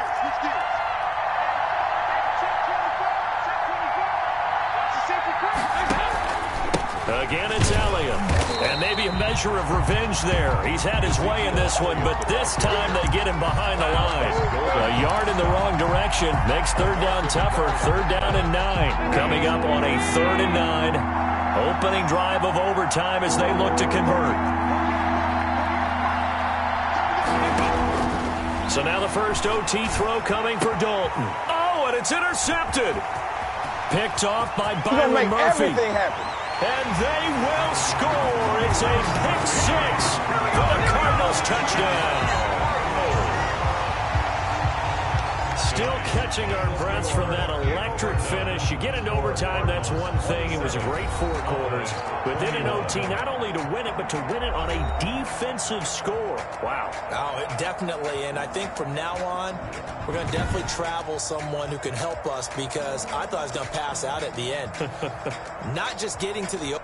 Again, it's Elliott. And maybe a measure of revenge there. He's had his way in this one, but this time they get him behind the line. A yard in the wrong direction makes 3rd down tougher. 3rd down and 9. Coming up on a 3rd and 9. Opening drive of overtime as they look to convert. So now the first OT throw coming for Dalton. Oh, and it's intercepted. Picked off by Byron Murphy. Everything happen. And they will score. It's a pick six for the Cardinals touchdown. Still catching our breaths from that electric finish. You get into overtime, that's one thing. It was a great 4 quarters. But then in OT, not only to win it, but to win it on a defensive score. Wow. Oh, definitely. And I think from now on, we're going to definitely travel someone who can help us because I thought I was going to pass out at the end. Not just getting to the